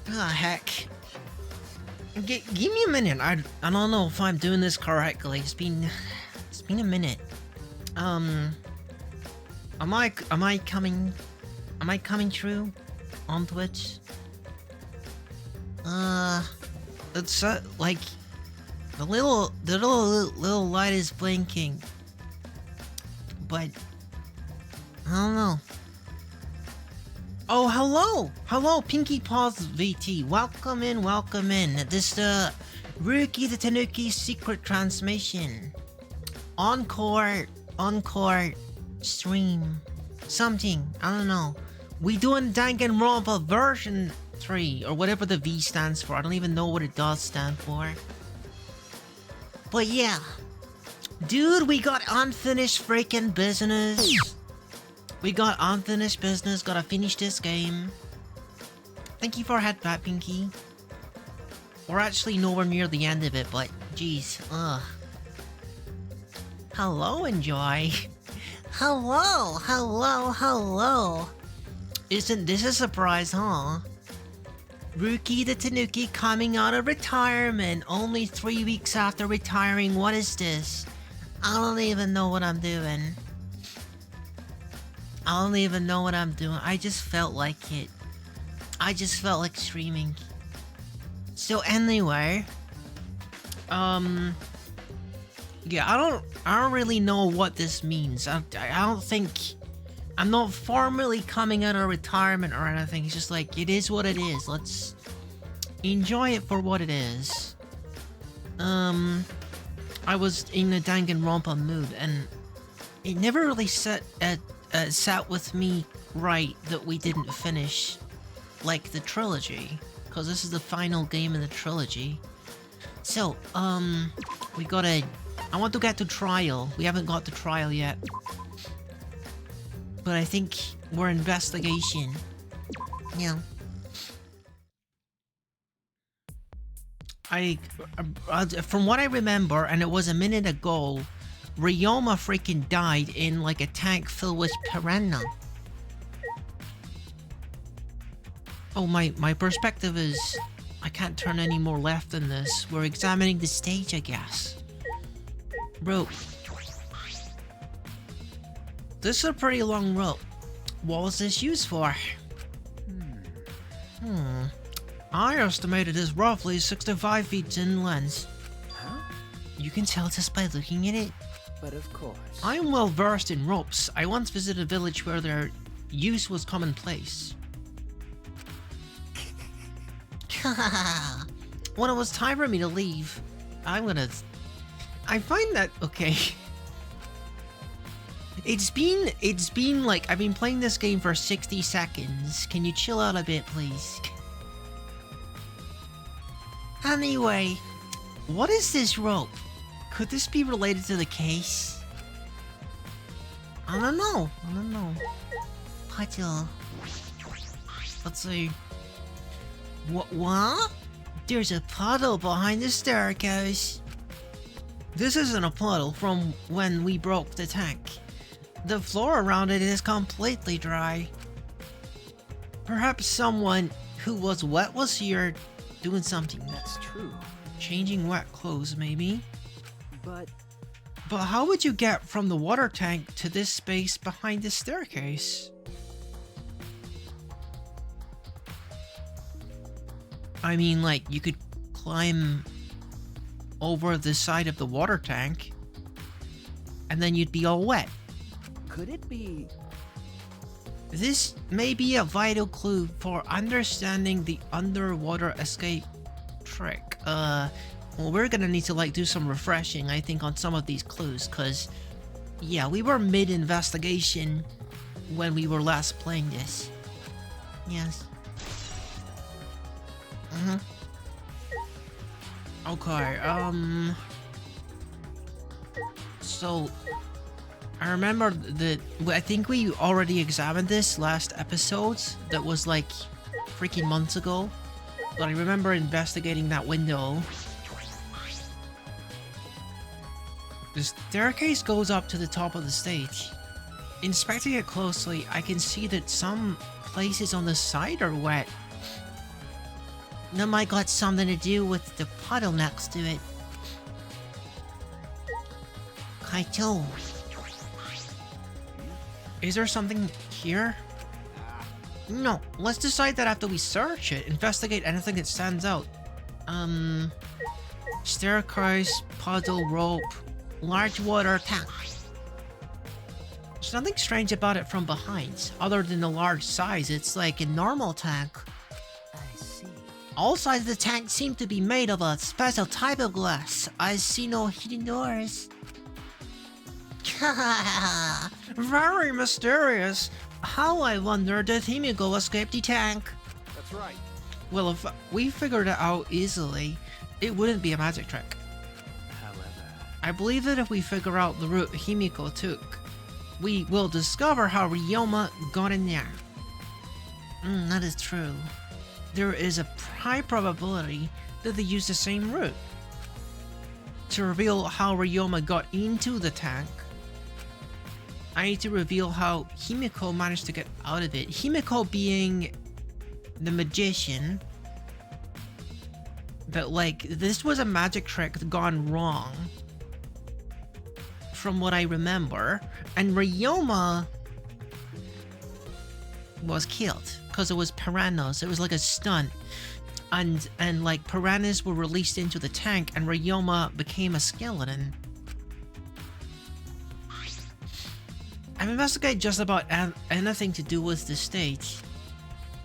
Ah, heck. Give me a minute. I don't know if I'm doing this correctly. It's been a minute. Am I coming through on Twitch? It's like the little light is blinking, but I don't know. Oh, hello, Pinky Paws VT. Welcome in. This Ruki the Tanuki secret transmission. Encore stream. Something, I don't know. We doing Danganronpa version 3, or whatever the V stands for. I don't even know what it does stand for. But yeah. Dude, we got unfinished freaking business. Gotta finish this game. Thank you for headbutt, Pinky. We're actually nowhere near the end of it, but jeez, ugh. Hello, Enjoy. Hello. Isn't this a surprise, huh? Ruki the Tanuki coming out of retirement only 3 weeks after retiring. What is this? I don't even know what I'm doing. I just felt like it. I just felt like streaming. So anyway, yeah, I don't really know what this means. I don't think I'm not formally coming out of retirement or anything. It's just like it is what it is. Let's enjoy it for what it is. I was in a Danganronpa mood, and it never really sat with me right that we didn't finish like the trilogy, because this is the final game in the trilogy. So we gotta. I want to get to trial. We haven't got to trial yet. But I think we're investigation. Yeah. From what I remember, and it was a minute ago, Ryoma freaking died in like a tank filled with piranha. Oh, my perspective is I can't turn any more left than this. We're examining the stage, I guess. Rope. This is a pretty long rope. What was this used for? I estimated it is roughly 65 feet in length. Huh? You can tell just by looking at it. But of course. I am well versed in ropes. I once visited a village where their use was commonplace. When it was time for me to leave, I find that okay. It's been like I've been playing this game for 60 seconds. Can you chill out a bit, please? Anyway, what is this rope? Could this be related to the case? I don't know. Puzzle. Let's see. What? There's a puddle behind the staircase. This isn't a puddle from when we broke the tank. The floor around it is completely dry. Perhaps someone who was wet was here doing something. That's true. Changing wet clothes, maybe? But how would you get from the water tank to this space behind the staircase? I mean, like, you could climb over the side of the water tank, and then you'd be all wet. could it be? This may be a vital clue for understanding the underwater escape trick. Well, we're gonna need to, like, do some refreshing, I think, on some of these clues, cause, yeah, we were mid-investigation when we were last playing this. Yes. Okay, so I remember that I think we already examined this last episode that was like freaking months ago, but I remember investigating that window. The staircase goes up to the top of the stage. Inspecting it closely, I can see that some places on the side are wet. That might got something to do with the puddle next to it. Kaito. Is there something here? No, let's decide that after we search it. Investigate anything that stands out. Staircase, puddle, rope, large water tank. There's nothing strange about it from behind, other than the large size. It's like a normal tank. I see. All sides of the tank seem to be made of a special type of glass. I see no hidden doors. Very mysterious. How, I wonder, did Himiko escape the tank? That's right. Well, if we figured it out easily, it wouldn't be a magic trick. However, I believe that if we figure out the route Himiko took, we will discover how Ryoma got in there. That is true. There is a high probability that they used the same route. To reveal how Ryoma got into the tank, I need to reveal how Himiko managed to get out of it. Himiko being the magician. But like, this was a magic trick gone wrong. From what I remember. And Ryoma was killed. Because it was piranhas. It was like a stunt. And like piranhas were released into the tank and Ryoma became a skeleton. I've investigated just about anything to do with the stage,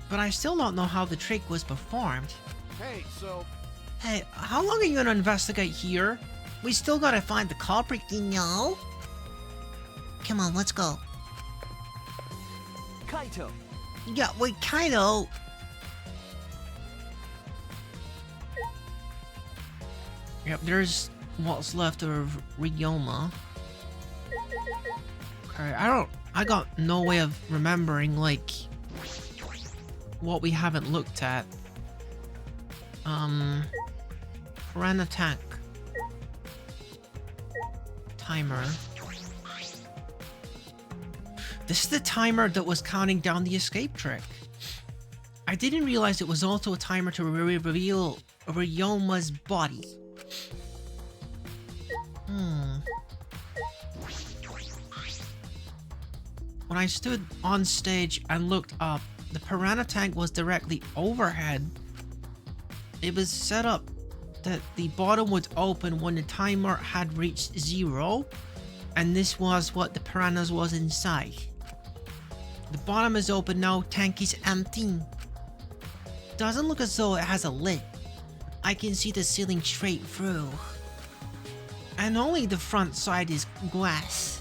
but I still don't know how the trick was performed. Hey, so Hey, how long are you gonna investigate here? We still gotta find the culprit, you know? Come on, let's go. Kaito. Yeah, wait, Kaido! Yep, there's what's left of Ryoma. Okay, I got no way of remembering, like, what we haven't looked at. Piranha tank. Timer. This is the timer that was counting down the escape trick. I didn't realize it was also a timer to reveal Ryoma's body. When I stood on stage and looked up, the piranha tank was directly overhead. It was set up that the bottom would open when the timer had reached 0, and this was what the piranhas was inside. The bottom is open now, tank is empty. Doesn't look as though it has a lid. I can see the ceiling straight through. And only the front side is glass.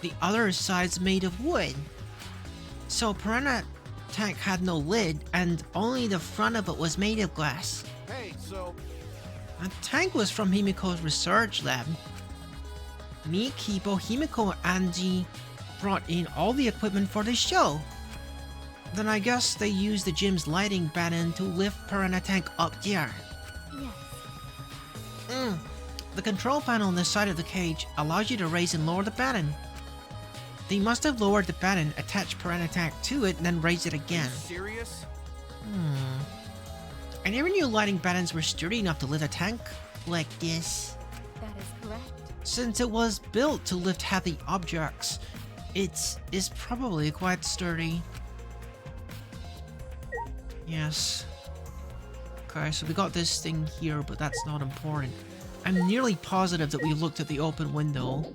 The other side's made of wood. So piranha tank had no lid and only the front of it was made of glass. hey, so The tank was from Himiko's research lab. Me, Kipo, Himiko, and Angie brought in all the equipment for the show. Then I guess they used the gym's lighting button to lift piranha tank up there. Yes. The control panel on the side of the cage allows you to raise and lower the button. They must have lowered the button, attached piranha tank to it, and then raised it again. serious? I never knew lighting buttons were sturdy enough to lift a tank like this. That is correct. Since it was built to lift heavy objects, it is probably quite sturdy. Yes. Okay, so we got this thing here, but that's not important. I'm nearly positive that we looked at the open window.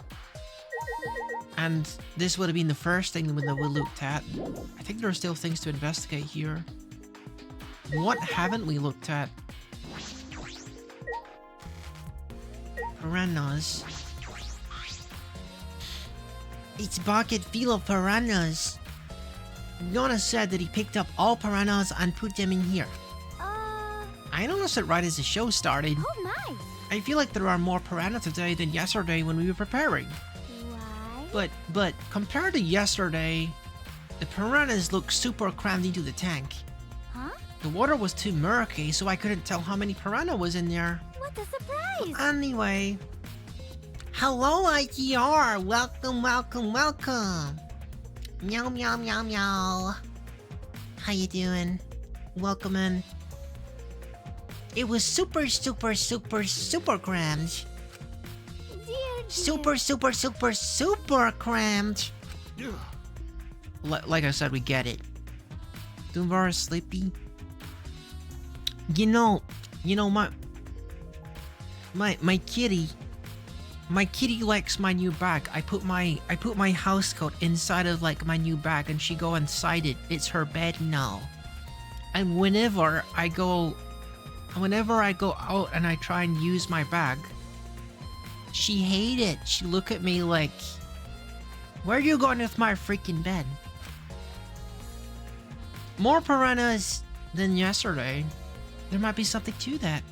And this would have been the first thing that we looked at. I think there are still things to investigate here. What haven't we looked at? Piranhas. It's bucket full of piranhas. Yona said that he picked up all piranhas and put them in here. I noticed it right as the show started. Oh my. I feel like there are more piranha today than yesterday when we were preparing. Why? But compared to yesterday, the piranhas look super crammed into the tank. Huh? The water was too murky, so I couldn't tell how many piranha was in there. What a surprise! Anyway, hello ITR, welcome, welcome, welcome. Meow, meow, meow, meow. How you doing? Welcome in. It was super crammed. Dear, Super crammed. Like I said, we get it. Dunbar is sleepy. You know, my kitty likes my new bag. I put my house coat inside of like my new bag, and she go inside it. It's her bed now. And whenever I go out and I try and use my bag, she hate it. She look at me like, where are you going with my freaking bed? More piranhas than yesterday. There might be something to that.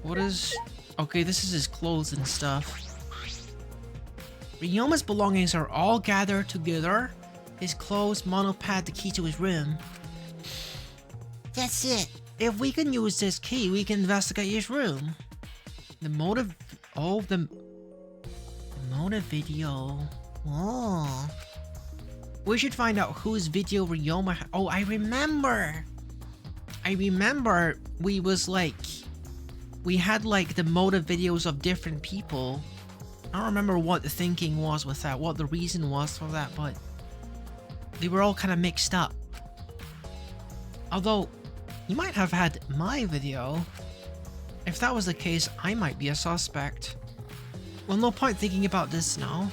What is... Okay, this is his clothes and stuff. Ryoma's belongings are all gathered together. His clothes, monopad, the key to his room. That's it. If we can use this key, we can investigate his room. The motive... Oh, the motive video. Oh. We should find out whose video Ryoma... Oh, I remember we was like... We had like the motive videos of different people. I don't remember what the thinking was with that, what the reason was for that, but... They were all kind of mixed up. Although, you might have had my video. If that was the case, I might be a suspect. Well, no point thinking about this now.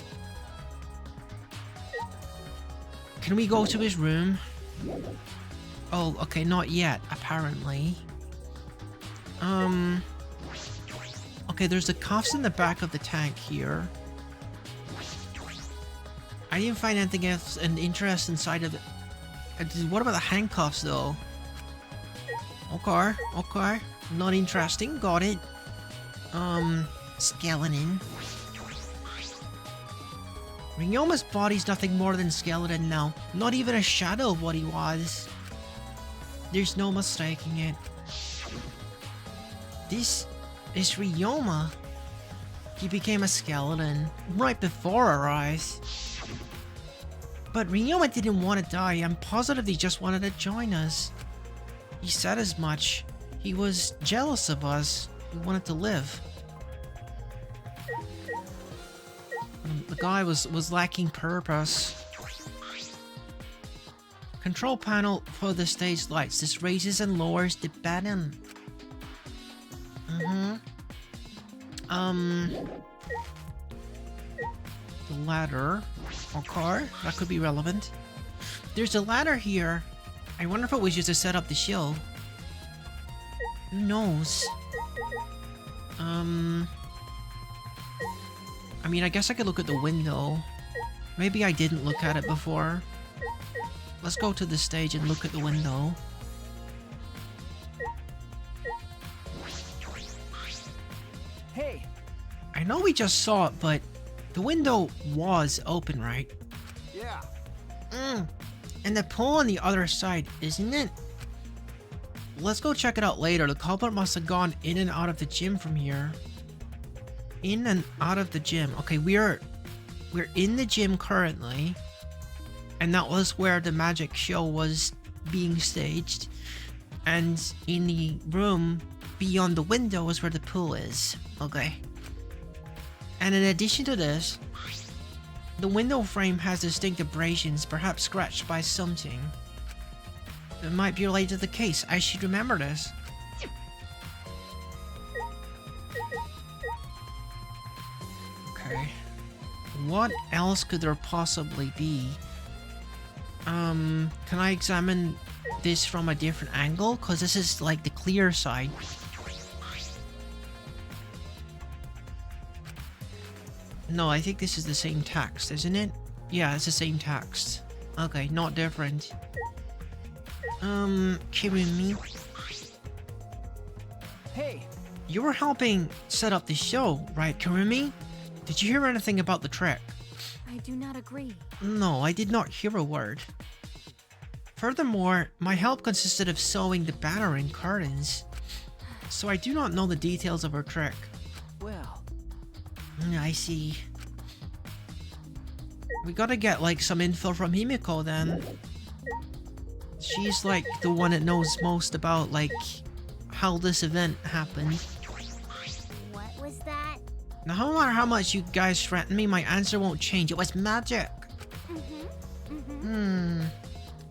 Can we go to his room? Oh, okay, not yet, apparently. Okay, there's the cuffs in the back of the tank here. I didn't find anything else in interest inside of it. What about the handcuffs, though? Okay. Not interesting, got it. Skeleton. Ryoma's body's nothing more than skeleton now. Not even a shadow of what he was. There's no mistaking it. This is Ryoma. He became a skeleton right before our eyes. But Ryoma didn't want to die. I'm positive he just wanted to join us. He said as much. He was jealous of us. He wanted to live. The guy was lacking purpose. Control panel for the stage lights. This raises and lowers the button. The ladder. Okay, that could be relevant. There's a ladder here. I wonder if it was used to set up the shield. Who knows? I mean, I guess I could look at the window. Maybe I didn't look at it before. Let's go to the stage and look at the window. Hey! I know we just saw it, but the window was open, right? Yeah. And the pool on the other side, isn't it? Let's go check it out later. The culprit must have gone in and out of the gym from here. In and out of the gym. Okay, we're in the gym currently. And that was where the magic show was being staged. And in the room beyond the window is where the pool is. Okay. And in addition to this, the window frame has distinct abrasions, perhaps scratched by something. It might be related to the case. I should remember this. Okay. What else could there possibly be? Can I examine this from a different angle? Because this is like the clear side. No, I think this is the same text, isn't it? Yeah, it's the same text. Okay, not different. Kirumi. Hey! You were helping set up the show, right, Kirumi? Did you hear anything about the trick? I do not agree. No, I did not hear a word. Furthermore, my help consisted of sewing the banner in curtains. So I do not know the details of her trick. Well, I see. We gotta get like some info from Himiko then. She's like the one that knows most about like how this event happened. What was that? Now no matter how much you guys threaten me, my answer won't change. It was magic.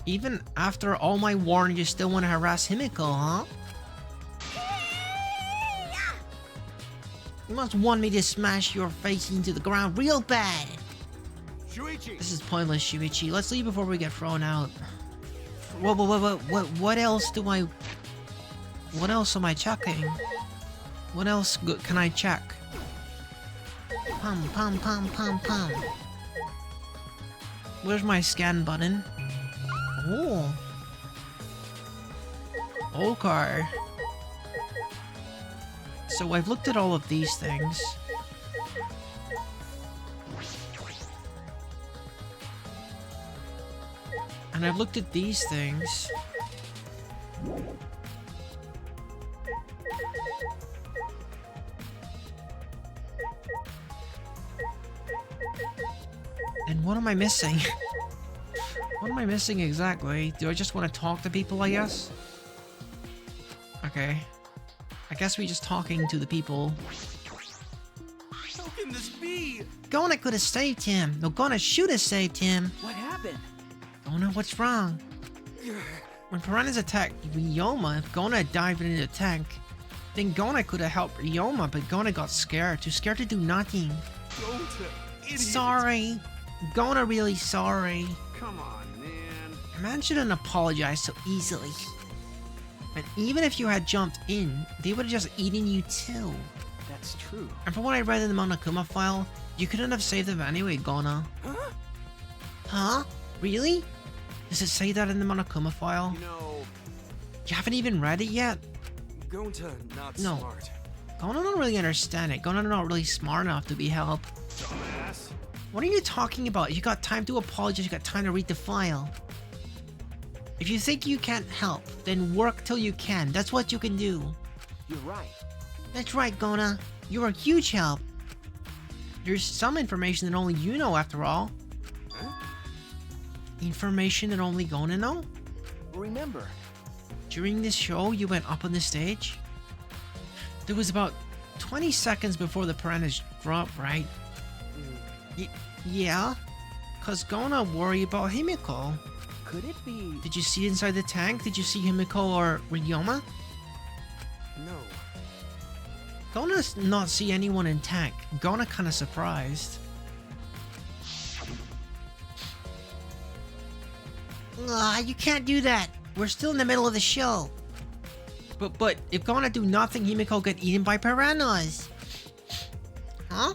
Even after all my warning, you still want to harass Himiko, huh? You must want me to smash your face into the ground real bad. Shuichi! This is pointless, Shuichi. Let's leave before we get thrown out. What else do I... What else am I checking? What else can I check? Pum. Where's my scan button? Oh. Okay. So I've looked at all of these things. And I've looked at these things. And what am I missing? What am I missing exactly? Do I just want to talk to people, I guess? Okay. I guess we're just talking to the people. How can this be? Gona could have saved him. No, Gona should have saved him. What happened? Gona, what's wrong? When Piranhas attacked Ryoma, if Gona had dived into the tank, then Gona could have helped Ryoma, but Gona got scared. Too scared to do nothing. Go to idiot. Sorry. Gona really sorry. Come on, man. A man shouldn't apologize so easily. And even if you had jumped in, they would have just eaten you too. That's true. And from what I read in the Monokuma file, you couldn't have saved them anyway, Gona. Huh? Huh? Really? Does it say that in the Monokuma file? You know, You haven't even read it yet? Gonta not No. smart. Gona don't really understand it. Gona not really smart enough to be helped. Dumbass. What are you talking about? You got time to apologize, you got time to read the file. If you think you can't help, then work till you can. That's what you can do. You're right. That's right, Gona. You're a huge help. There's some information that only you know after all. Huh? Information that only Gona know? Remember, During this show, you went up on the stage? There was about 20 seconds before the piranhas dropped, right? Yeah? Cause Gona worry about Himiko. could it be? Did you see inside the tank? Did you see Himiko or Ryoma? No. Gona not see anyone in tank. Gona kinda surprised. You can't do that. We're still in the middle of the show. But if Gona do nothing, Himiko get eaten by piranhas. Huh?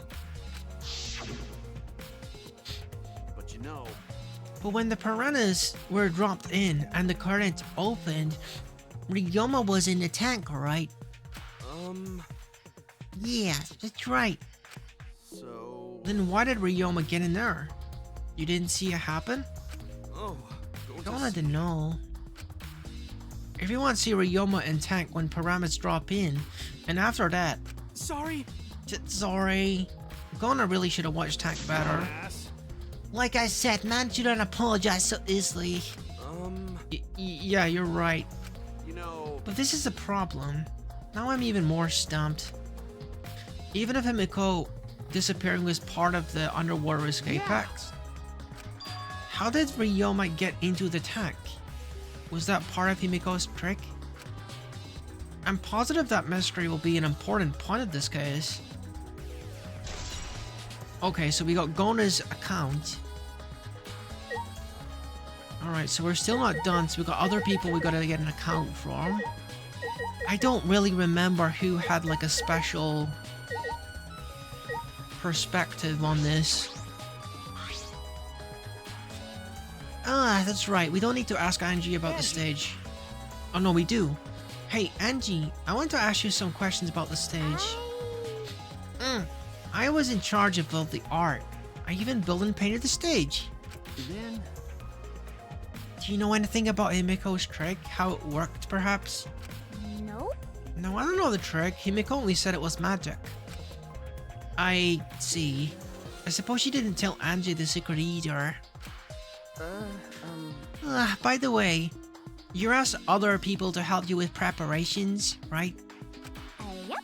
But you know, But when the piranhas were dropped in and the current opened, Ryoma was in the tank, right? Yeah, that's right. so. Then why did Ryoma get in there? You didn't see it happen? Oh, Gona didn't know. Everyone see Ryoma in tank when piranhas drop in, and after that, Sorry. sorry. Gona really should have watched tank better. Ass. Like I said, man shouldn't apologize so easily. Yeah, you're right. You know. But this is the problem. Now I'm even more stumped. Even if Himiko disappearing was part of the underwater escape packs, how did Ryoma get into the tank? Was that part of Himiko's trick? I'm positive that mystery will be an important point of this case. Okay, so we got Gona's account. Alright, so we're still not done, so we got other people we gotta get an account from. I don't really remember who had like a special perspective on this. Ah, that's right. We don't need to ask Angie about the stage. Oh no, we do. Hey, Angie, I want to ask you some questions about the stage. I was in charge of both the art. I even built and painted the stage. Then. Do you know anything about Himiko's trick? How it worked, perhaps? Nope. No, I don't know the trick. Himiko only said it was magic. I see. I suppose you didn't tell Angie the secret either. By the way, you asked other people to help you with preparations, right? Yep.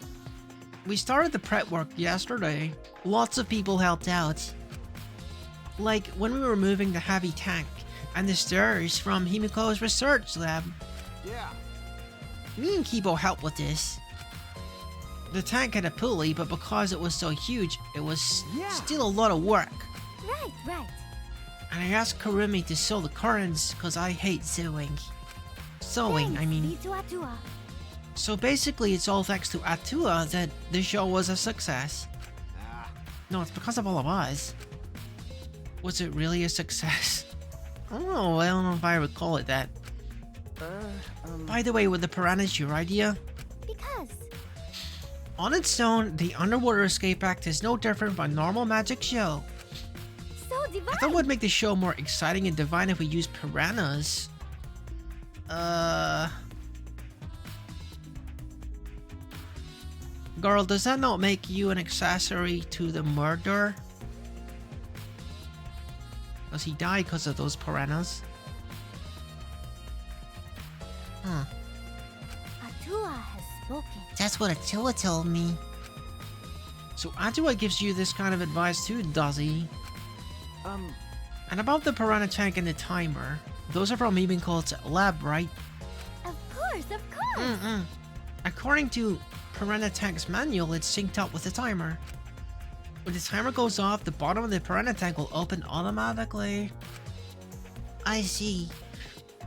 We started the prep work yesterday. Lots of people helped out. Like when we were moving the heavy tank and the stairs from Himiko's research lab. Yeah. Me and Kibo helped with this. The tank had a pulley, but because it was so huge, it was still a lot of work. Right. And I asked Kurumi to sew the curtains because I hate sewing. Sewing, I mean. Atua. So basically, it's all thanks to Atua that the show was a success. No, it's because of all of us. Was it really a success? Oh, I don't know if I would call it that. By the way, with the piranhas your idea? Because. On its own, the Underwater Escape Act is no different from a normal magic show. So divine. I thought it would make the show more exciting and divine if we used piranhas. Girl, does that not make you an accessory to the murder? Does he die because of those piranhas? Huh. Atua has spoken. That's what Atua told me. So Atua gives you this kind of advice too, does he? And about the piranha tank and the timer. Those are from Mimiko's lab, right? Of course. According to Piranha Tank's manual, it's synced up with the timer. When the timer goes off, the bottom of the piranha tank will open automatically. I see.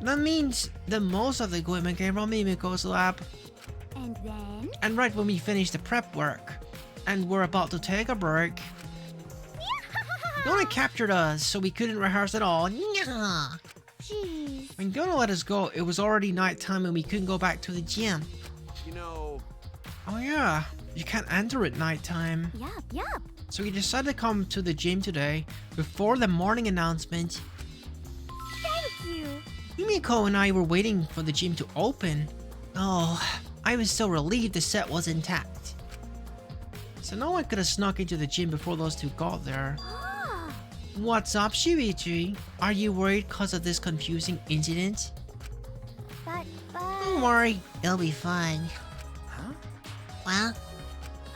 That means that most of the equipment came from Mimiko's lab. And then. And right when we finish the prep work, and we're about to take a break, Donna captured us, so we couldn't rehearse at all. Jeez. When Donna let us go, it was already nighttime and we couldn't go back to the gym. You know. Oh yeah, you can't enter at nighttime. Yup. So we decided to come to the gym today before the morning announcement. Thank you. Himiko and I were waiting for the gym to open. Oh, I was so relieved the set was intact. So no one could have snuck into the gym before those two got there. What's up, Shuichi? Are you worried because of this confusing incident? But. Don't worry, it'll be fine. Huh? Well,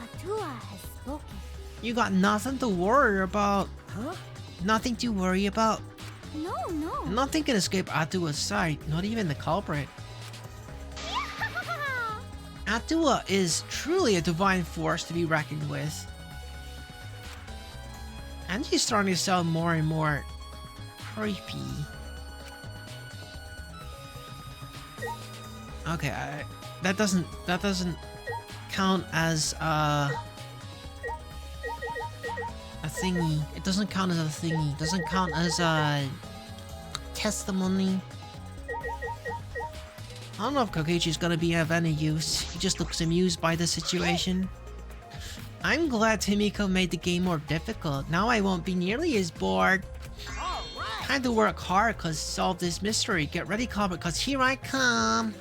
Atua has spoken. you got nothing to worry about. Huh? Nothing to worry about. No. Nothing can escape Atua's sight, not even the culprit. Atua is truly a divine force to be reckoned with. And she's starting to sound more and more creepy. Okay, that doesn't count as a thingy. It doesn't count as a thingy. It doesn't count as a testimony. I don't know if Kokichi's gonna be of any use. He just looks amused by the situation. I'm glad Himiko made the game more difficult. Now I won't be nearly as bored. Time to work hard cause solve this mystery. Get ready, Comet, cause here I come.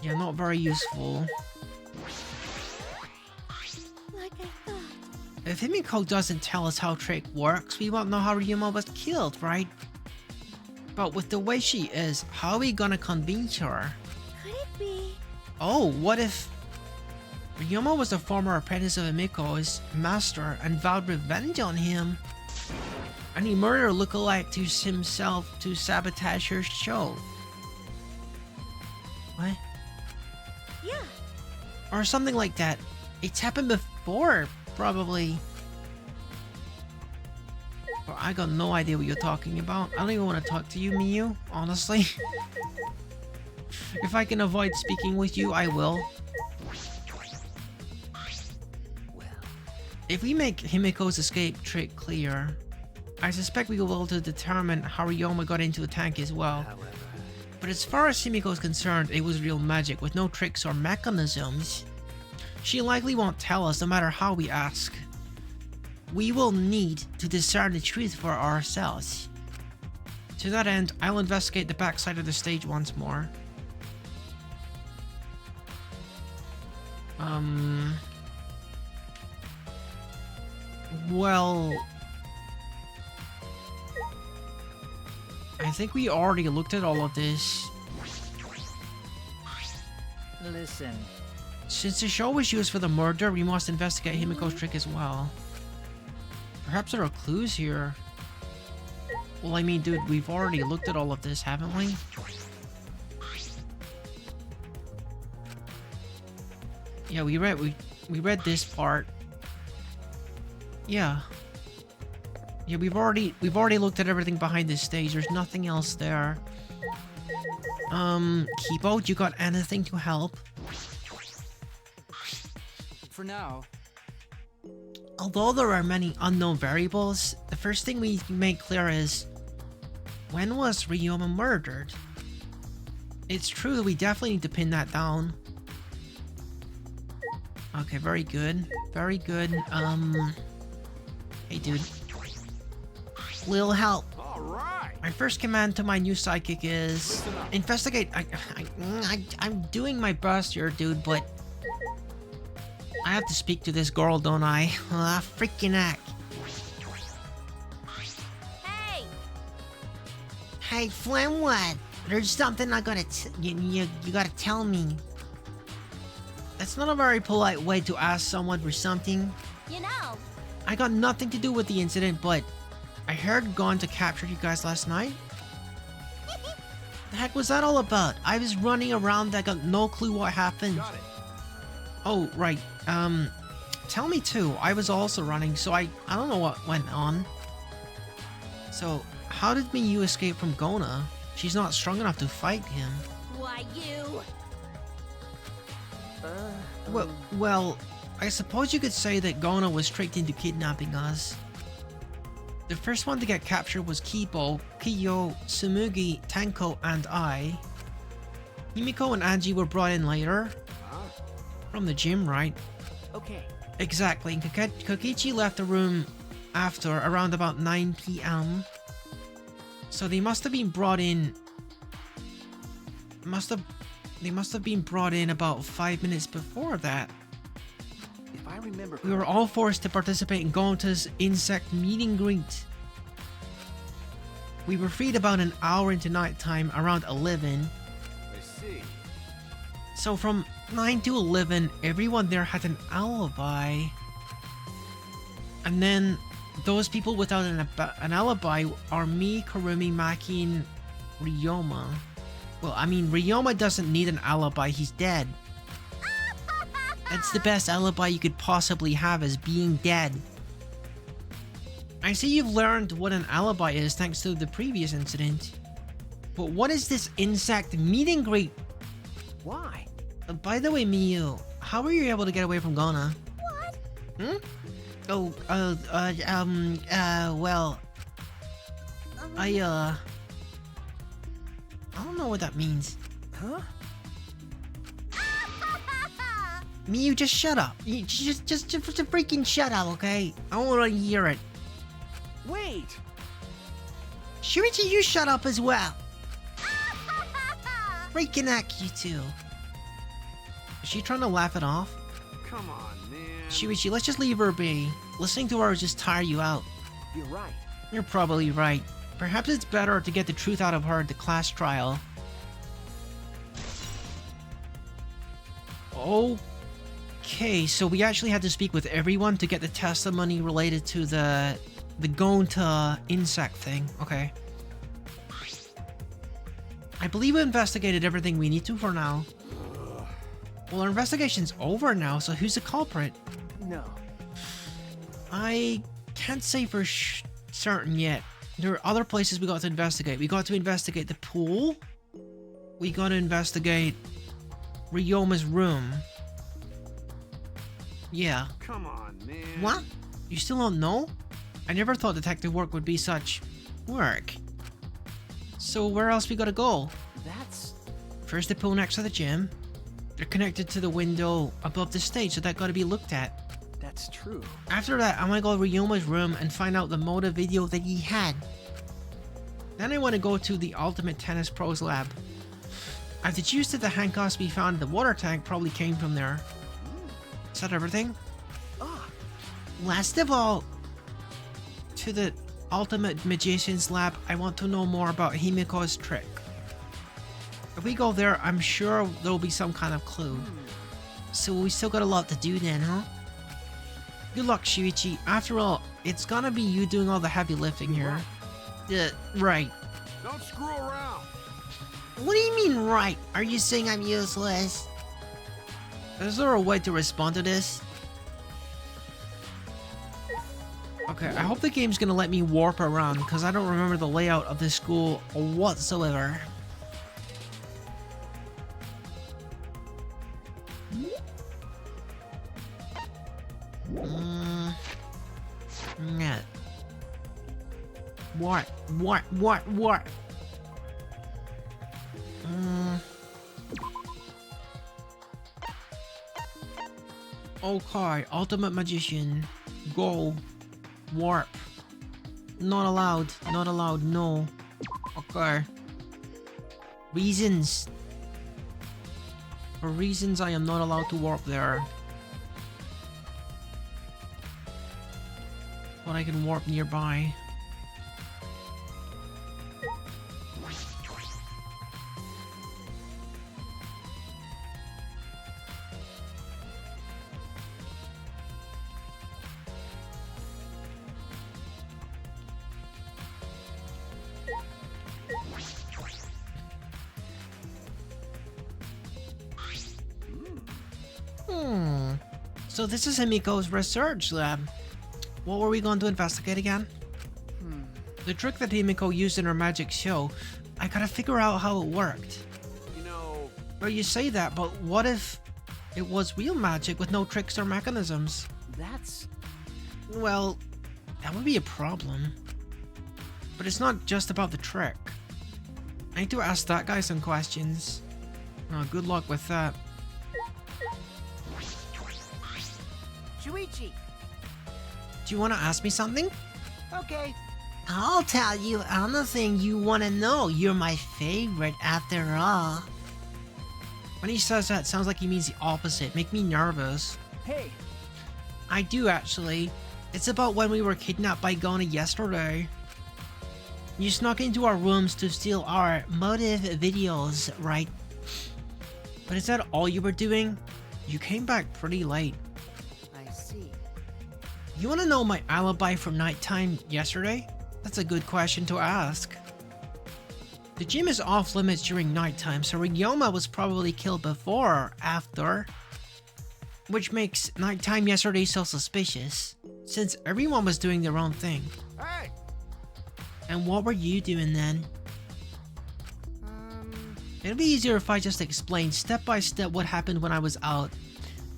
Yeah, not very useful. Like I thought. If Himiko doesn't tell us how Trick works, we won't know how Ryuma was killed, right? But with the way she is, how are we gonna convince her? Could it be? Oh, what if Ryuma was a former apprentice of Himiko's master and vowed revenge on him? And he murdered a lookalike to himself to sabotage her show. What? Yeah. Or something like that. It's happened before, probably. But I got no idea what you're talking about. I don't even want to talk to you, Miyu, honestly. If I can avoid speaking with you, I will. If we make Himiko's escape trick clear, I suspect we will be able to determine how Ryoma got into the tank as well. But as far as Himiko is concerned, it was real magic with no tricks or mechanisms. She likely won't tell us no matter how we ask. We will need to discern the truth for ourselves. To that end, I'll investigate the backside of the stage once more. Well, I think we already looked at all of this. Listen. Since the show was used for the murder, we must investigate Himiko's trick as well. Perhaps there are clues here. Well, I mean, dude, we've already looked at all of this, haven't we? Yeah, we read this part. Yeah. Yeah, we've already looked at everything behind this stage. There's nothing else there. Kibo, you got anything to help? For now. Although there are many unknown variables, the first thing we make clear is, when was Ryoma murdered? It's true that we definitely need to pin that down. Okay, very good. Very good. Hey dude. Little help. All right. My first command to my new sidekick is Listen up. investigate. I'm doing my best here, dude, but I have to speak to this girl, don't I? Ah, freaking heck. Hey! Hey, Flynn, what? There's something I gotta you gotta tell me. That's not a very polite way to ask someone for something. You know, I got nothing to do with the incident, but I heard Gonta captured you guys last night. The heck was that all about? I was running around, I got no clue what happened. Got it. Oh, right. Tell me too. I was also running, so I don't know what went on. So, how did Miyu escape from Gona? She's not strong enough to fight him. why you? Well, I suppose you could say that Gona was tricked into kidnapping us. The first one to get captured was Kibo, Kiyo, Sumugi, Tenko, and I. Himiko and Angie were brought in later. Huh? From the gym, right? Okay. Exactly. And Kokichi left the room after around about 9 p.m. So they must have been brought in. They must have been brought in about 5 minutes before that. If I remember We were all forced to participate in Gonta's insect meet and greet. We were freed about an hour into nighttime, around 11. I see. So from 9 to 11, everyone there had an alibi. And then those people without an alibi are me, Kurumi, Maki, and Ryoma. Well, I mean, Ryoma doesn't need an alibi, he's dead. That's the best alibi you could possibly have, as being dead. I see you've learned what an alibi is thanks to the previous incident. But what is this insect meet and greet? Why? By the way, Miyu, how were you able to get away from Gona? What? Hmm? Oh, well, I don't know what that means. Huh? Miyu, just shut up. You just freaking shut up, okay? I don't want to hear it. Wait! Shurichi, you shut up as well. Freaking heck, you two. Is she trying to laugh it off? Come on, man. Shurichi, let's just leave her be. Listening to her will just tire you out. You're right. You're probably right. Perhaps it's better to get the truth out of her at the class trial. Okay, so we actually had to speak with everyone to get the testimony related to the Gonta insect thing. Okay. I believe we investigated everything we need to for now. Well, our investigation's over now, so who's the culprit? No. I can't say for certain yet. There are other places we got to investigate. We got to investigate the pool. We got to investigate Ryoma's room. Yeah. Come on, man. What? You still don't know? I never thought detective work would be such work. So where else we gotta go? That's... First the pool next to the gym. They're connected to the window above the stage, so that gotta be looked at. That's true. After that, I want to go to Ryoma's room and find out the motive video that he had. Then I want to go to the Ultimate Tennis Pros lab. I've deduced that the handcuffs we found in the water tank probably came from there. Is that everything? Ah, Last of all, to the Ultimate Magician's Lab. I want to know more about Himiko's trick. If we go there, I'm sure there'll be some kind of clue. So we still got a lot to do then, huh? Good luck, Shuichi. After all, it's gonna be you doing all the heavy lifting here. Right. Don't screw around. What do you mean, right? Are you saying I'm useless? Is there a way to respond to this? Okay, I hope the game's gonna let me warp around, because I don't remember the layout of this school whatsoever. Yeah. What? Okay, Ultimate Magician. Go. Warp. Not allowed. Not allowed, no. Okay. Reasons. For reasons I am not allowed to warp there. But I can warp nearby. So this is Himiko's research lab. What were we going to investigate again? The trick that Himiko used in her magic show. I gotta figure out how it worked. You know, Well, you say that, but what if it was real magic with no tricks or mechanisms? That's... Well, that would be a problem. But it's not just about the trick. I need to ask that guy some questions. Oh, good luck with that. Shuichi! Do you want to ask me something? Okay. I'll tell you anything you want to know. You're my favorite after all. When he says that, it sounds like he means the opposite. Make me nervous. Hey! I do, actually. It's about when we were kidnapped by Gona yesterday. You snuck into our rooms to steal our motive videos, right? But is that all you were doing? You came back pretty late. I see. You want to know my alibi from nighttime yesterday? That's a good question to ask. The gym is off limits during nighttime, so Ryoma was probably killed before or after. Which makes nighttime yesterday so suspicious, since everyone was doing their own thing. hey! And what were you doing then? It'll be easier if I just explain step by step what happened when I was out.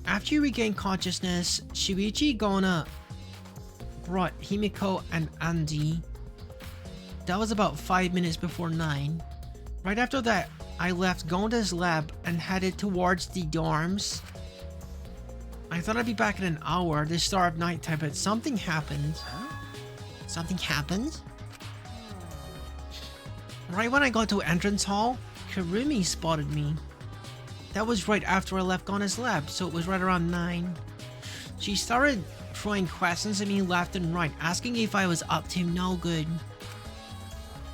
After you regained consciousness, Shuichi Gona brought Himiko and Andy. That was about 5 minutes before 9. Right after that, I left Gonda's lab and headed towards the dorms. I thought I'd be back in an hour, the start of nighttime, but something happened. Something happened? Right when I got to entrance hall, Kurumi spotted me. That was right after I left Gona's lab, so it was right around 9. She started throwing questions at me left and right, asking if I was up to no good.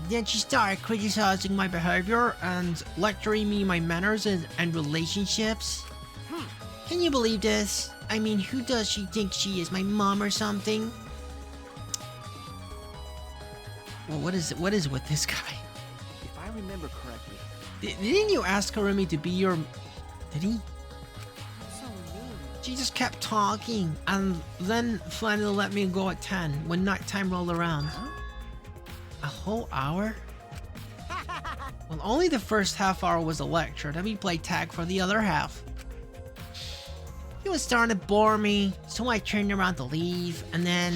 Then she started criticizing my behavior and lecturing me my manners and relationships. Can you believe this? I mean, who does she think she is, my mom or something? Well, what is with this guy? If I remember correctly... Didn't you ask Kurumi to be your... Did he? That's so mean. She just kept talking and then finally let me go at 10 when nighttime rolled around. A whole hour? Well, only the first half hour was a lecture, then we played tag for the other half. He was starting to bore me, so I turned around to leave, and then...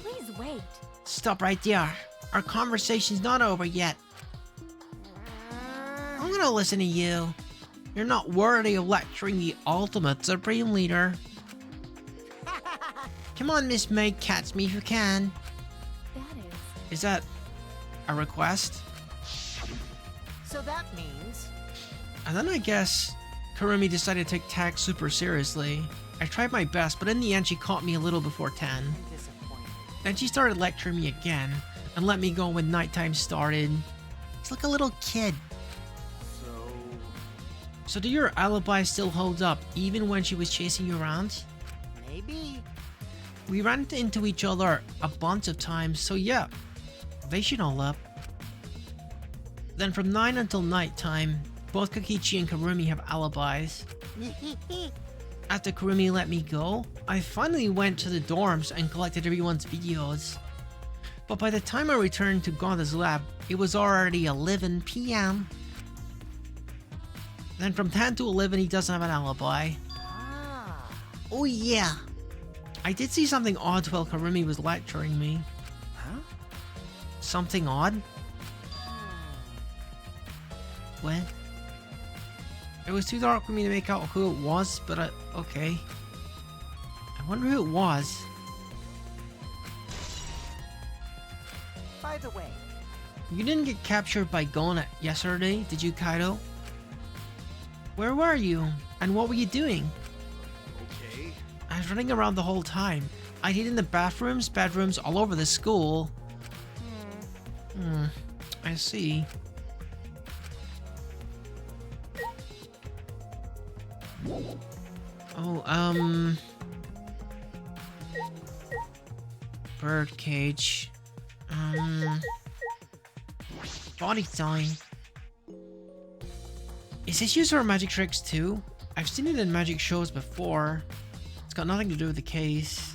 Please wait. Stop right there. Our conversation's not over yet. I'm gonna listen to you. You're not worthy of lecturing the ultimate supreme leader. Come on, Miss May, catch me if you can. That Is that a request? So that means... And then I guess Kurumi decided to take tag super seriously. I tried my best, but in the end she caught me a little before 10. I'm disappointed. Then she started lecturing me again and let me go when nighttime started. It's like a little kid. So, So do your alibi still hold up even when she was chasing you around? Maybe. We ran into each other a bunch of times, so yeah, they should hold up. Then from 9 until nighttime, both Kokichi and Karumi have alibis. After Karumi let me go, I finally went to the dorms and collected everyone's videos. But by the time I returned to Gonda's lab, it was already 11 p.m. Then from 10 to 11 he doesn't have an alibi. Ah. Oh yeah! I did see something odd while Karumi was lecturing me. Huh? Something odd? What? It was too dark for me to make out who it was, but okay. I wonder who it was. By the way, You didn't get captured by Gon yesterday, did you, Kaido? Where were you? And what were you doing? okay. I was running around the whole time. I hid in the bathrooms, bedrooms, all over the school. I see. Oh, birdcage. Body sign. Is this used for magic tricks too? I've seen it in magic shows before. It's got nothing to do with the case.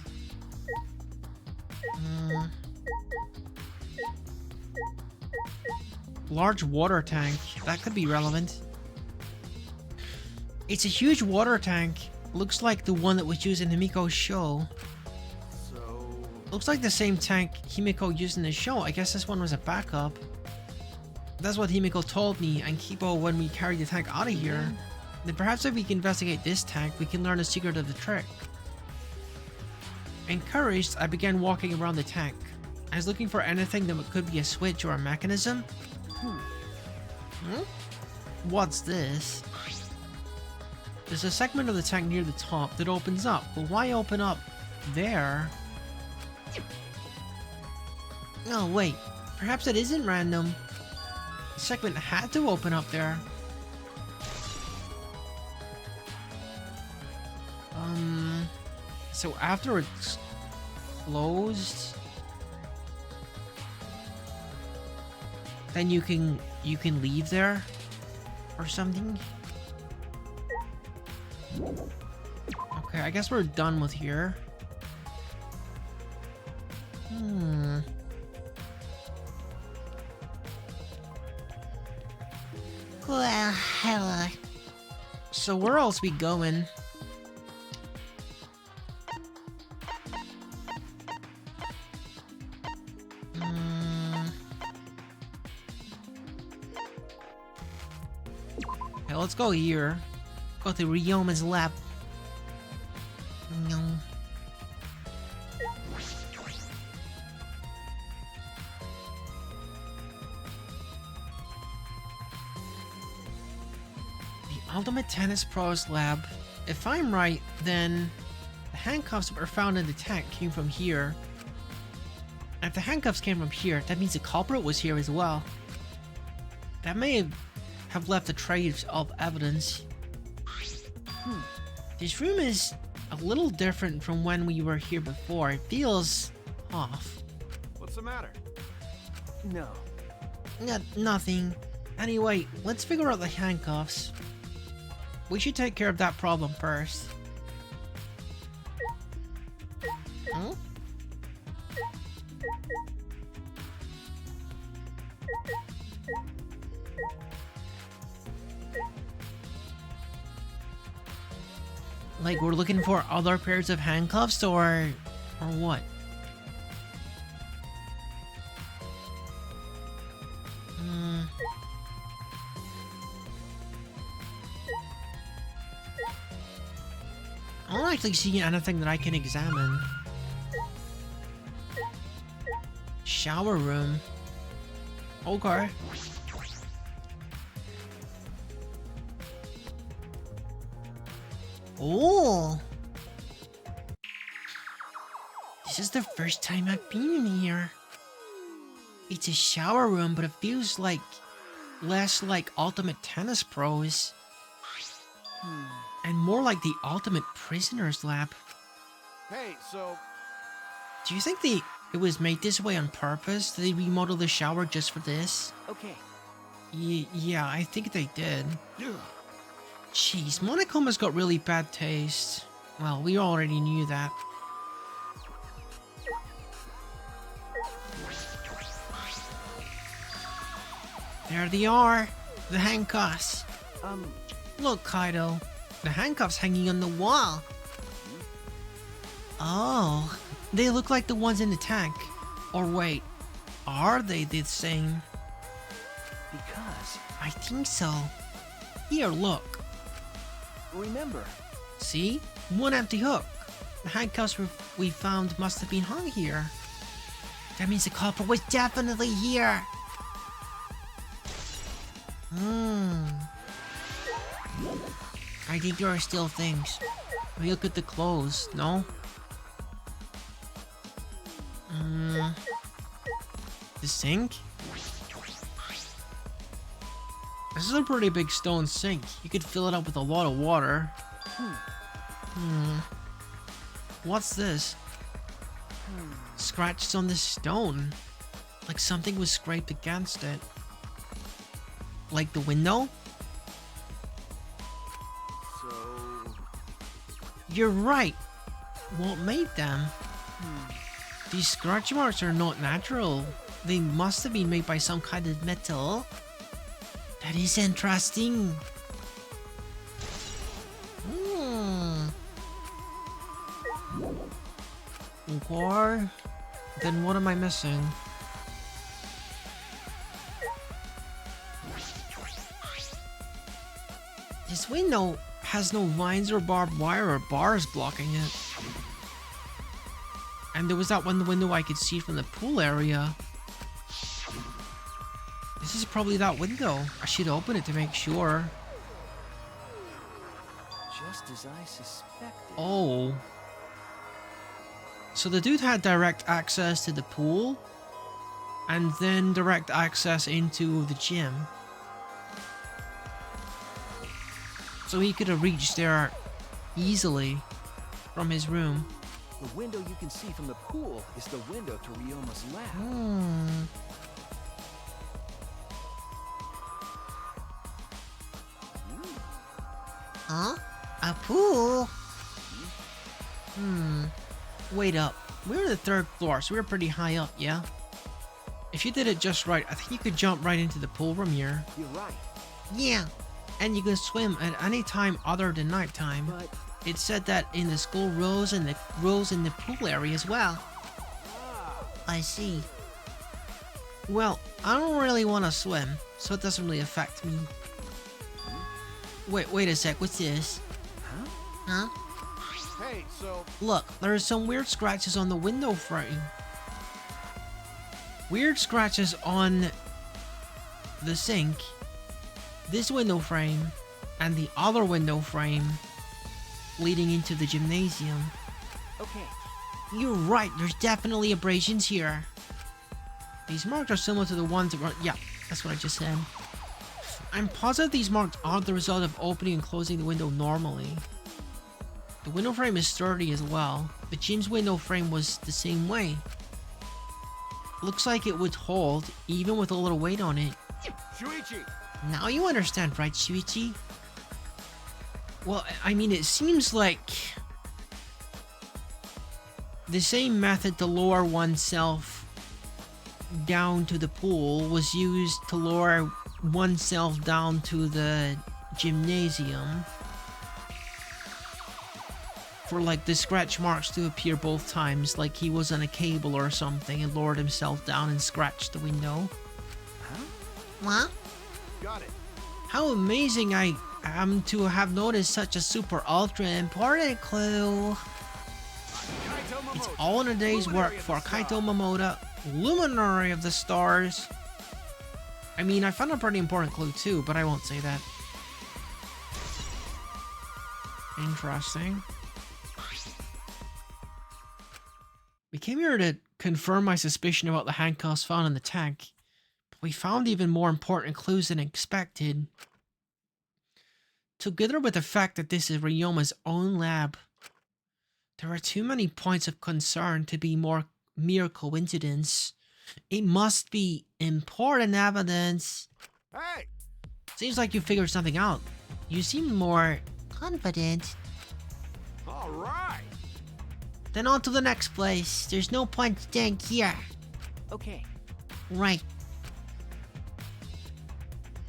Large water tank. That could be relevant. It's a huge water tank. Looks like the one that was used in Himiko's show. So, Looks like the same tank Himiko used in the show. I guess this one was a backup. That's what Himiko told me and Kipo when we carried the tank out of here. Then perhaps if we can investigate this tank, we can learn the secret of the trick. Encouraged, I began walking around the tank. I was looking for anything that could be a switch or a mechanism. What's this? There's a segment of the tank near the top that opens up, but why open up there? Oh wait, perhaps it isn't random. The segment had to open up there. So after it's closed, then you can leave there or something. Okay, I guess we're done with here. Well, hello. So where else we going? Okay, let's go here. Go to Ryoma's lab. No. The Ultimate Tennis Pro's lab. If I'm right, then the handcuffs that were found in the tank came from here. And if the handcuffs came from here, that means the culprit was here as well. That may have left a trace of evidence. This room is a little different from when we were here before. It feels off. what's the matter? no. Nothing. Anyway, let's figure out the handcuffs. We should take care of that problem first. Huh? Like we're looking for other pairs of handcuffs or what? I don't actually see anything that I can examine. Shower room. Okay. Oh. This is the first time I've been in here. It's a shower room, but it feels like less like Ultimate Tennis Pros and more like the Ultimate Prisoner's Lab. Hey, so Do you think it was made this way on purpose? Did they remodel the shower just for this? Okay. Yeah, I think they did. Jeez, Monocoma's got really bad taste. Well, we already knew that. There they are, the handcuffs. Look, Kaido, the handcuffs hanging on the wall. Oh, they look like the ones in the tank. Or wait, are they the same? Because, I think so. Here, look. remember, See? One empty hook. The handcuffs we found must have been hung here. That means the culprit was definitely here. I think there are still things. We look at the clothes, no? The sink? This is a pretty big stone sink. You could fill it up with a lot of water. What's this? Scratches on the stone. Like something was scraped against it. Like the window? So You're right. What made them? These scratch marks are not natural. They must have been made by some kind of metal. That is interesting. Okay. Then what am I missing? This window has no vines or barbed wire or bars blocking it. And there was that one window I could see from the pool area. This is probably that window. I should open it to make sure. just as I suspected. Oh. So the dude had direct access to the pool and then direct access into the gym. So he could have reached there easily from his room. The window you can see from the pool is the window to Ryoma's lab. Huh? A pool? Wait up. We're on the 3rd floor, so we're pretty high up, yeah? If you did it just right, I think you could jump right into the pool from here. You're right, Yeah. And you can swim at any time other than nighttime. but It said that in the school rules and the rules in the pool area as well. I see. Well, I don't really want to swim, so it doesn't really affect me. Wait a sec, what's this? Huh? hey, so Look, there are some weird scratches on the window frame. Weird scratches on the sink, this window frame, and the other window frame leading into the gymnasium. okay. You're right, there's definitely abrasions here. These marks are similar to the ones that were... Yeah, that's what I just said. I'm positive these marks aren't the result of opening and closing the window normally. The window frame is sturdy as well. The gym's window frame was the same way. Looks like it would hold, even with a little weight on it. Shuichi, Now you understand, right, Shuichi? Well, I mean, it seems like the same method to lower oneself down to the pool was used to lower oneself down to the gymnasium. For like the scratch marks to appear both times, like he was on a cable or something and lowered himself down and scratched the window. What? got it. How amazing I am to have noticed such a super ultra important clue. Kaito Momoda, It's all in a day's work luminary of for the Kaito star. Momoda, luminary of the stars. I mean, I found a pretty important clue too, but I won't say that. Interesting. We came here to confirm my suspicion about the handcuffs found in the tank, but we found even more important clues than expected. Together with the fact that this is Ryoma's own lab, there are too many points of concern to be mere coincidence. It must be important evidence. Hey! Seems like you figured something out. You seem more confident. All right! Then on to the next place. There's no point staying here. Okay. Right.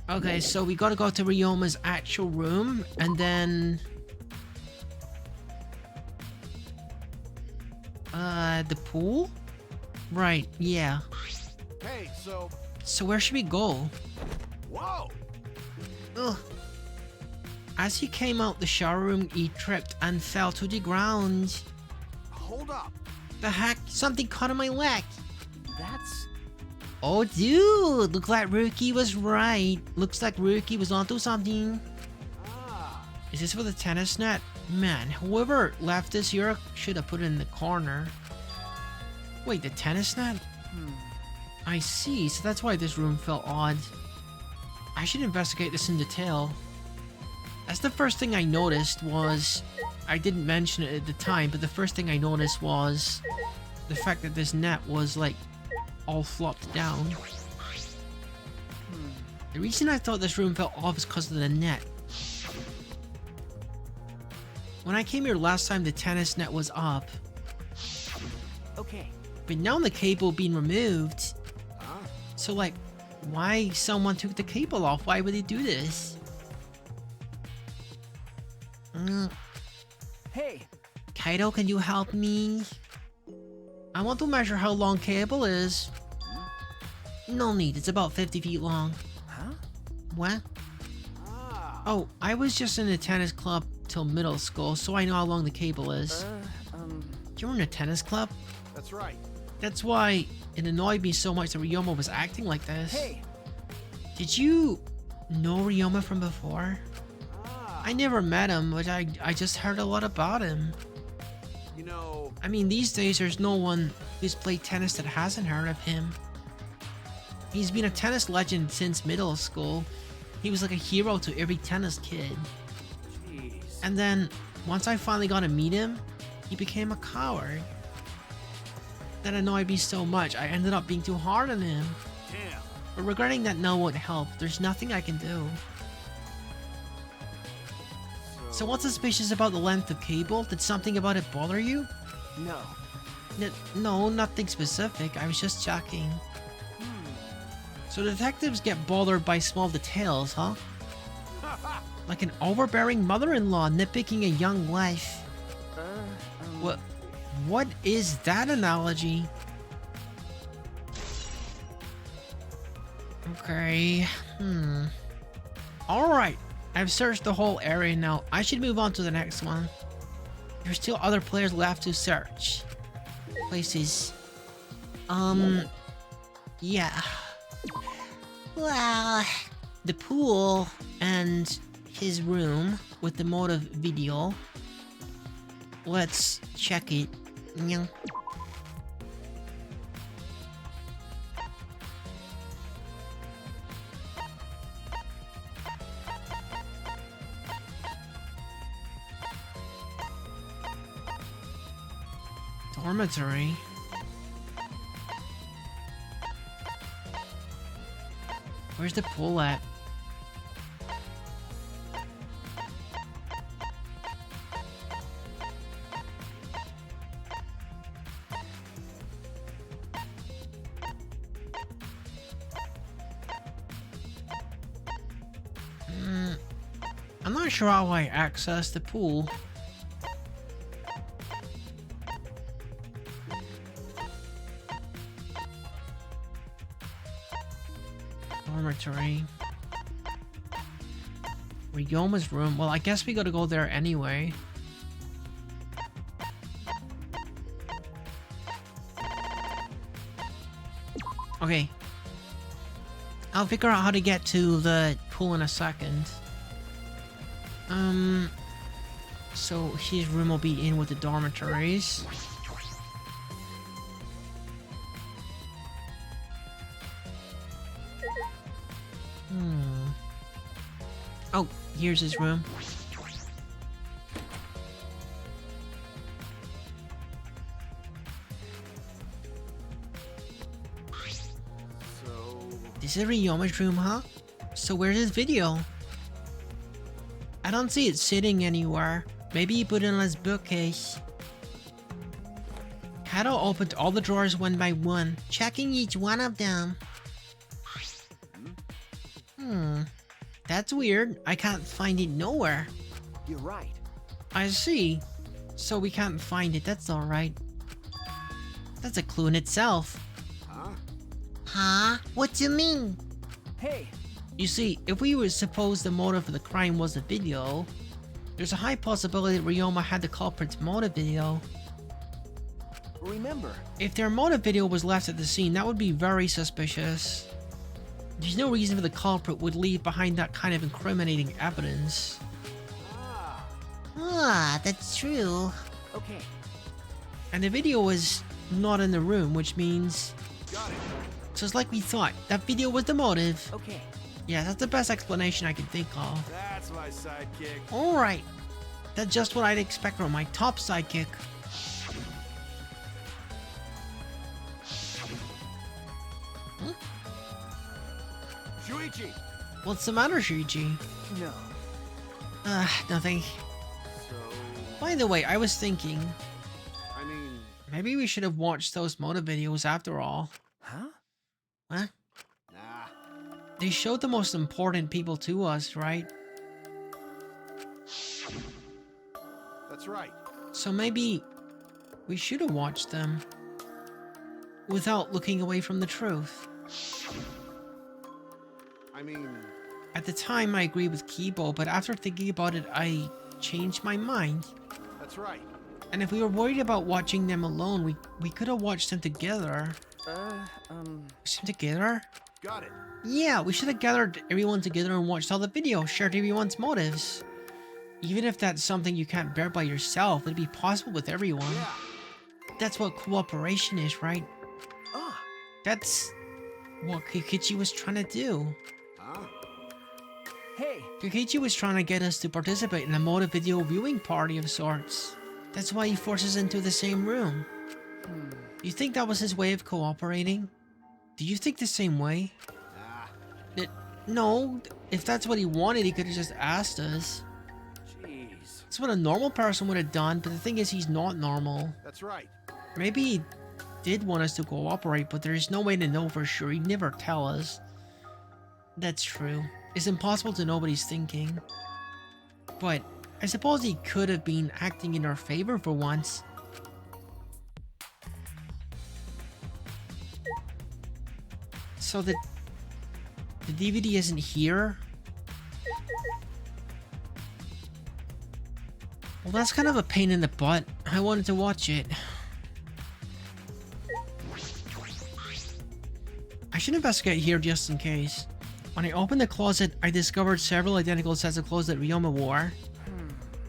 Okay, so we gotta go to Ryoma's actual room, and then... the pool? Right, yeah. Hey, so... So where should we go? Whoa! Ugh. As he came out the shower room, he tripped and fell to the ground. Hold up. The heck? Something caught on my leg. That's... Oh, dude! Looks like Rookie was right. Looks like Rookie was onto something. Ah, Is this for the tennis net? Man, whoever left this here should have put it in the corner. Wait, the tennis net? I see, so that's why this room felt odd. I should investigate this in detail. That's the first thing I noticed was... I didn't mention it at the time, but the first thing I noticed was... the fact that this net was, like, all flopped down. The reason I thought this room felt off is because of the net. When I came here last time, the tennis net was up. Okay. But now the cable being removed. huh? So, like, why someone took the cable off? Why would they do this? Hey! Kaido, can you help me? I want to measure how long cable is. No need, it's about 50 feet long. Huh? What? Ah, Oh, I was just in a tennis club till middle school, so I know how long the cable is. You're in a tennis club? that's right. That's why it annoyed me so much that Ryoma was acting like this. Hey! Did you know Ryoma from before? Ah, I never met him, but I just heard a lot about him. you know, I mean, these days there's no one who's played tennis that hasn't heard of him. He's been a tennis legend since middle school. He was like a hero to every tennis kid. jeez. And then, once I finally got to meet him, he became a coward. That annoyed me so much, I ended up being too hard on him. Damn. But regretting that now won't help. There's nothing I can do. So what's suspicious about the length of cable? Did something about it bother you? No. No, nothing specific. I was just checking. So detectives get bothered by small details, huh? Like an overbearing mother-in-law nitpicking a young life. What is that analogy? Okay, Alright, I've searched the whole area now. I should move on to the next one. There's still other players left to search. Places. Yeah. Well, the pool and his room with the motive video. Let's check it. Nyang. Dormitory. Where's the pool at? I'm not sure how I access the pool. Dormitory. Ryoma's room. Well, I guess we gotta go there anyway. Okay. I'll figure out how to get to the pool in a second. So his room will be in with the dormitories. Hmm. Oh, here's his room. So, This is Ryoma's room, huh? So where's his video? I don't see it sitting anywhere. Maybe he put it in his bookcase. Kato opened all the drawers one by one, checking each one of them. That's weird. I can't find it nowhere. You're right. I see. So we can't find it. That's alright. That's a clue in itself. huh? Huh? What do you mean? Hey, You see, if we were suppose the motive for the crime was the video, there's a high possibility that Ryoma had the culprit's motive video. remember, If their motive video was left at the scene, that would be very suspicious. There's no reason for the culprit would leave behind that kind of incriminating evidence. Ah, that's true. okay. And the video was not in the room, which means... Got it. So it's like we thought, that video was the motive. Okay. Yeah, that's the best explanation I can think of. That's my sidekick. Alright. That's just what I'd expect from my top sidekick. Shuichi! What's the matter, Shuichi? No. Nothing. So, By the way, I was thinking, I mean, maybe we should have watched those motive videos after all. Huh? Huh? nah. They showed the most important people to us, right? That's right. So maybe we should have watched them without looking away from the truth. I mean, At the time, I agreed with Kibo, but after thinking about it, I changed my mind. that's right. And if we were worried about watching them alone, we could have watched them together. Watched them together? Got it. Yeah, we should have gathered everyone together and watched all the videos, shared everyone's motives. Even if that's something you can't bear by yourself, it'd be possible with everyone. Yeah. That's what cooperation is, right? Ah, That's what Kikichi was trying to do. Huh? hey, Kikichi was trying to get us to participate in a motive video viewing party of sorts. That's why he forced us into the same room. You think that was his way of cooperating? Do you think the same way? Nah. No, if that's what he wanted, he could have just asked us. Jeez. That's what a normal person would have done, but the thing is, he's not normal. That's right. Maybe he did want us to cooperate, but there's no way to know for sure. He'd never tell us. That's true. It's impossible to know what he's thinking. But I suppose he could have been acting in our favor for once. So the DVD isn't here? Well, that's kind of a pain in the butt. I wanted to watch it. I should investigate here just in case. When I opened the closet, I discovered several identical sets of clothes that Ryoma wore.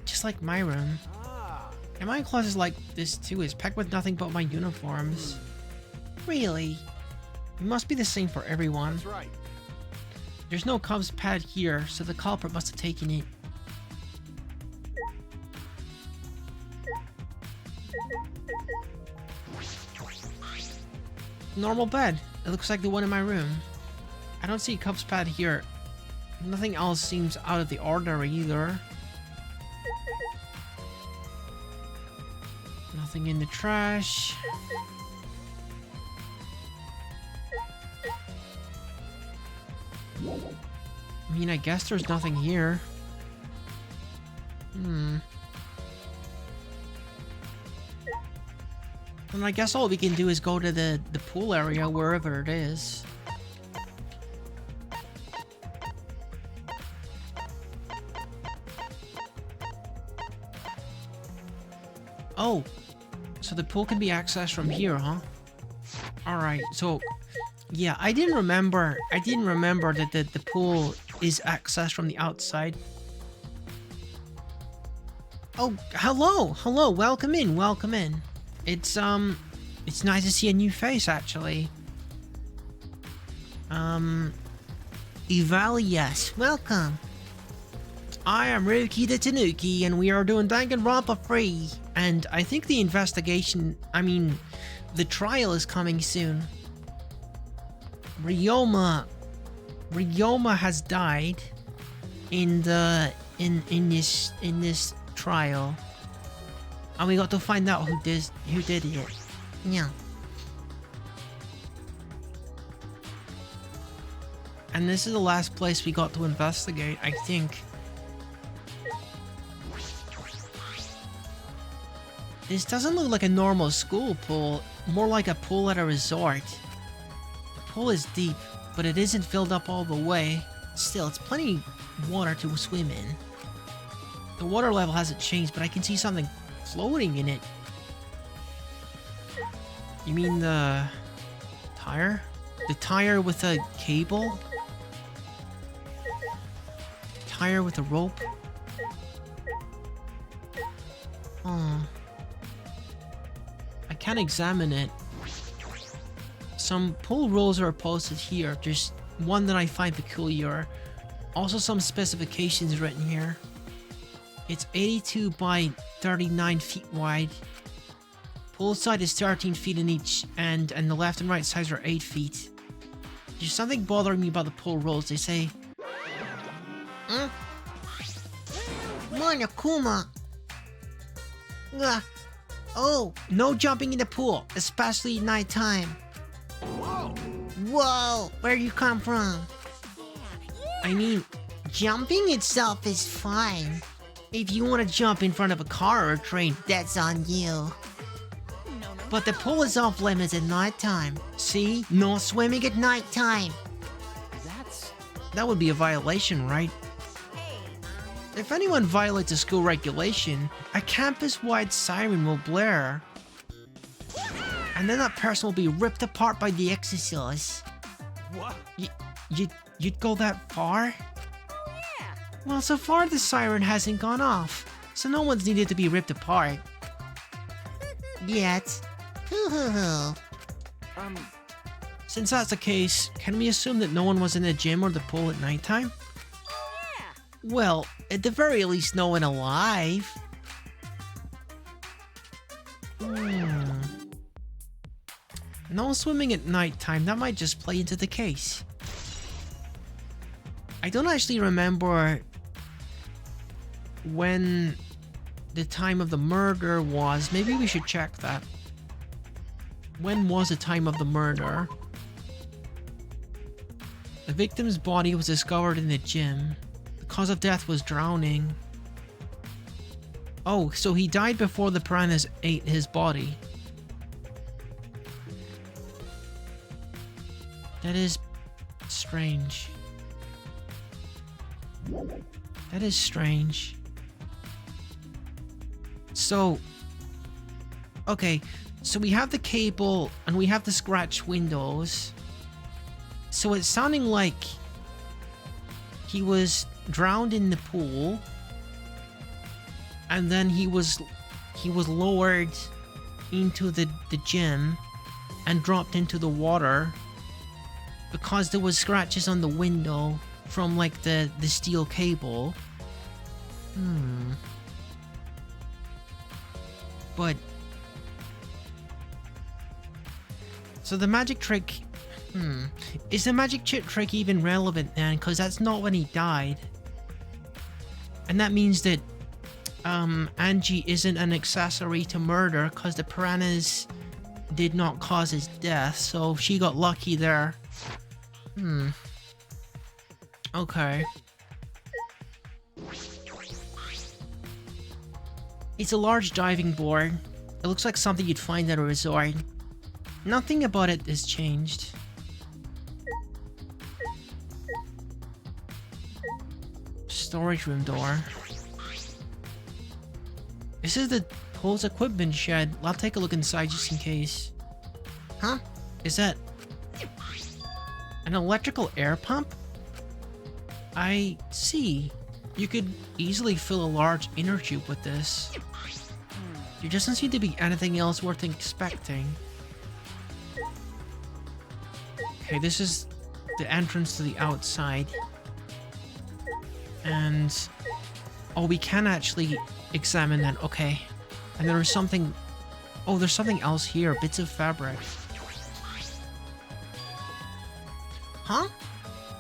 Just like my room. Ah. And my closet is like this too. It's packed with nothing but my uniforms. Really? It must be the same for everyone. That's right. There's no Cubs pad here, so the culprit must have taken it. Normal bed. It looks like the one in my room. I don't see Cubs pad here. Nothing else seems out of the ordinary either. Nothing in the trash. I mean, I guess there's nothing here. And I guess all we can do is go to the pool area, wherever it is. Oh, so the pool can be accessed from here, huh? Alright, so yeah, I didn't remember that the pool is accessed from the outside. Oh, hello, welcome in. It's nice to see a new face, actually. Ivalias, welcome. I am Ruki the Tanuki, and we are doing Danganronpa 3. And I think the the trial is coming soon. Ryoma has died in this trial, and we got to find out who did it. Yeah. And this is the last place we got to investigate, I think. This doesn't look like a normal school pool, more like a pool at a resort. The pool is deep, but it isn't filled up all the way. Still, it's plenty of water to swim in. The water level hasn't changed, but I can see something floating in it. You mean the tire? The tire with a cable? Tire with a rope? Oh. I can't examine it. Some pool rules are posted here. There's one that I find peculiar. Also some specifications written here. It's 82 by 39 feet wide. Pool side is 13 feet in each end, and the left and right sides are 8 feet. There's something bothering me about the pool rules. They say... Monokuma! Oh, no jumping in the pool, especially at nighttime. Whoa! Whoa, where you come from? I mean, jumping itself is fine. If you want to jump in front of a car or a train, that's on you. But the pool is off limits at nighttime. See? No swimming at nighttime. That would be a violation, right? If anyone violates a school regulation, a campus-wide siren will blare. And then that person will be ripped apart by the exorcist. What? You'd go that far? Well, so far the siren hasn't gone off, so no one's needed to be ripped apart. Yet. Since that's the case, can we assume that no one was in the gym or the pool at nighttime? Well, at the very least, no one alive. No swimming at nighttime, that might just play into the case. I don't actually remember when the time of the murder was. Maybe we should check that. When was the time of the murder? The victim's body was discovered in the gym. The cause of death was drowning. Oh, so he died before the piranhas ate his body. That is strange. That is strange. So, okay, so we have the cable and we have the scratch windows. So it's sounding like he was drowned in the pool, and then he was lowered into the gym and dropped into the water because there was scratches on the window from like the steel cable. But so the magic trick, is the magic trick even relevant then? Because that's not when he died. And that means that Angie isn't an accessory to murder because the piranhas did not cause his death, so she got lucky there. Okay. It's a large diving board. It looks like something you'd find at a resort. Nothing about it has changed. Storage room door. This is the pool's equipment shed. I'll take a look inside just in case. Huh? Is that an electrical air pump? I see. You could easily fill a large inner tube with this. There doesn't seem to be anything else worth expecting. Okay, this is the entrance to the outside. And oh, we can actually examine that. Okay. And there's something. Oh, there's something else here. Bits of fabric. Huh?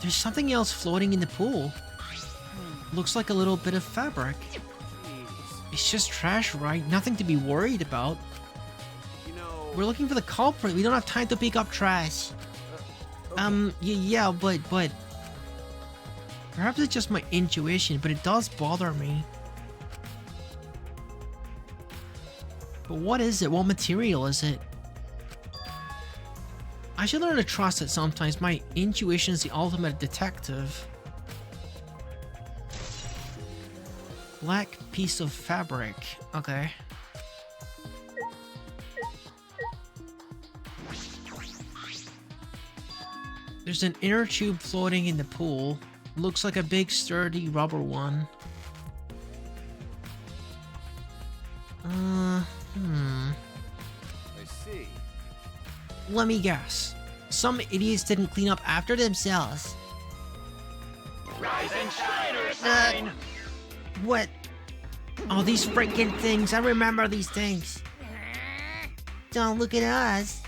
There's something else floating in the pool. Looks like a little bit of fabric. It's just trash, right? Nothing to be worried about. You know. We're looking for the culprit. We don't have time to pick up trash. Yeah, but perhaps it's just my intuition, but it does bother me. But what is it? What material is it? I should learn to trust it sometimes. My intuition is the ultimate detective. Black piece of fabric. Okay. There's an inner tube floating in the pool. Looks like a big sturdy rubber one. I see. Let me guess. Some idiots didn't clean up after themselves. Rise and shine, Ursine! What? Oh, these freaking things. I remember these things. Don't look at us.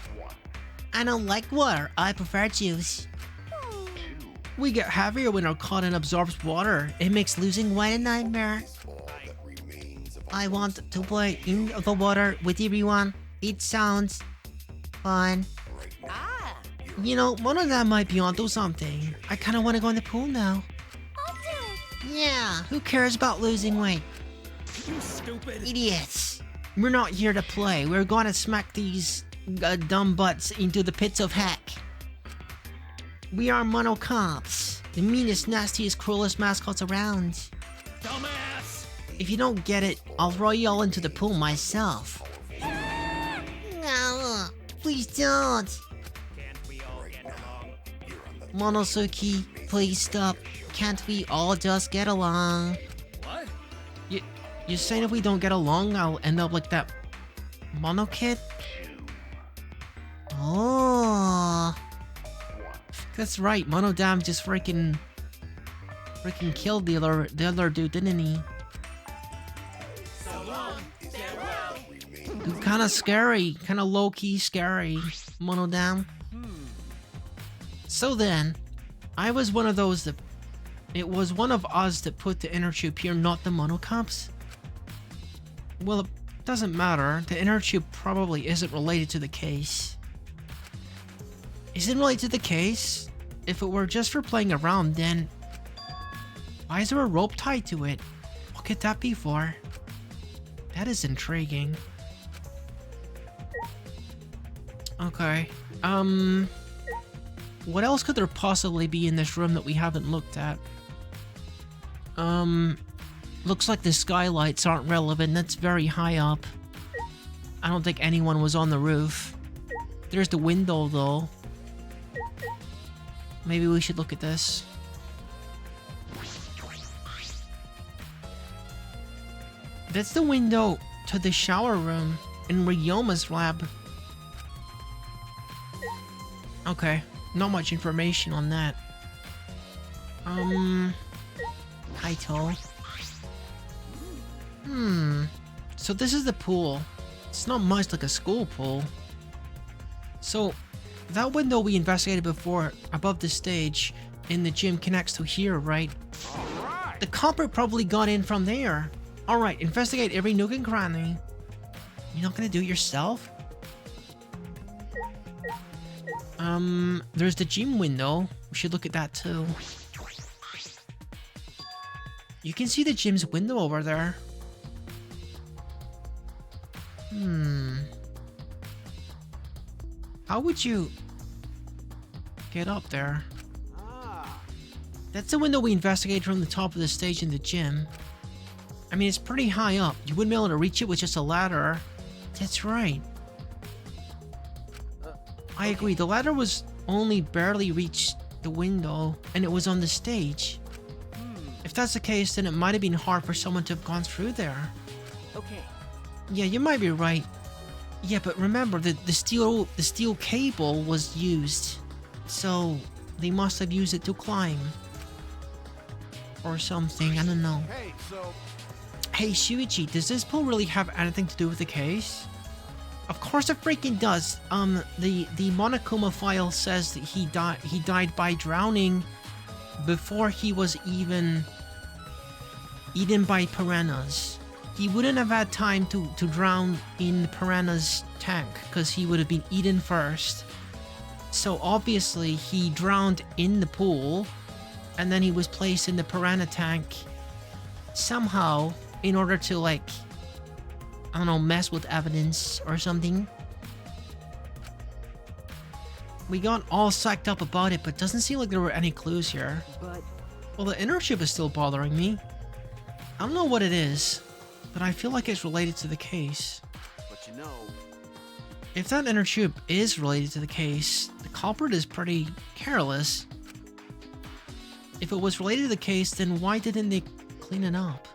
I don't like water. I prefer juice. We get heavier when our cotton absorbs water. It makes losing weight a nightmare. I want to play in the water with everyone. It sounds fun. You know, one of them might be onto something. I kind of want to go in the pool now. I'll do it. Yeah, who cares about losing weight? You stupid! Idiots. We're not here to play. We're going to smack these dumb butts into the pits of heck. We are mono cops, the meanest, nastiest, cruelest mascots around. Dumbass! If you don't get it, I'll throw you all into the pool myself. No, please don't. Can't we all get along? Monosuke, please stop. Can't we all just get along? What? You're saying if we don't get along, I'll end up like that Mono kid? Oh. That's right, Mono Dam just freaking killed the other dude, didn't he? So long, farewell! Dude, kinda scary, kinda low-key scary, Mono Dam. So then, I was one of those that... It was one of us that put the inner tube here, not the monocops. Well, it doesn't matter. The inner tube probably isn't related to the case. Isn't related to the case? If it were just for playing around, then... Why is there a rope tied to it? What could that be for? That is intriguing. Okay. What else could there possibly be in this room that we haven't looked at? Looks like the skylights aren't relevant. That's very high up. I don't think anyone was on the roof. There's the window, though. Maybe we should look at this. That's the window to the shower room in Ryoma's lab. Okay, not much information on that. Kaito. So this is the pool. It's not much like a school pool. So, that window we investigated before, above the stage, in the gym connects to here, right? Alright! The culprit probably got in from there. Alright, investigate every nook and cranny. You're not gonna do it yourself? There's the gym window. We should look at that too. You can see the gym's window over there. How would you get up there? That's the window we investigated from the top of the stage in the gym. I mean, it's pretty high up. You wouldn't be able to reach it with just a ladder. That's right. I agree. The ladder was only barely reached the window, and it was on the stage. If that's the case, then it might have been hard for someone to have gone through there. Okay. Yeah, you might be right. Yeah, but remember, the steel cable was used. So, They must have used it to climb. Or something, I don't know. Hey, so Hey Shuichi, does this pool really have anything to do with the case? Of course it freaking does. The Monokuma file says that he died by drowning before he was even eaten by piranhas. He wouldn't have had time to drown in piranha's tank because he would have been eaten first. So obviously he drowned in the pool and then he was placed in the piranha tank somehow in order to, like, I don't know, mess with evidence or something. We got all psyched up about it, but doesn't seem like there were any clues here. but Well, the inner tube is still bothering me. I don't know what it is, but I feel like it's related to the case. you know, If that inner tube is related to the case, the culprit is pretty careless. If it was related to the case, then why didn't they clean it up?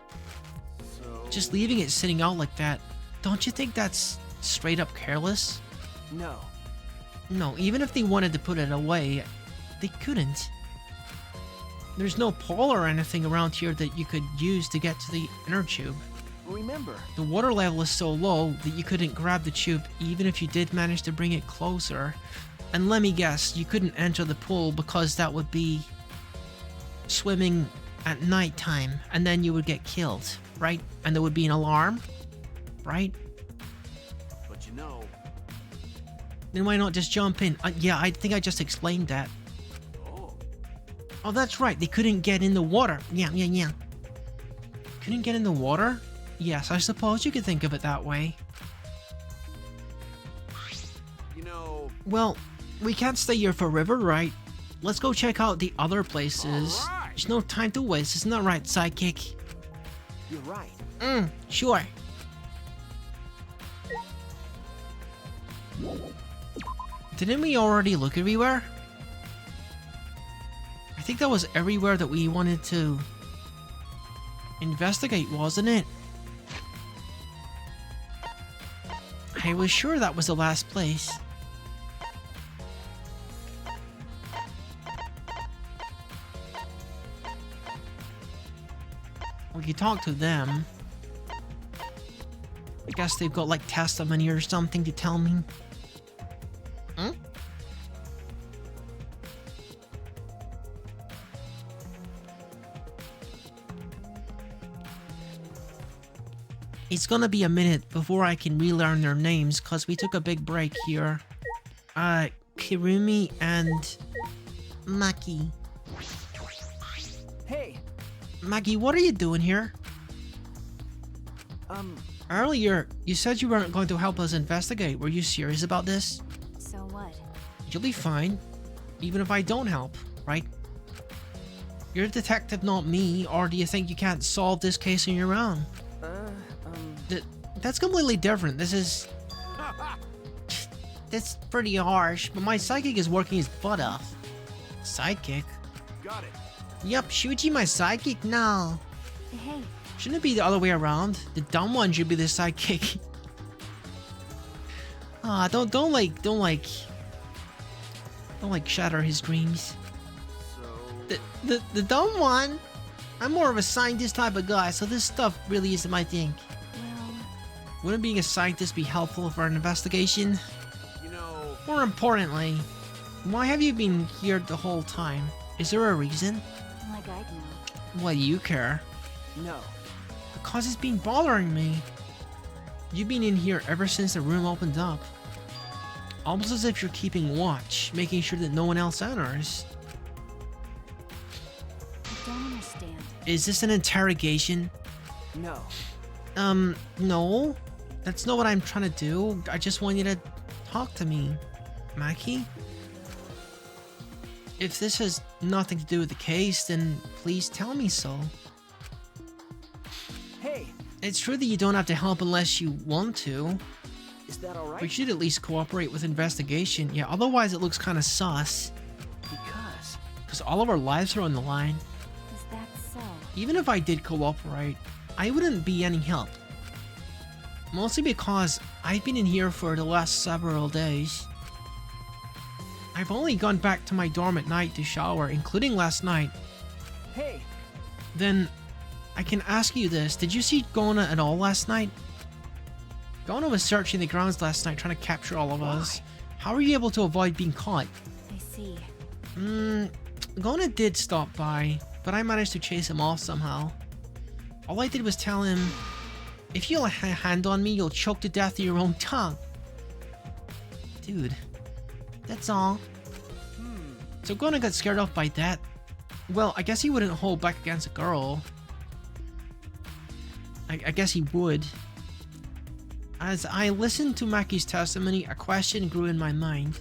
so Just leaving it sitting out like that, don't you think that's straight up careless? no. No, even if they wanted to put it away, they couldn't. There's no pole or anything around here that you could use to get to the inner tube. Remember, The water level is so low that you couldn't grab the tube even if you did manage to bring it closer. And let me guess, you couldn't enter the pool because that would be swimming at nighttime and then you would get killed, right? And there would be an alarm, right? but you know, Then why not just jump in? Yeah, I think I just explained that. oh, Oh, that's right, they couldn't get in the water. Yeah. Couldn't get in the water? Yes, I suppose you could think of it that way. you know, Well, we can't stay here forever, right? Let's go check out the other places. All right. There's no time to waste, isn't that right, sidekick? you're right. Sure. Didn't we already look everywhere? I think that was everywhere that we wanted to investigate, wasn't it? I was sure that was the last place. We could talk to them. I guess they've got like testimony or something to tell me. Hmm? It's gonna be a minute before I can relearn their names because we took a big break here. Kirumi and Maki. Hey, Maki, what are you doing here? Earlier, you said you weren't going to help us investigate. Were you serious about this? So what? You'll be fine, even if I don't help, right? You're a detective, not me, or do you think you can't solve this case on your own? That's completely different. This is... That's pretty harsh, but my psychic is working his butt off. Sidekick? got it. Yup, Shuichi my sidekick? No. Hey, Shouldn't it be the other way around? The dumb one should be the sidekick. Ah, don't shatter his dreams. So, The dumb one? I'm more of a scientist type of guy, so this stuff really isn't my thing. well, Wouldn't being a scientist be helpful for an investigation? you know, More importantly, why have you been here the whole time? Is there a reason? like I'd know. Why do you care? no. Because it's been bothering me. You've been in here ever since the room opened up. Almost as if you're keeping watch, making sure that no one else enters. I don't understand. Is this an interrogation? No. No. That's not what I'm trying to do. I just want you to talk to me, Maki. If this has nothing to do with the case, then please tell me so. Hey, It's true that you don't have to help unless you want to. is that all right? We should at least cooperate with investigation. Yeah, otherwise it looks kind of sus. Because all of our lives are on the line. Is that so? Even if I did cooperate, I wouldn't be any help. Mostly because I've been in here for the last several days. I've only gone back to my dorm at night to shower, including last night. Hey, Then, I can ask you this. Did you see Gona at all last night? Gona was searching the grounds last night trying to capture all of us. How were you able to avoid being caught? I see. Gona did stop by, but I managed to chase him off somehow. All I did was tell him, if you lay a hand on me, you'll choke to death with your own tongue. Dude, that's all. So Gona got scared off by that. Well, I guess he wouldn't hold back against a girl. I guess he would. As I listened to Maki's testimony, a question grew in my mind.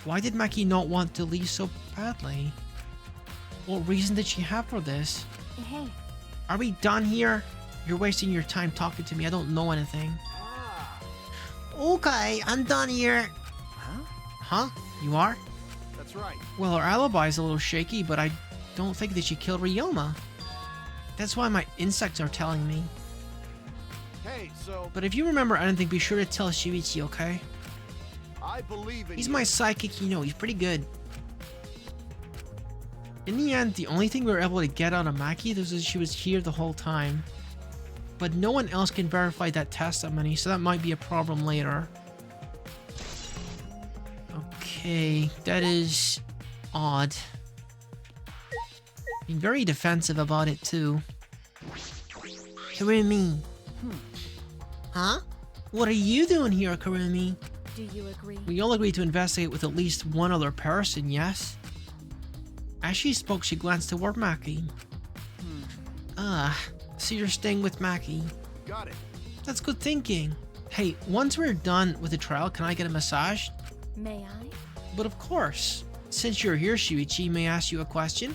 Why did Maki not want to leave so badly? What reason did she have for this? Hey, Are we done here? You're wasting your time talking to me. I don't know anything. Okay, I'm done here. Huh? You are? that's right. Well, her alibi is a little shaky, but I don't think that she killed Ryoma. That's why my instincts are telling me. Hey, so But if you remember anything, be sure to tell Shuichi, okay? I believe in He's you. my sidekick, you know, he's pretty good. In the end, the only thing we were able to get out of Maki was that she was here the whole time. But no one else can verify that testimony, so that might be a problem later. Okay, that is odd. Being very defensive about it too. Karumi. Huh? What are you doing here, Karumi? do you agree? We all agreed to investigate with at least one other person, yes? As she spoke, she glanced toward Maki. So you're staying with Maki. Got it. That's good thinking. Hey, once we're done with the trial, can I get a massage? May I? But of course. Since you're here, Shuichi, may I ask you a question?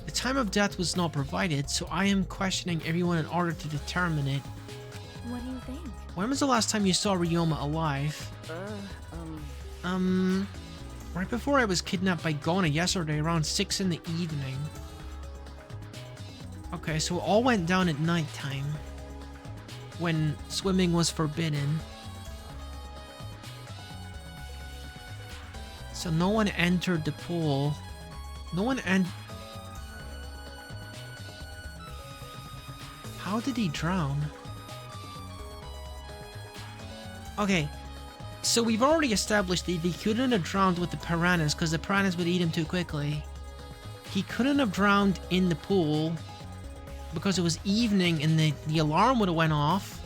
The time of death was not provided, so I am questioning everyone in order to determine it. What do you think? When was the last time you saw Ryoma alive? Right before I was kidnapped by Gona yesterday around 6 in the evening. Okay, so it all went down at nighttime. When swimming was forbidden. So no one entered the pool. No one How did he drown? Okay, so we've already established that he couldn't have drowned with the piranhas because the piranhas would eat him too quickly. He couldn't have drowned in the pool because it was evening and the alarm would have went off.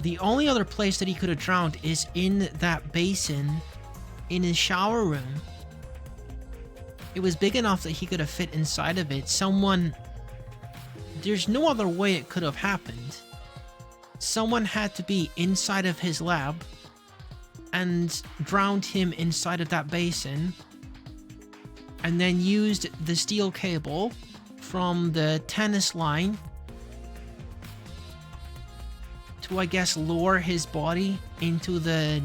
The only other place that he could have drowned is in that basin in his shower room. It was big enough that he could have fit inside of it. There's no other way it could have happened. Someone had to be inside of his lab and drowned him inside of that basin and then used the steel cable from the tennis line to, I guess, lower his body into the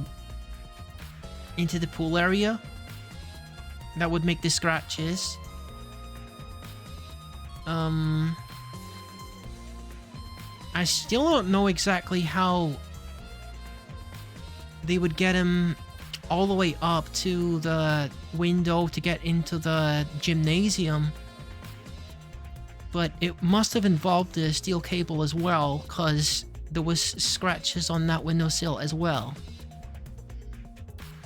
pool area. That would make the scratches. I still don't know exactly how they would get him all the way up to the window to get into the gymnasium. But it must have involved the steel cable as well, because there was scratches on that windowsill as well.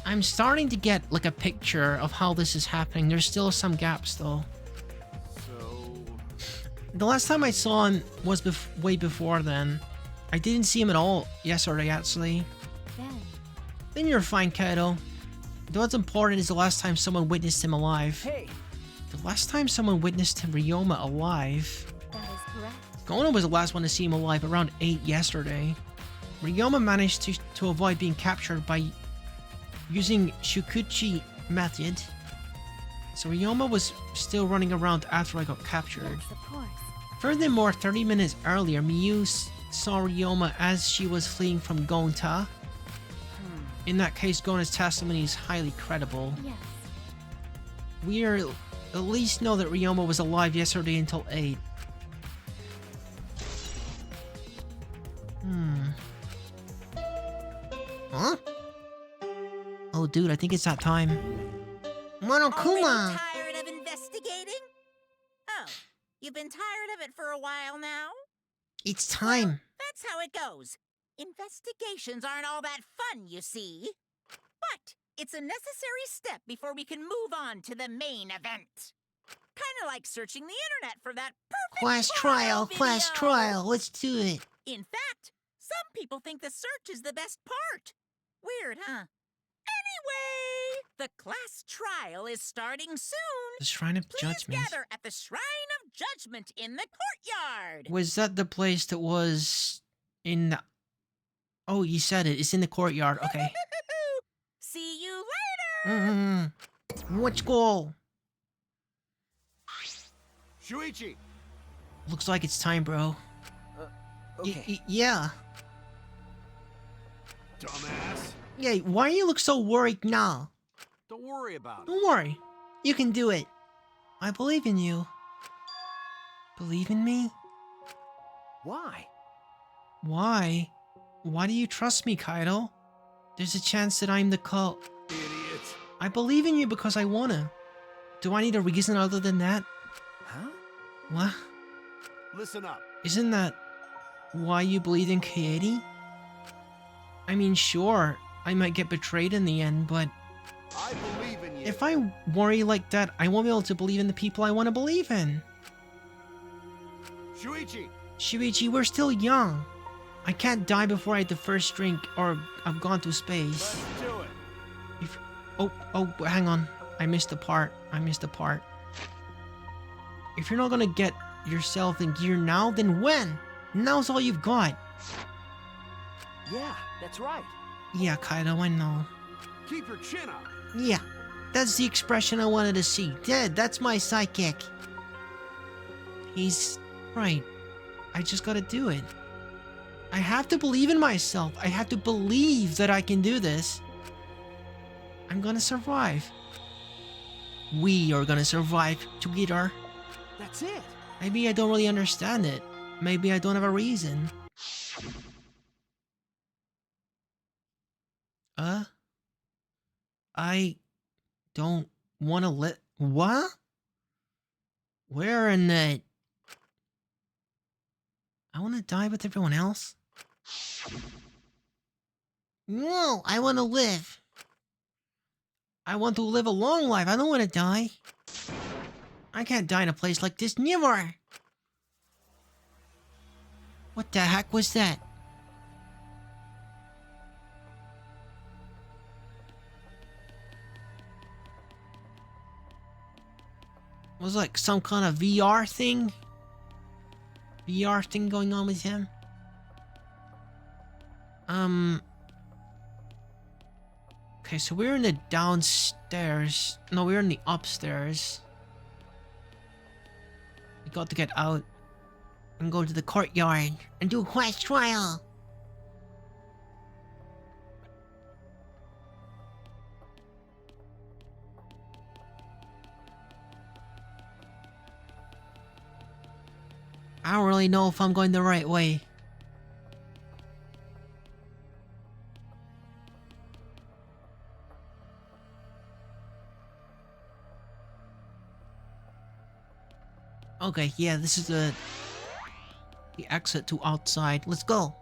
I'm starting to get like a picture of how this is happening. There's still some gaps though. The last time I saw him was way before then. I didn't see him at all yesterday, actually. Then you're fine, Kaito. What's important is the last time someone witnessed him alive. Hey, The last time someone witnessed Ryoma alive... That is correct. Gona was the last one to see him alive around 8 yesterday. Ryoma managed to avoid being captured by using Shukuchi method. So Ryoma was still running around after I got captured. Yes, of course. Furthermore, 30 minutes earlier, Miyu saw Ryoma as she was fleeing from Gonta. In that case, Gona's testimony is highly credible. Yes. We at least know that Ryoma was alive yesterday until 8. Huh? Oh Oh, dude, I think it's that time. Already Monokuma! tired of investigating? Oh, you've been tired of it for a while now? It's Well, time. that's how it goes. Investigations aren't all that fun, you see. But it's a necessary step before we can move on to the main event. Kind of like searching the internet for that perfect Class trial, video. class trial. Let's do it. In fact, some people think the search is the best part. Weird, huh? Anyway, the class trial is starting soon. The Shrine of Please Judgment. gather at the Shrine of Judgment in the courtyard. Was that the place that was in the... Oh, you said it. It's in the courtyard. Okay. See you later. Let's go. Shuichi! Looks like it's time, bro. Okay. Yeah. Dumbass. Yeah, why do you look so worried now? Don't worry about it. Don't worry. You can do it. I believe in you. Believe in me? Why? Why? Why do you trust me, Kaido? There's a chance that I'm the cult. Idiot. I believe in you because I wanna. Do I need a reason other than that? Huh? What? Listen up. Isn't that why you believe in Kaede? I mean, sure, I might get betrayed in the end, but I believe in you. if I worry like that, I won't be able to believe in the people I want to believe in. Shuichi! Shuichi, we're still young. I can't die before I had the first drink, or I've gone to space. Let's do it. If... Oh, hang on. I missed the part. If you're not gonna get yourself in gear now, then when? Now's all you've got. Yeah, that's right. Yeah, Kaido, I know. Keep your chin up. Yeah, that's the expression I wanted to see. Dead, that's my psychic. He's right. I just gotta do it. I have to believe in myself. I have to believe that I can do this. I'm gonna survive. We are gonna survive together. That's it. Maybe I don't really understand it. Maybe I don't have a reason. I don't want to let... What? Where in the... I want to die with everyone else? No, I want to live. I want to live a long life. I don't want to die. I can't die in a place like this, never. What the heck was that? Was like some kind of VR thing? VR thing going on with him? Okay, so we're in the downstairs. No, we're in the upstairs. We got to get out and go to the courtyard and do a quest trial. I don't really know if I'm going the right way. Okay, yeah, this is the exit to outside. Let's go.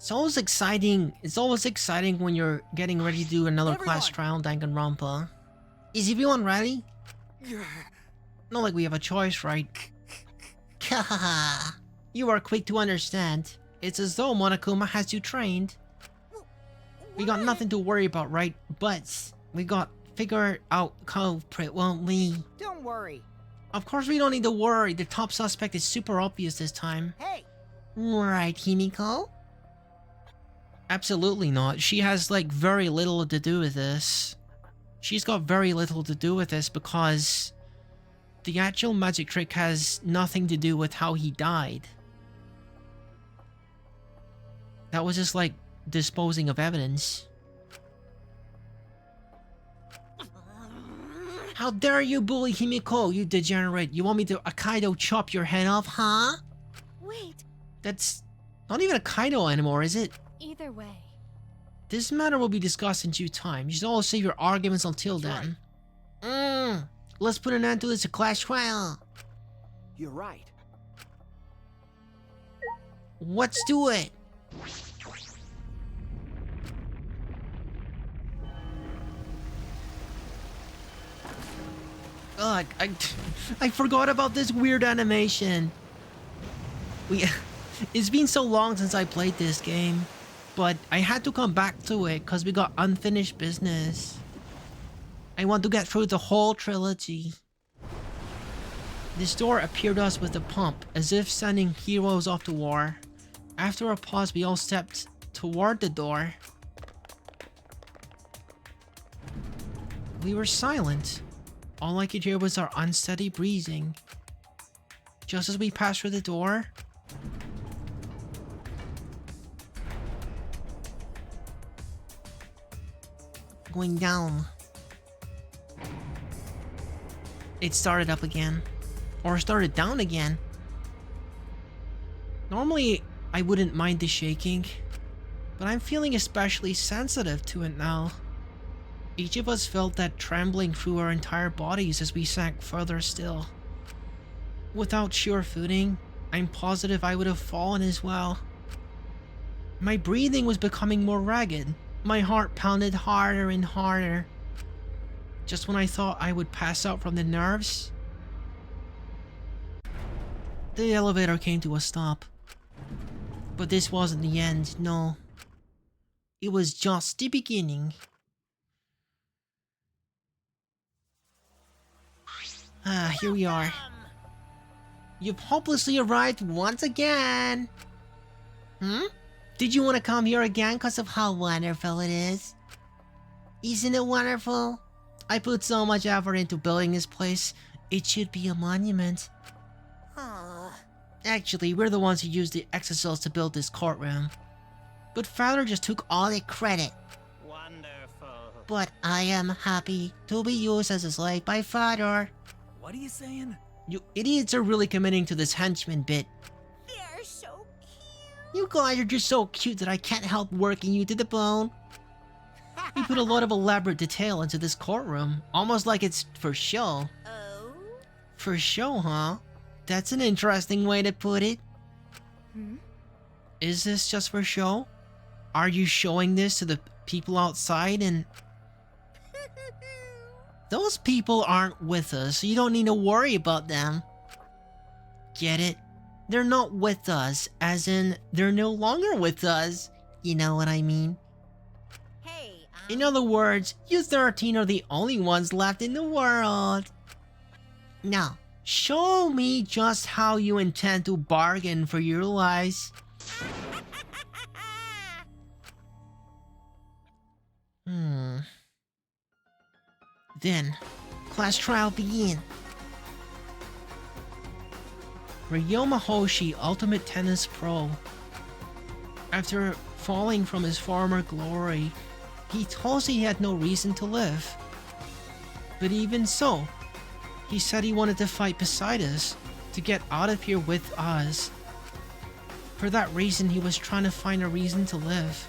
It's always exciting. It's always exciting when you're getting ready to do another class trial in Danganronpa. Is everyone ready? Not like we have a choice, right? You are quick to understand. It's as though Monokuma has you trained. We got nothing to worry about, right? But we got figure out culprit, won't we? Don't worry. Of course we don't need to worry. The top suspect is super obvious this time. Hey, Right, Himiko? Absolutely not. She has, like, very little to do with this. She's got very little to do with this because the actual magic trick has nothing to do with how he died. That was just like disposing of evidence. How dare you bully Himiko, you degenerate! You want me to Akaido chop your head off, huh? Wait, That's not even a Kaido anymore, is it? either way. This matter will be discussed in due time. You should all save your arguments until then. Let's put an end to this class trial. You're right. Let's do it. Ugh, I forgot about this weird animation. It's been so long since I played this game, but I had to come back to it because we got unfinished business. I want to get through the whole trilogy. This door appeared to us with a pump, as if sending heroes off to war. After a pause, we all stepped toward the door. We were silent. All I could hear was our unsteady breathing. Just as we passed through the door, going down, it started up again. Or started down again. Normally, I wouldn't mind the shaking, but I'm feeling especially sensitive to it now. Each of us felt that trembling through our entire bodies as we sank further still. Without sure footing, I'm positive I would have fallen as well. My breathing was becoming more ragged. My heart pounded harder and harder. Just when I thought I would pass out from the nerves, the elevator came to a stop. But this wasn't the end, no. It was just the beginning. Here we are. You've hopelessly arrived once again. Did you want to come here again because of how wonderful it is? Isn't it wonderful? I put so much effort into building this place. It should be a monument. Actually, we're the ones who used the exocells to build this courtroom. But Father just took all the credit. Wonderful. But I am happy to be used as a slave by Father. What are you saying? You idiots are really committing to this henchman bit. They're so cute. You guys are just so cute that I can't help working you to the bone. We put a lot of elaborate detail into this courtroom, almost like it's for show. Oh? For show, huh? That's an interesting way to put it. Is this just for show? Are you showing this to the people outside and... Those people aren't with us, so you don't need to worry about them. Get it? They're not with us, as in, they're no longer with us. You know what I mean? Hey, In other words, you 13 are the only ones left in the world. Now, show me just how you intend to bargain for your lives. Then, class trial begin. Ryoma Hoshi, Ultimate Tennis Pro. After falling from his former glory, he told us he had no reason to live. But even so, he said he wanted to fight beside us, to get out of here with us. For that reason, he was trying to find a reason to live.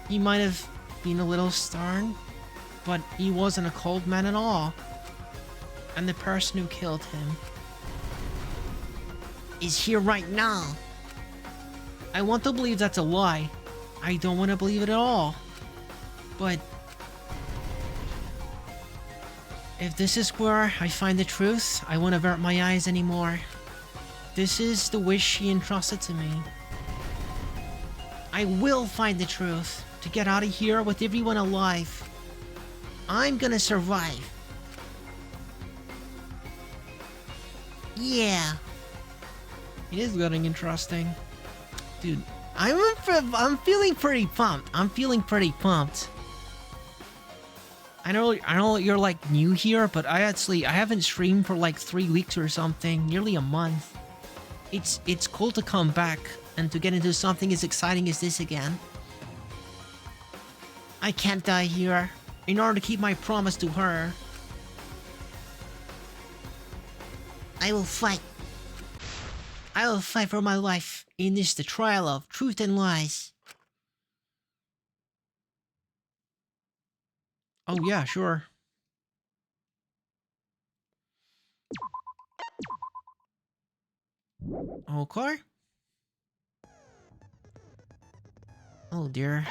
He might have been a little stern, but he wasn't a cold man at all. And the person who killed him is here right now. I want to believe that's a lie. I don't want to believe it at all. But if this is where I find the truth, I won't avert my eyes anymore. This is the wish she entrusted to me. I will find the truth to get out of here with everyone alive. I'm gonna survive. Yeah. It is getting interesting. Dude, I'm feeling pretty pumped. I know you're like new here, but I haven't streamed for like 3 weeks or something, nearly a month. It's cool to come back and to get into something as exciting as this again. I can't die here in order to keep my promise to her. I will fight. I will fight for my life in this the trial of truth and lies. Oh yeah, sure. Okay. Oh dear.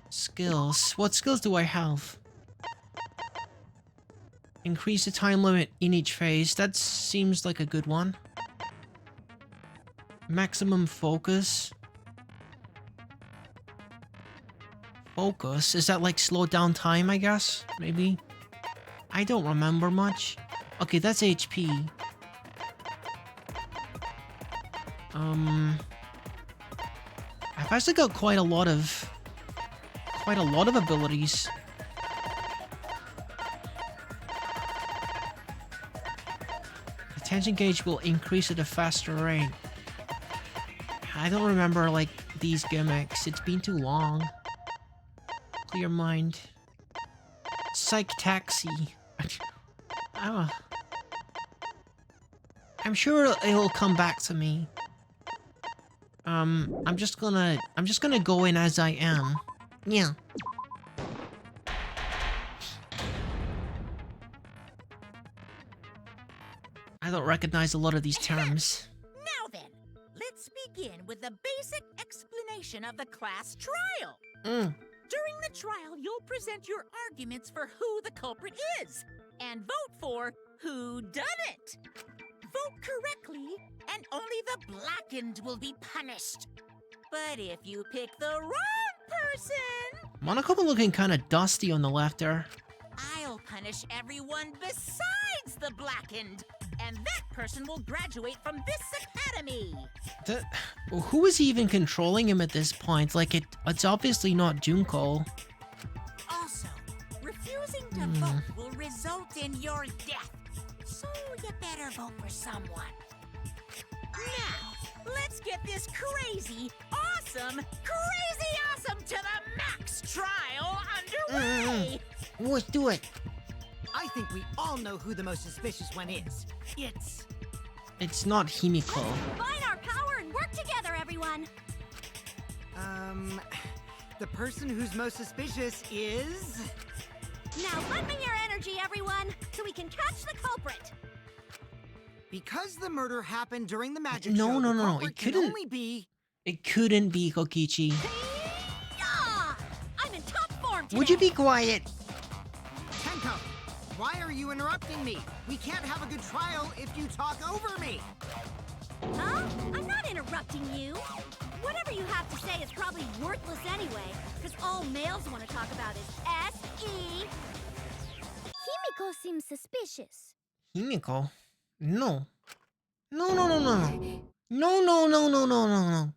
Skills. What skills do I have? Increase the time limit in each phase. That seems like a good one. Maximum focus. Focus? Is that like slow down time, I guess? Maybe? I don't remember much. Okay, that's HP. I've actually got quite a lot of abilities. Attention gauge will increase at a faster rate. I don't remember like these gimmicks. It's been too long. Clear mind. Psych taxi. Oh. I'm sure it'll come back to me. I'm just gonna go in as I am. Yeah. I don't recognize a lot of these terms. Now then, let's begin with the basic explanation of the class trial. During the trial, you'll present your arguments for who the culprit is, and vote for who done it. Vote correctly, and only the blackened will be punished. But if you pick the wrong person, Monokuma looking kind of dusty on the left there. I'll punish everyone besides the blackened, and that person will graduate from this academy. Who is even controlling him at this point? Like, it's obviously not Junko. Also, refusing to vote will result in your death. So you better vote for someone. Now, let's get this crazy awesome to the max trial underway! Let's do it. I think we all know who the most suspicious one is. It's not Himiko. Combine our power and work together, everyone. The person who's most suspicious is... Now lend me your energy, everyone, so we can catch the culprit. Because the murder happened during the magic No, show, no, the no, culprit it can couldn't- only be... It couldn't be Kokichi. Yeah! I'm in top form today. Would you be quiet? Tenko, why are you interrupting me? We can't have a good trial if you talk over me. Huh? I'm not interrupting you. Whatever you have to say is probably worthless anyway, because all males want to talk about is S.E. Himiko seems suspicious. Himiko? No. No, no, no, no, no. No, no, no, no, no, no, no.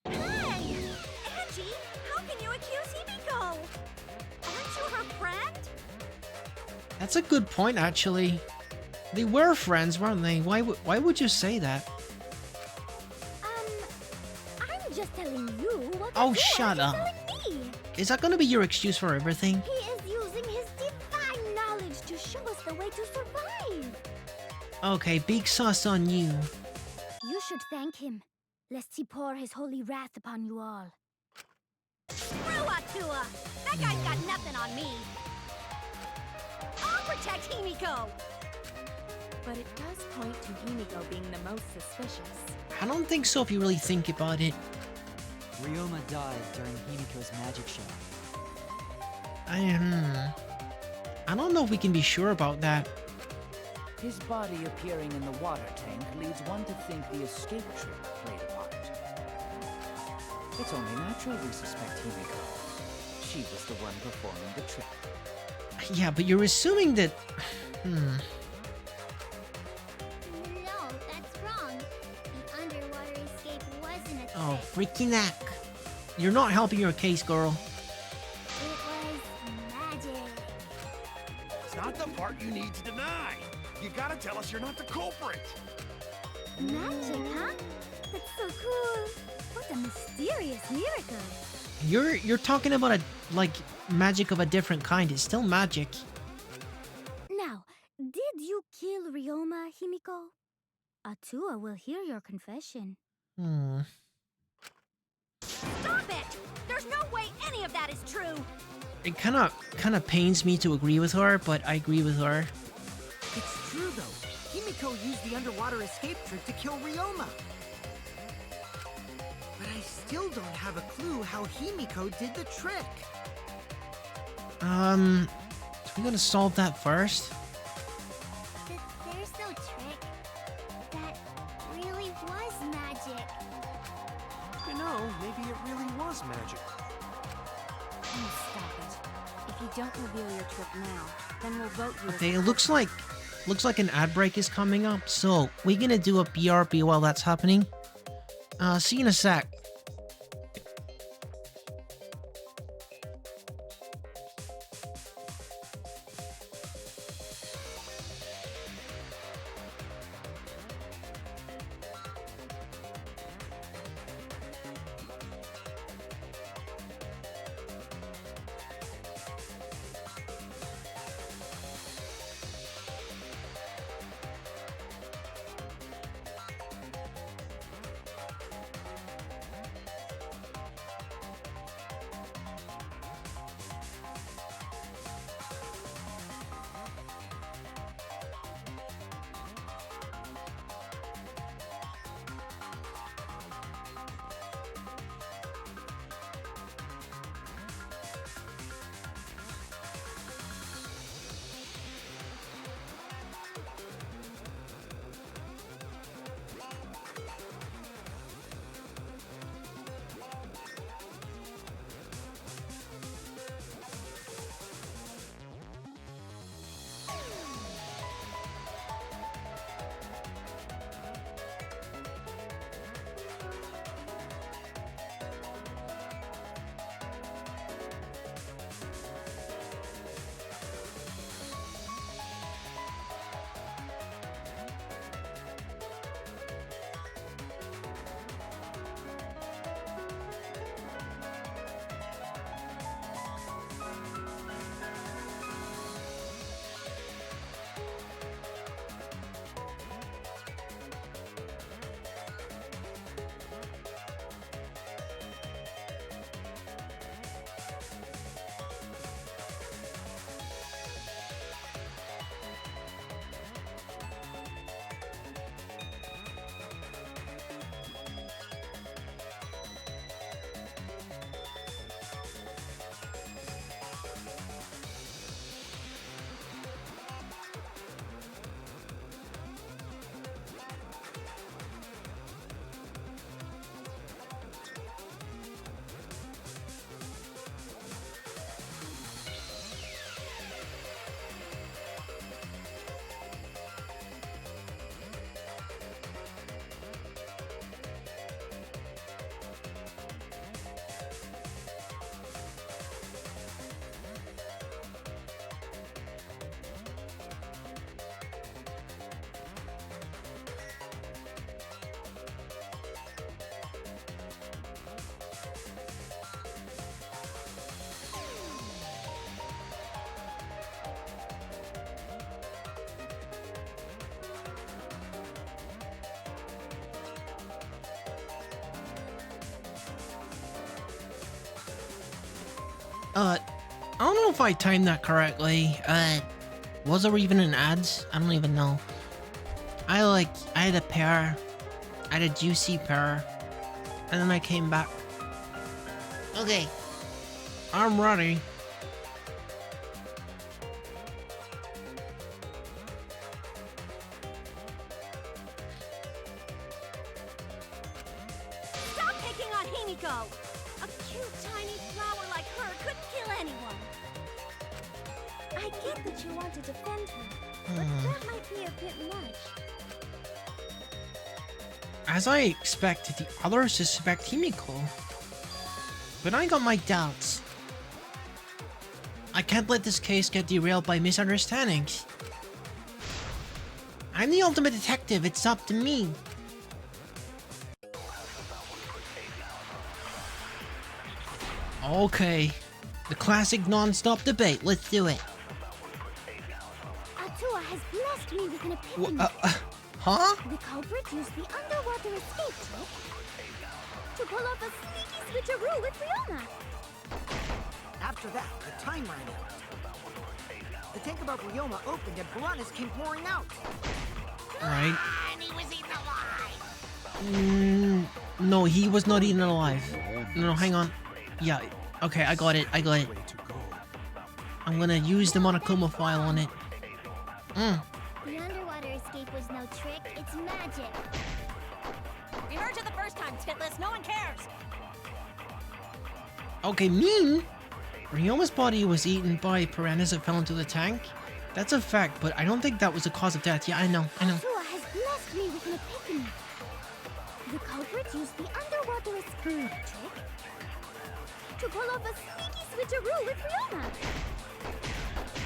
Hey! Angie, how can you accuse Himiko? Aren't you her friend? That's a good point, actually. They were friends, weren't they? Why would you say that? I'm just telling you what Oh, you shut are up. telling me. Is that gonna be your excuse for everything? He is using his divine knowledge to show us the way to survive. Okay, big sauce on you. You should thank him, lest he pour his holy wrath upon you all. Screw Atua! That guy's got nothing on me. I'll protect Himiko! But it does point to Himiko being the most suspicious. I don't think so if you really think about it. Ryoma died during Himiko's magic show. I don't know if we can be sure about that. His body appearing in the water tank leads one to think the escape trick played a part. It's only natural we suspect Himiko. She was the one performing the trick. Yeah, but you're assuming that... No, that's wrong. The underwater escape wasn't a Oh, freaking heck. You're not helping your case, girl. you need to deny. You gotta tell us you're not the culprit. Magic, huh? That's so cool. What a mysterious miracle. You're talking about a like magic of a different kind. It's still magic. Now, did you kill Ryoma, Himiko? Atua will hear your confession. Stop it! There's no way any of that is true! It kind of pains me to agree with her, but I agree with her. It's true, though. Himiko used the underwater escape trick to kill Ryoma. But I still don't have a clue how Himiko did the trick. We gotta solve that first. There's no trick. That really was magic. You know, maybe it really was magic. Please stop it. If you don't reveal your trick now, then we'll vote you. Okay, it looks like an ad break is coming up, so we're gonna do a BRB while that's happening. See you in a sec. I don't know if I timed that correctly. Was there even an ads? I don't even know. I had a pear. I had a juicy pear. And then I came back. Okay. I'm ready. Stop picking on Himiko! A cute tiny flower like her couldn't kill anyone. I get that you want to defend her, but that might be a bit much. As I expected, the others suspect Himiko. But I got my doubts. I can't let this case get derailed by misunderstandings. I'm the ultimate detective. It's up to me. Okay. The classic non-stop debate. Let's do it. Atua has blessed me with an epiphany. Huh? The culprit used the underwater escape trick to pull off a sneaky switcheroo with Ryoma. After that, the time ran out. The tank above Ryoma opened and piranhas came pouring out. Right. And he was eaten alive. No, he was not eaten alive. No, hang on. Yeah, okay, I got it. I'm gonna use the Monokuma file on it. The underwater escape was no trick, it's magic. We heard you the first time, Titless. No one cares. Okay, mean. Ryoma's body was eaten by piranhas that fell into the tank. That's a fact, but I don't think that was the cause of death. Yeah, I know. Atua has blessed me with an epiphany. The culprit used the underwater escape trick to pull off a sneaky switcheroo with Ryoma.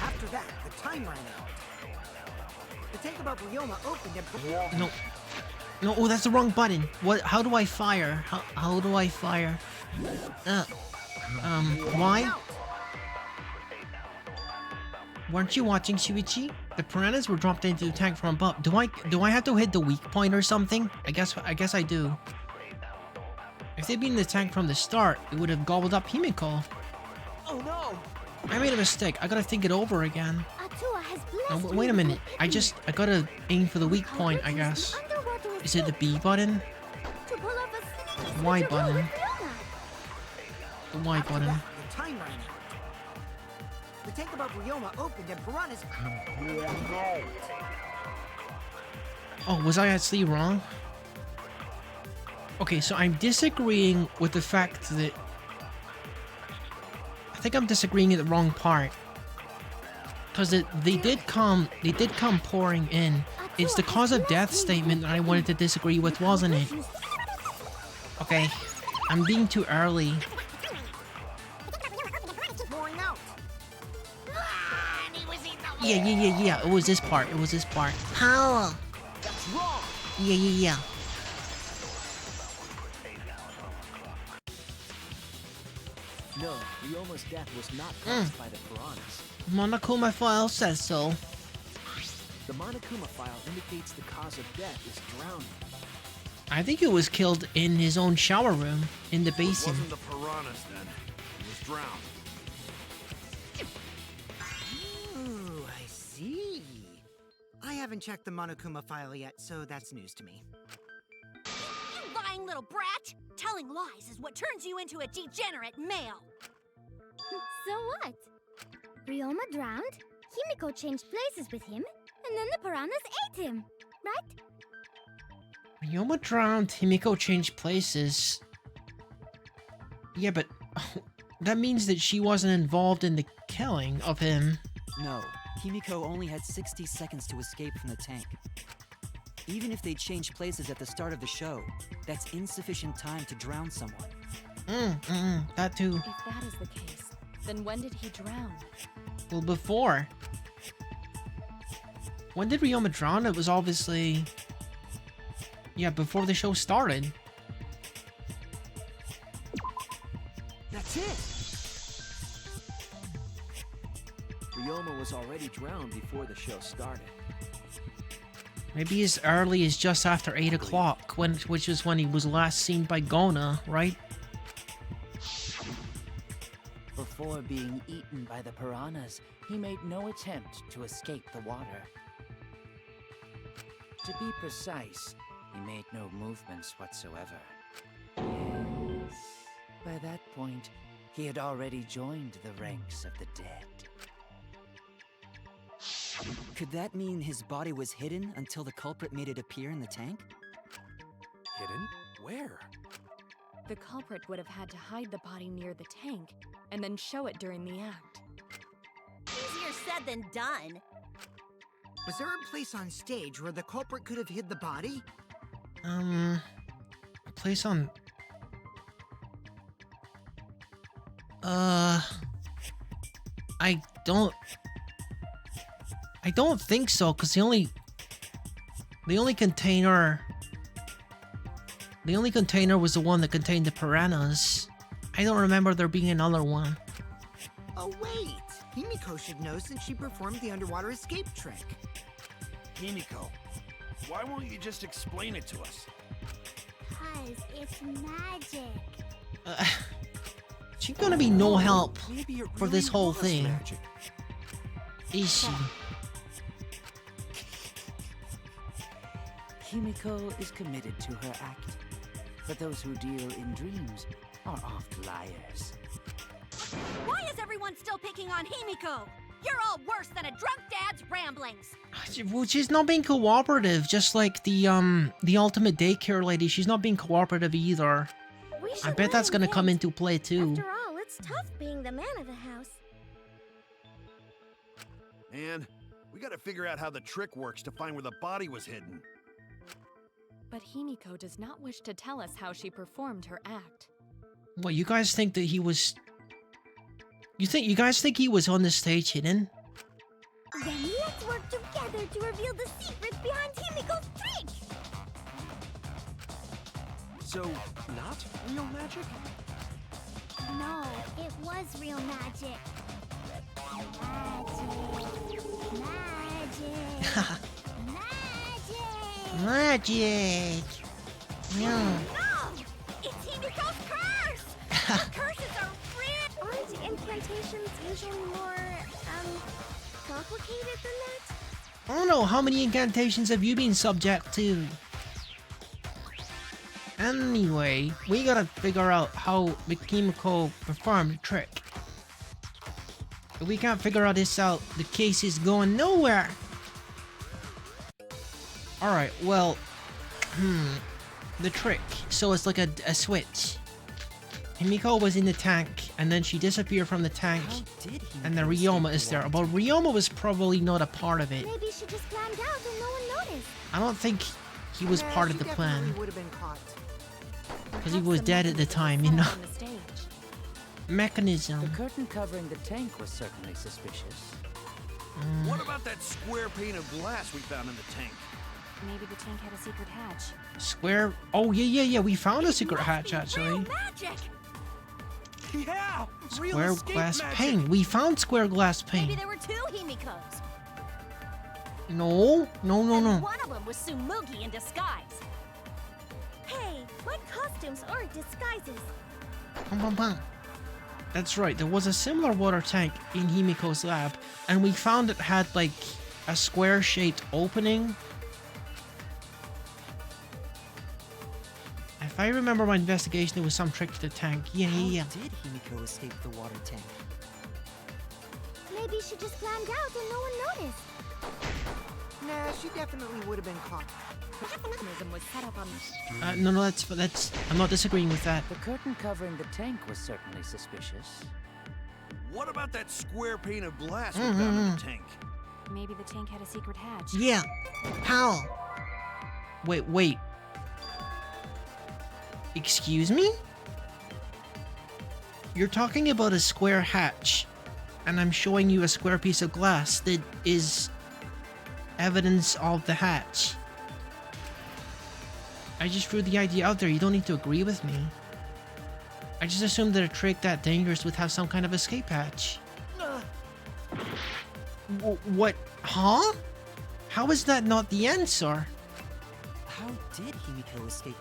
After that, the time ran out. The tank above Ryoma opened and... No, oh, that's the wrong button. What? How do I fire? How do I fire? Why? Weren't you watching, Shuichi? The piranhas were dropped into the tank from above. Do I have to hit the weak point or something? I guess I do. If they'd been in the tank from the start, it would have gobbled up Himiko. Oh no! I made a mistake. I gotta think it over again. Atua has No, blessed wait a me with minute. an I gotta aim for the weak point, I guess. Is it the B button? To pull off a sneaky Y switcheroo button. with Ryoma. The Y After button. that, the time ran out. The tank above Ryoma opened and piranhas... Oh, was I actually wrong? Okay, so I'm disagreeing with the fact that... I think I'm disagreeing at the wrong part. Because they did come pouring in. It's the cause of death statement that I wanted to disagree with, wasn't it? Okay, I'm being too early. pouring out. And he was eaten alive. Yeah. It was this part. How? That's wrong! Yeah. No, Ryoma's death was not caused by the piranhas. Monokuma file says so. The Monokuma file indicates the cause of death is drowning. I think he was killed in his own shower room, in the It basin. wasn't the piranhas then. He was drowned. Ooh, I see. I haven't checked the Monokuma file yet, so that's news to me. You lying little brat! Telling lies is what turns you into a degenerate male. So what? Ryoma drowned, Himiko changed places with him, and then the piranhas ate him, right? Ryoma drowned, Himiko changed places. Yeah, but that means that she wasn't involved in the killing of him. No, Himiko only had 60 seconds to escape from the tank. Even if they changed places at the start of the show, that's insufficient time to drown someone. That too. If that is the case, then when did he drown? Well, before. When did Ryoma drown? It was obviously... Yeah, before the show started. That's it! Ryoma was already drowned before the show started. Maybe as early as just after 8 o'clock, which is when he was last seen by Gona, right? Before being eaten by the piranhas, he made no attempt to escape the water. To be precise, he made no movements whatsoever. Yes. By that point, he had already joined the ranks of the dead. Could that mean his body was hidden until the culprit made it appear in the tank? Hidden? Where? The culprit would have had to hide the body near the tank, and then show it during the act. Easier said than done. Was there a place on stage where the culprit could have hid the body? A place on... I don't think so, because The only container was the one that contained the piranhas. I don't remember there being another one. Oh wait! Himiko should know since she performed the underwater escape trick. Himiko, why won't you just explain it to us? Cause it's magic. She's gonna be no help Maybe it for this really whole was thing. magic. Is she? Himiko is committed to her act. But those who deal in dreams are oft liars. Why is everyone still picking on Himiko? You're all worse than a drunk dad's ramblings. Well, she's not being cooperative, just like the ultimate daycare lady. She's not being cooperative either. We I should bet that's let him gonna come hint. into play too. After all, it's tough being the man of the house. And we gotta figure out how the trick works to find where the body was hidden. But Himiko does not wish to tell us how she performed her act. What, you guys think that he was... You guys think he was on the stage hidden? Then let's work together to reveal the secrets behind Himiko's trick! So, not real magic? No, it was real magic. Magic. Magic. Magic! Yeah. No! It's Himiko's curse! The curses are real! Aren't incantations usually more, complicated than that? I don't know, how many incantations have you been subject to? Anyway, we gotta figure out how Himiko performed the trick. If we can't figure this out, the case is going nowhere! Alright, well... the trick. So it's like a switch. Himiko was in the tank, and then she disappeared from the tank, How did Himiko and the escape Ryoma the is there. water But tank? Ryoma was probably not a part of it. Maybe she just planned out and no one noticed. I don't think he was Nah, part she of the definitely plan. would have been caught. Because he was dead at the time, you know. On the stage. Mechanism. The curtain covering the tank was certainly suspicious. What about that square pane of glass we found in the tank? Maybe the tank had a secret hatch. Square. Oh, yeah. We found a secret hatch, Real actually. magic! Yeah! Real Square escape glass magic. pane. We found square glass Maybe pane. there were two Himikos. No. And one of them was Sumugi in disguise. Hey, what costumes are disguises? Bum, bum, bum. That's right. There was a similar water tank in Himiko's lab, and we found it had like a square-shaped opening. If I remember my investigation, there was some trick to the tank. Yeah. How did Himiko escape the water tank? Maybe she just planned out and no one noticed. Nah, she definitely would have been caught. The mechanism was set up on No, that's. I'm not disagreeing with that. The curtain covering the tank was certainly suspicious. What about that square pane of glass we found in the tank? Maybe the tank had a secret hatch. Yeah. How? Wait. Excuse me? You're talking about a square hatch, and I'm showing you a square piece of glass that is evidence of the hatch. I just threw the idea out there. You don't need to agree with me. I just assumed that a trick that dangerous would have some kind of escape hatch. What? Huh? How is that not the answer? How did Himiko escape?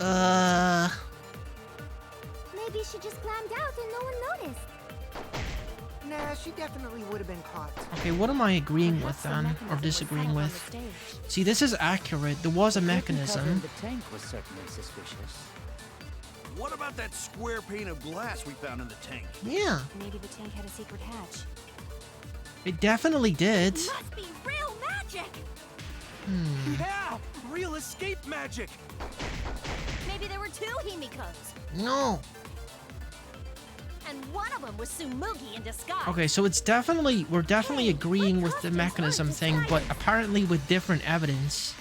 Maybe she just planned out and no one noticed. Nah, she definitely would have been caught. Okay, what am I agreeing with Perhaps the then, mechanism or was disagreeing set up on with? the stage. See, this is accurate. There was a The curtain covering mechanism. the tank was certainly suspicious. What about that square pane of glass we found in the tank? Yeah, Maybe the tank had a secret hatch. it definitely did. Must be real magic! Yeah! Real escape magic! Maybe there were two Himikos. No. And one of them was Sumugi in disguise. Okay, so it's definitely, we're definitely agreeing with the mechanism thing, but apparently with different evidence.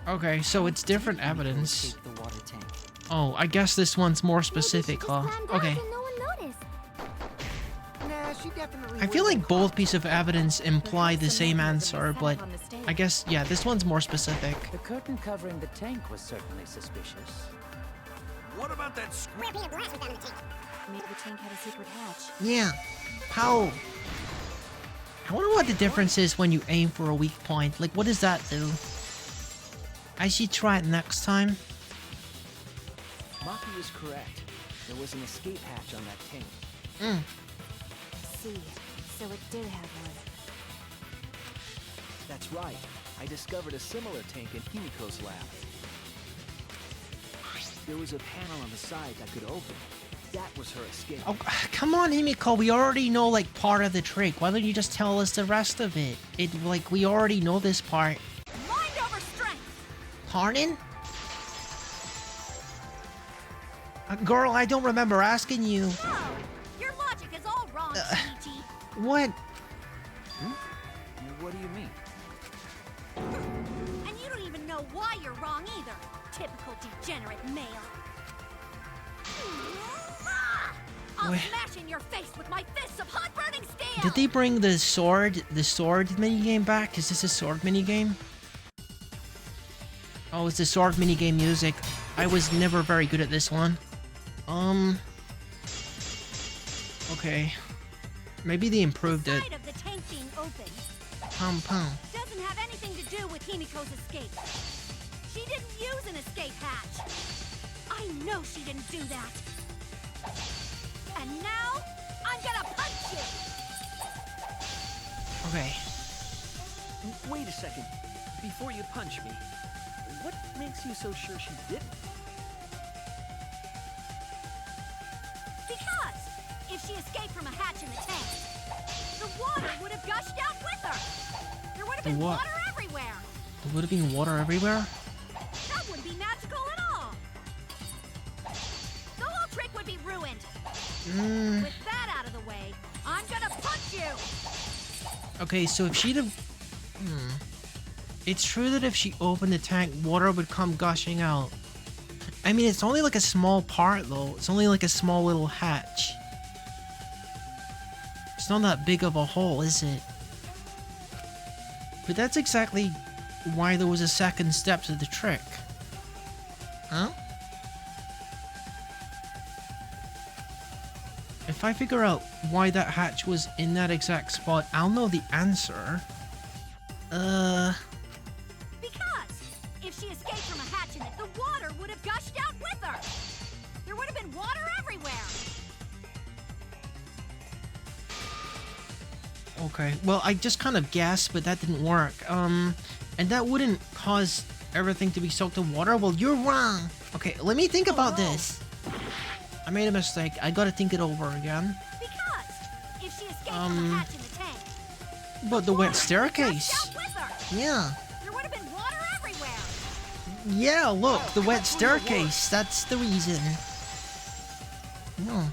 Okay, so it's different Himiko evidence. escaped the water tank. Oh, I guess this one's more Maybe she specific, just huh? planned out Okay. and no one noticed. Nah, she definitely I feel like both pieces of evidence imply the same answer, but I guess, yeah, this one's more specific. The curtain covering the tank was certainly suspicious. What about that screw? Maybe the tank had a secret hatch. Yeah. How? I wonder what the difference is when you aim for a weak point. Like, what does that do? I should try it next time. Maki was correct. There was an escape hatch on that tank. See, so it did have one. That's right. I discovered a similar tank in Himiko's lab. There was a panel on the side that could open. That was her escape. Oh, come on, Himiko. We already know, like, part of the trick. Why don't you just tell us the rest of it? Like, we already know this part. Mind over strength. Pardon? Girl, I don't remember asking you. No, your logic is all wrong, T. What? What do you mean? And you don't even know why you're wrong either. Typical degenerate male. I'll Wait. smash in your face with my fists of hot burning steel. Did they bring the sword minigame back? Is this a sword minigame? Oh, it's the sword minigame music. I was never very good at this one. Okay. Maybe they improved the it. sight of the tank being open Pum pum. doesn't have anything to do with Himiko's escape. She didn't use an escape hatch. I know she didn't do that. And now, I'm gonna punch you! Okay. Wait a second. Before you punch me, what makes you so sure she didn't? Because if she escaped from a hatch in the tank, the water would have gushed out with her. There would have been what? water everywhere. There would have been water everywhere? That wouldn't be magical at all. The whole trick would be ruined. With that out of the way, I'm gonna punch you. Okay, so if she'd have... It's true that if she opened the tank, water would come gushing out. I mean, it's only like a small part, though. It's only like a small little hatch. It's not that big of a hole, is it? But that's exactly why there was a second step to the trick. Huh? If I figure out why that hatch was in that exact spot, I'll know the answer. Because if she escaped from a hatch in it, the water would have gushed out with her. There would have been water everywhere. Okay, well, I just kind of guessed, but that didn't work. And that wouldn't cause everything to be soaked in water? Well, you're wrong. Okay, let me think about this. I made a mistake. I gotta think it over again. Because if she escaped from a hatch in the tank, But the wet gushed staircase. out with her. Yeah. There would have been water everywhere. Yeah, look, the wet staircase. That's the reason. No.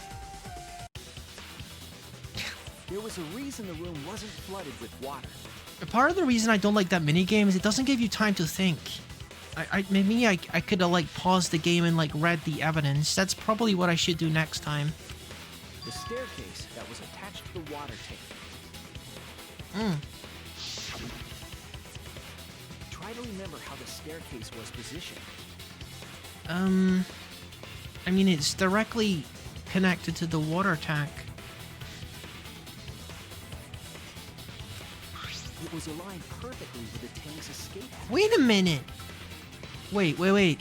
There was a reason the room wasn't flooded with water. Part of the reason I don't like that minigame is it doesn't give you time to think. Maybe I could have, like, paused the game and, like, read the evidence. That's probably what I should do next time. The staircase that was attached to the water tank. Try to remember how the staircase was positioned. I mean, it's directly connected to the water tank. It was aligned perfectly with the tank's escape hatch. Wait a minute. Wait.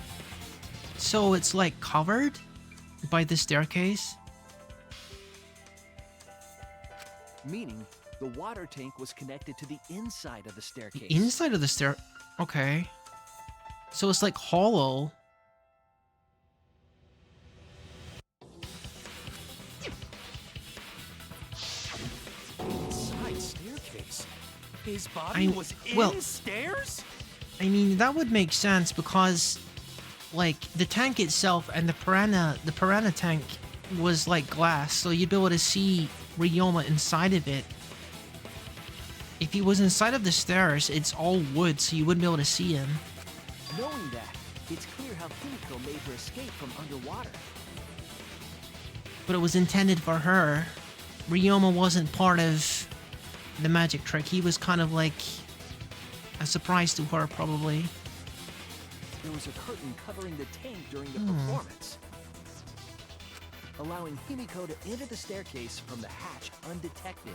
So it's, like, covered by the staircase? Meaning, the water tank was connected to the inside of the staircase. The inside of the stair... Okay. So it's, like, hollow. Side staircase. His body was in well- stairs? I mean, that would make sense because, like, the tank itself and the piranha tank was like glass, so you'd be able to see Ryoma inside of it. If he was inside of the stairs, it's all wood, so you wouldn't be able to see him. Knowing that, it's clear how Himiko made her escape from underwater. But it was intended for her. Ryoma wasn't part of the magic trick. He was kind of like a surprise to her, probably. There was a curtain covering the tank during the performance, allowing Himiko to enter the staircase from the hatch undetected.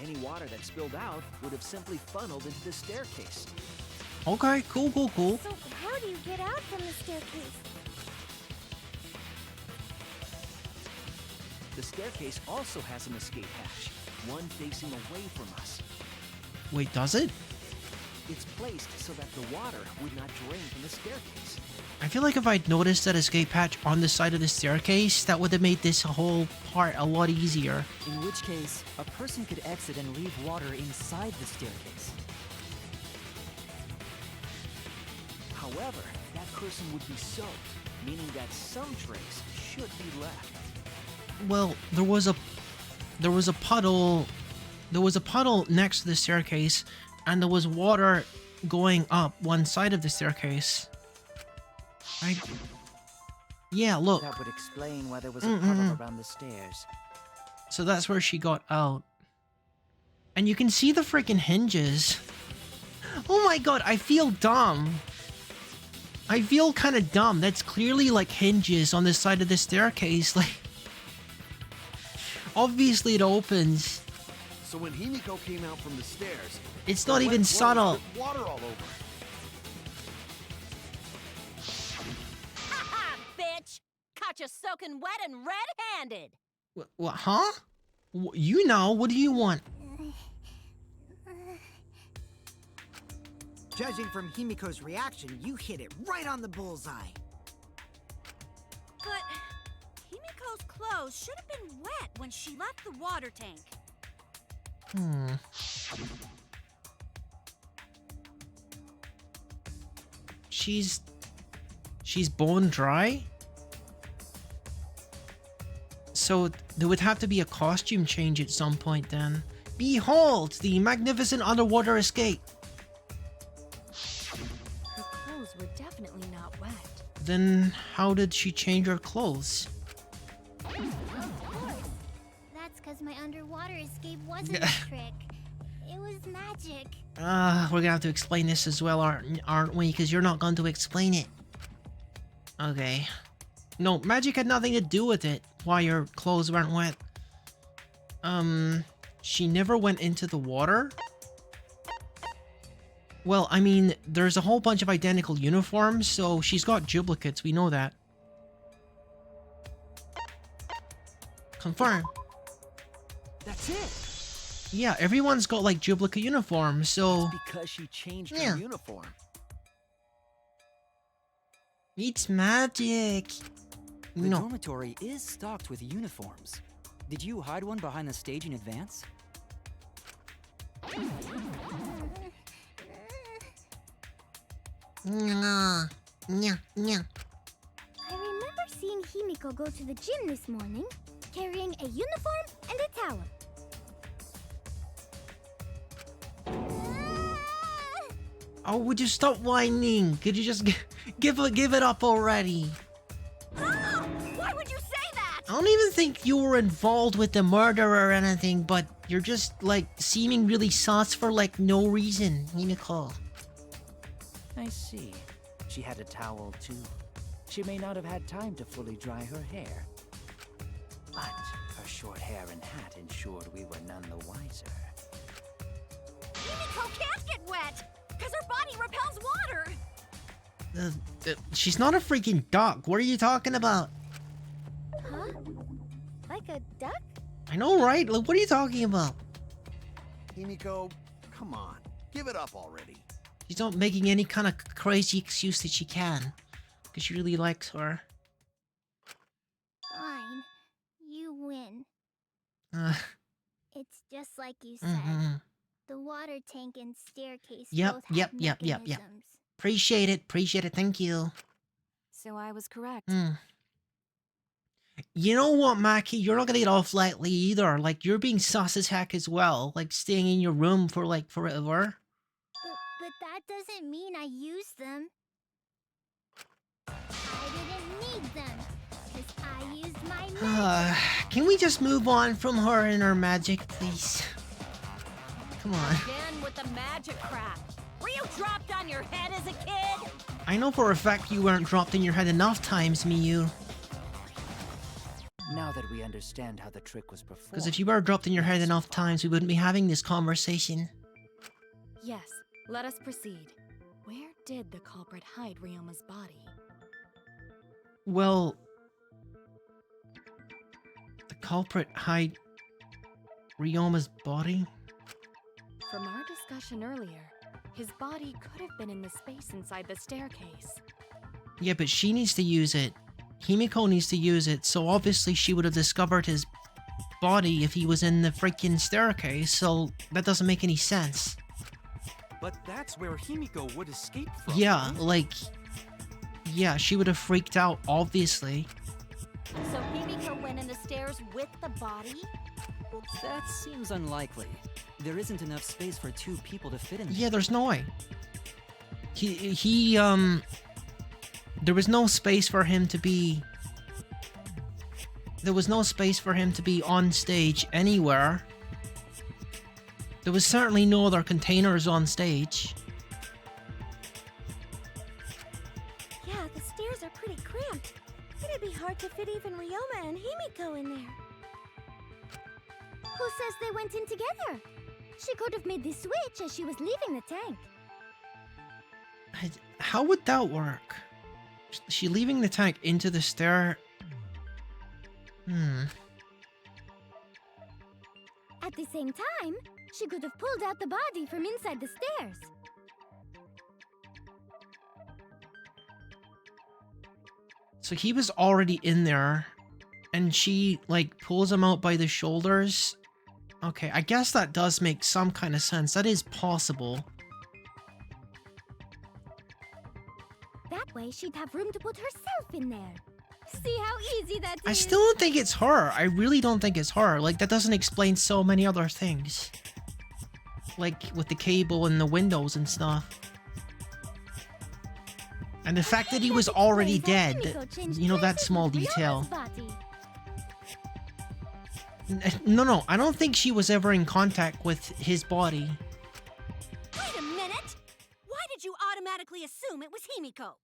Any water that spilled out would have simply funneled into the staircase. Okay, cool. So how do you get out from the staircase? The staircase also has an escape hatch, one facing away from us. Wait, does it? It's placed so that the water would not drain from the staircase. I feel like if I'd noticed that escape hatch on the side of the staircase, that would have made this whole part a lot easier. In which case, a person could exit and leave water inside the staircase. However, that person would be soaked, meaning that some trace should be left. Well, there was a puddle next to the staircase, and there was water going up one side of the staircase. Yeah, look. That would explain why there was a puddle around the stairs. So that's where she got out. And you can see the freaking hinges. Oh my god, I feel dumb. I feel kind of dumb. That's clearly like hinges on the side of the staircase. Like, obviously it opens. So when Himiko came out from the stairs, It's the not wet even floor subtle. dripped water all over. Ha-ha, bitch! Caught you soaking wet and red-handed! What, huh? You know, what do you want? Judging from Himiko's reaction, you hit it right on the bullseye. But Himiko's clothes should have been wet when she left the water tank. She's bone dry? So there would have to be a costume change at some point then. Behold, the magnificent underwater escape! Her clothes were definitely not wet. Then how did she change her clothes? That's because my underwater escape wasn't a trick. It was magic. We're gonna have to explain this as well, aren't we? Because you're not going to explain it. Okay. No, magic had nothing to do with it, why your clothes weren't wet. She never went into the water? Well, I mean, there's a whole bunch of identical uniforms, so she's got duplicates, we know that. Confirm. That's it! Yeah, everyone's got like duplicate uniforms, so... It's because she changed Yeah. her uniform. It's magic! The No. dormitory is stocked with uniforms. Did you hide one behind the stage in advance? Nya, nya, nya. I remember seeing Himiko go to the gym this morning, carrying a uniform and a towel. Oh, would you stop whining? Could you just give it up already? Why would you say that? I don't even think you were involved with the murder or anything, but you're just like seeming really sus for like no reason, Himiko. I see. She had a towel too. She may not have had time to fully dry her hair. But her short hair and hat ensured we were none the wiser. Himiko can't get wet, because her body repels water. She's not a freaking duck. What are you talking about? Huh? Like a duck? I know, right? Like, what are you talking about? Himiko, come on. Give it up already. She's not making any kind of crazy excuse that she can. Because she really likes her. Fine. You win. Uh, It's just like you said. mhm. The water tank and staircase Yep, both have yep. mechanisms. Appreciate it, thank you. So I was correct. You know what, Maki? You're not gonna get off lightly either. Like, you're being sus as heck as well. Like, staying in your room for, like, forever. But that doesn't mean I used them. I didn't need them. 'Cause I used my magic. Can we just move on from her and her magic, please? Come on. Again with the magic crap. Were you dropped on your head as a kid? I know for a fact you weren't dropped in your head enough times, Miyu. Now that we understand how the trick was performed... Because if you were dropped in your head enough times, we wouldn't be having this conversation. Yes, let us proceed. Where did the culprit hide Ryoma's body? Well... The culprit hide... Ryoma's body? From our discussion earlier, his body could have been in the space inside the staircase. Yeah, but she needs to use it. Himiko needs to use it, so obviously she would have discovered his body if he was in the freaking staircase, so that doesn't make any sense. But that's where Himiko would escape from. Yeah, like... Yeah, she would have freaked out, obviously. So Himiko went in the stairs with the body? That seems unlikely. There isn't enough space for 2 people to fit in there. Yeah, there's no way. There was no space for him to be... There was no space for him to be on stage anywhere. There was certainly no other containers on stage. Yeah, the stairs are pretty cramped. It'd be hard to fit even Ryoma and Himiko in there. Who says they went in together? She could have made the switch as she was leaving the tank. How would that work? Is she leaving the tank into the stair? At the same time, she could have pulled out the body from inside the stairs. So he was already in there, and she, like, pulls him out by the shoulders. Okay, I guess that does make some kind of sense. That is possible. That way she'd have room to put herself in there. See how easy that is? I still don't think it's her. I really don't think it's her. Like, that doesn't explain so many other things. Like, with the cable and the windows and stuff. And the fact that he was already dead. You know, that small detail. No, I don't think she was ever in contact with his body. Wait a minute! Why did you automatically assume it was Himiko?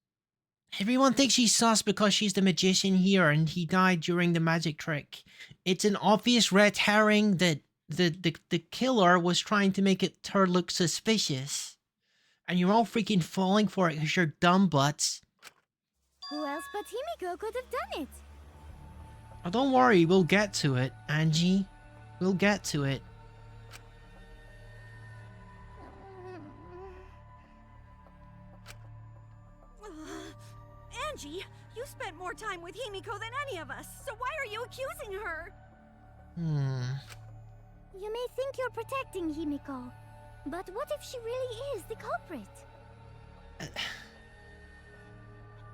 Everyone thinks she's sus because she's the magician here and he died during the magic trick. It's an obvious red herring that the killer was trying to make her look suspicious. And you're all freaking falling for it because you're dumb butts. Who else but Himiko could have done it? Oh, don't worry, we'll get to it, Angie. We'll get to it. Angie, you spent more time with Himiko than any of us, so why are you accusing her? You may think you're protecting Himiko, but what if she really is the culprit?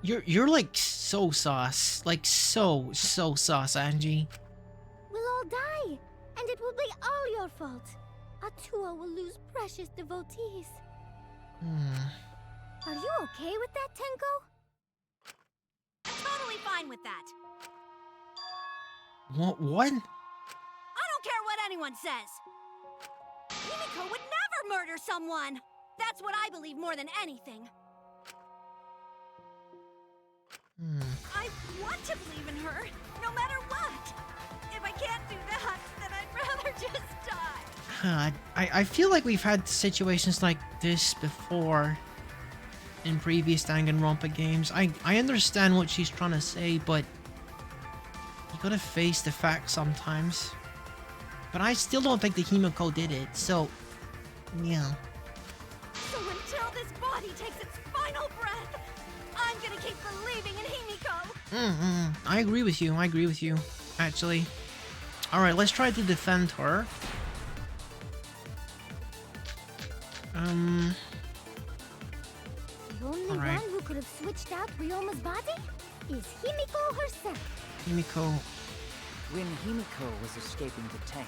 You're like so sauce. Like so sauce, Angie. We'll all die, and it will be all your fault. Atua will lose precious devotees. Are you okay with that, Tenko? I'm totally fine with that. What? I don't care what anyone says. Himiko would never murder someone. That's what I believe more than anything. I want to believe in her, no matter what. If I can't do that, then I'd rather just die. I feel like we've had situations like this before in previous Danganronpa games. I understand what she's trying to say, but you gotta face the facts sometimes. But I still don't think the Himiko did it, so yeah. So until this body takes its final breath, I'm gonna keep believing in Himiko. I agree with you, actually. Alright, let's try to defend her. The only one who could have switched out Ryoma's body is Himiko herself. Himiko. When Himiko was escaping the tank,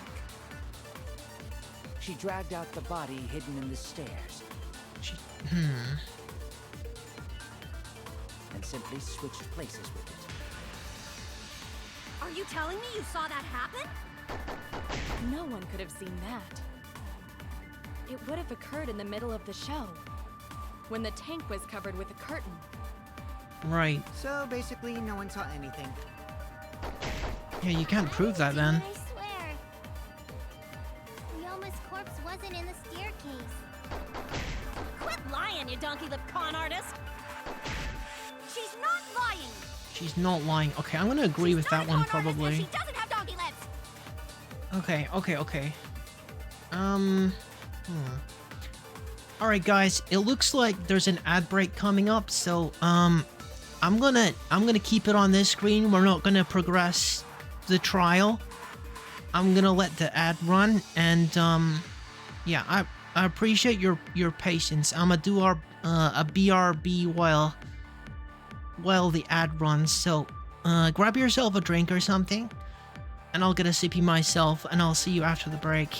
she dragged out the body hidden in the stairs. And simply switched places with it. Are you telling me you saw that happen? No one could have seen that. It would have occurred in the middle of the show, when the tank was covered with a curtain. Right. So basically, no one saw anything. Yeah, you can't prove that then. I swear. Ryoma's corpse wasn't in the staircase. Quit lying, you donkey-lipped con artist! She's not lying! She's not lying. Okay, I'm gonna agree with that one probably. She doesn't have donkey lips! Okay. Alright guys, it looks like there's an ad break coming up, so I'm gonna keep it on this screen. We're not gonna progress the trial. I'm gonna let the ad run, and yeah, I appreciate your patience. I'm gonna do a BRB while the ad runs, so grab yourself a drink or something, and I'll get a sippy myself, and I'll see you after the break.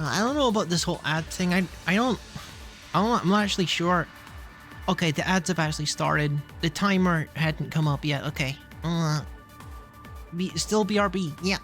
I don't know about this whole ad thing. I'm not actually sure. Okay, the ads have actually started. The timer hadn't come up yet. Okay. Still BRB. Yeah.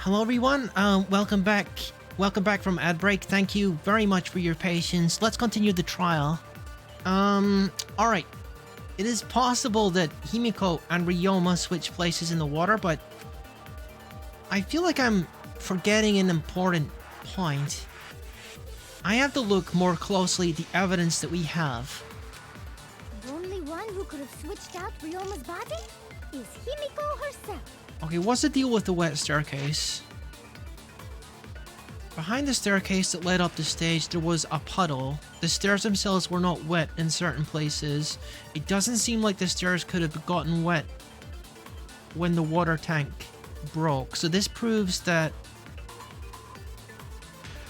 Hello everyone, welcome back from ad break. Thank you very much for your patience. Let's continue the trial. Alright. It is possible that Himiko and Ryoma switch places in the water, but I feel like I'm forgetting an important point. I have to look more closely at the evidence that we have. The only one who could have switched out Ryoma's body is Himiko herself. Okay, what's the deal with the wet staircase? Behind the staircase that led up the stage, there was a puddle. The stairs themselves were not wet in certain places. It doesn't seem like the stairs could have gotten wet when the water tank broke. So this proves that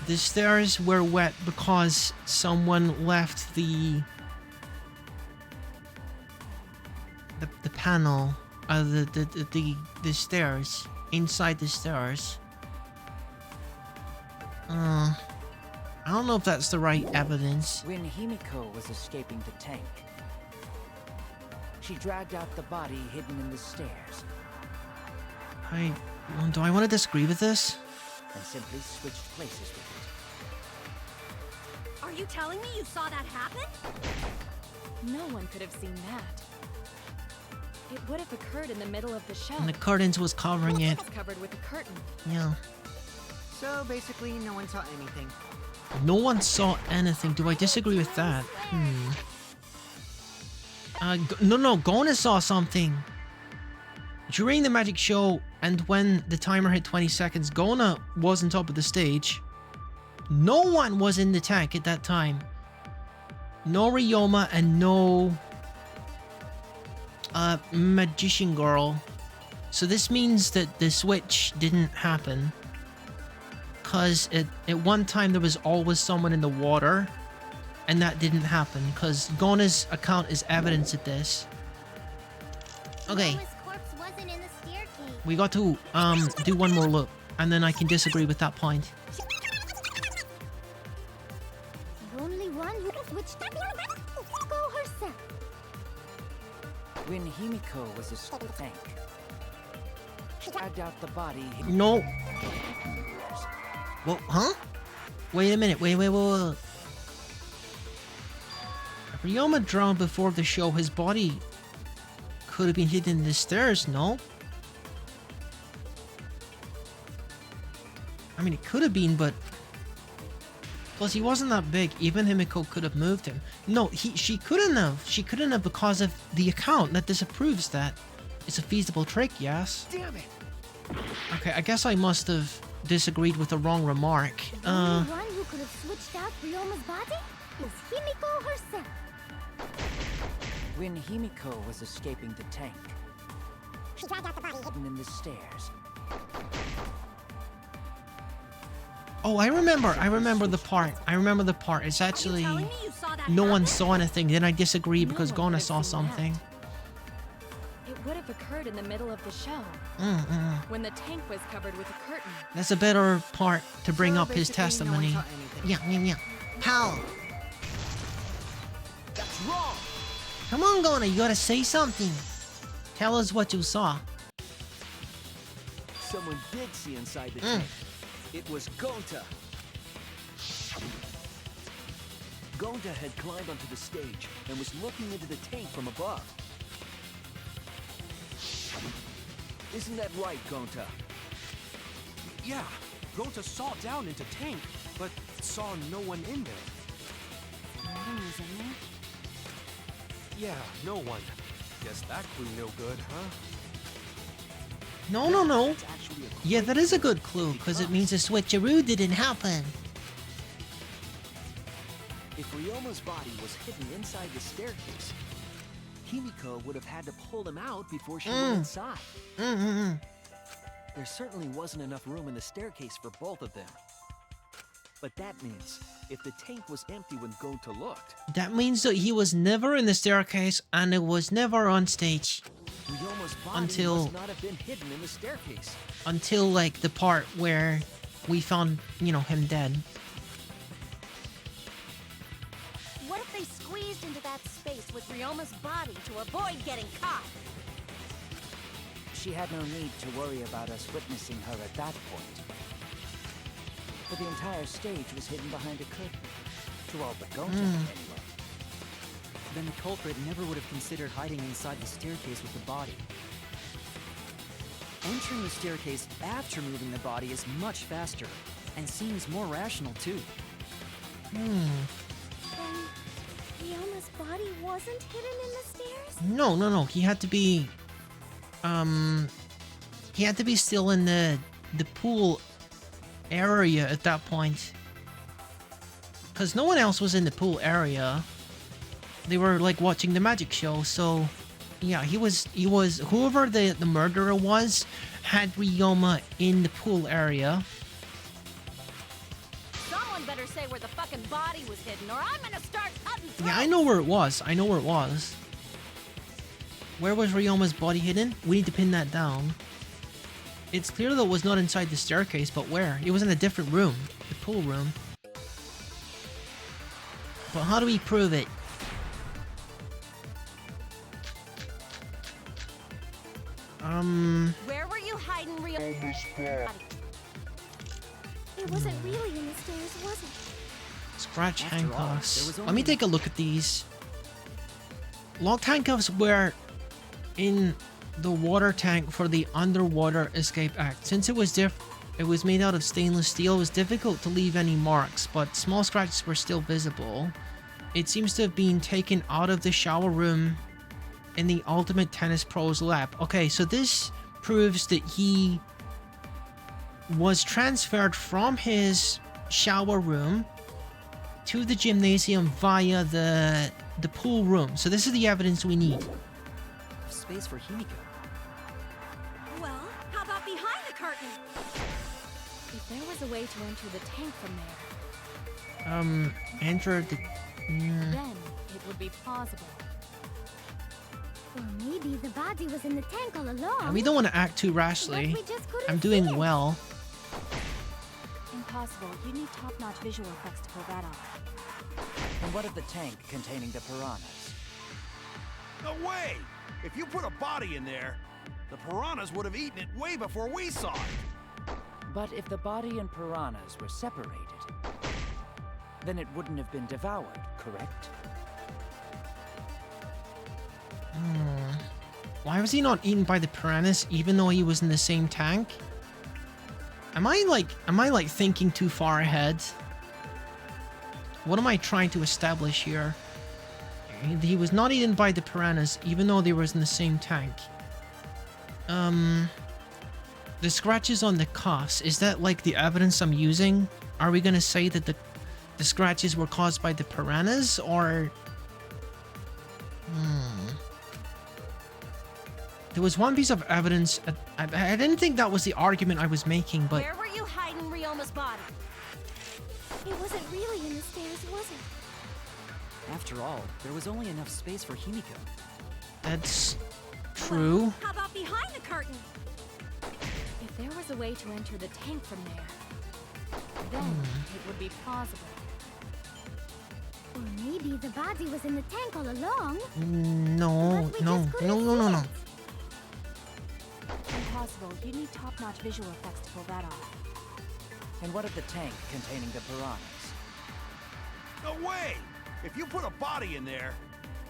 the stairs were wet because someone left the panel. The stairs. Inside the stairs. I don't know if that's the right evidence. When Himiko was escaping the tank, she dragged out the body hidden in the stairs. Do I want to disagree with this? And simply switched places with Are you telling me you saw that happen? No one could have seen that. It would have occurred in the middle of the show. And the curtains was covering it. It's covered with a curtain. Yeah. So basically, no one saw anything. No one saw anything. Do I disagree with that? No, Gona saw something. During the magic show, and when the timer hit 20 seconds, Gona was on top of the stage. No one was in the tank at that time. No Ryoma and no magician girl. So this means that the switch didn't happen. Cause at one time there was always someone in the water. And that didn't happen. Cause Gona's account is evidence of this. Okay. We got to do one more look. And then I can disagree with that point. The only one who can switch that go herself. When Himiko was a tank, dragged out the body. No. Well, huh? Wait a minute. Wait. If Ryoma drowned before the show, his body could have been hidden in the stairs, no? I mean, it could have been, but... Plus, he wasn't that big. Even Himiko could have moved him. No, she couldn't have. She couldn't have because of the account that disapproves that. It's a feasible trick, yes? Damn it! Okay, I guess I must have disagreed with the wrong remark. The only one who could have switched out Ryoma's body is Himiko herself. When Himiko was escaping the tank, She dragged out the body hidden in the stairs. Oh, I remember the part. It's actually... No one saw anything. Then I disagree because Gona saw something. It would have occurred in the middle of the show. When the tank was covered with a curtain. That's a better part to bring So up his basically, no one testimony. saw anything. Yeah. Pal, That's wrong! come on, Gona, you gotta say something. Tell us what you saw. Someone did see inside the tank. It was Gonta. Gonta had climbed onto the stage and was looking into the tank from above. Isn't that right, Gonta? Yeah, Gonta saw down into tank, but saw no one in there. Yeah, no one. Guess that clue no good, huh? No. That's actually a Yeah, that is a good clue, because it means a switcheroo didn't happen. If Ryoma's body was hidden inside the staircase, Himiko would have had to pull him out before she went inside. There certainly wasn't enough room in the staircase for both of them. But that means if the tank was empty when Gonta looked, That means that he was never in the staircase and it was never on stage. Ryoma's body Until- must not have been hidden in the staircase. Until, like, the part where we found, him dead. What if they squeezed into that space with Ryoma's body to avoid getting caught? She had no need to worry about us witnessing her at that point. For the entire stage was hidden behind a curtain. To all but Gonta, anyway. Then the culprit never would have considered hiding inside the staircase with the body. Entering the staircase after moving the body is much faster, and seems more rational too. Then Ryoma's body wasn't hidden in the stairs? No. He had to be... He had to be still in the pool area at that point. Because no one else was in the pool area. They were, like, watching the magic show, so... Yeah, he was... Whoever the murderer was had Ryoma in the pool area. Someone better say where the fucking body was hidden, or I'm gonna start cutting through. Yeah, I know where it was. Where was Ryoma's body hidden? We need to pin that down. It's clear that it was not inside the staircase, but where? It was in a different room. The pool room. But how do we prove it? Where were you hiding Ryoma's body? It wasn't really in the stairs, was it? Scratch After all, handcuffs. there was Let me only- take a look at these. Locked handcuffs were in the water tank for the underwater escape act. Since it was made out of stainless steel, it was difficult to leave any marks, but small scratches were still visible. It seems to have been taken out of the shower room in the Ultimate Tennis Pro's lab. Okay, so this proves that he was transferred from his shower room to the gymnasium via the pool room. So this is the evidence we need. Space for Himiko. Well, how about behind the curtain? If there was a way to enter the tank from there, Enter the... then it would be plausible. Or maybe the body was in the tank all along. We don't want to act too rashly. But we just couldn't I'm see doing it. well. Impossible. You need top-notch visual effects to pull that off. And what of the tank containing the piranhas? No way! If you put a body in there, the piranhas would have eaten it way before we saw it. But if the body and piranhas were separated, then it wouldn't have been devoured, correct? Why was he not eaten by the piranhas even though he was in the same tank? Am I like thinking too far ahead? What am I trying to establish here? He was not eaten by the piranhas even though they was in the same tank. The scratches on the cuffs, is that like the evidence I'm using? Are we gonna say that the scratches were caused by the piranhas, or... There was one piece of evidence, I didn't think that was the argument I was making, but... Where were you hiding Ryoma's body? It wasn't really in the stairs, was it? After all, there was only enough space for Himiko. That's true. Well, how about behind the curtain? If there was a way to enter the tank from there, then it would be plausible. Or maybe the body was in the tank all along. No, But we no, just couldn't no, no, no, see no. it. Impossible. You need top-notch visual effects to pull that off. And what of the tank containing the piranhas? No way! If you put a body in there,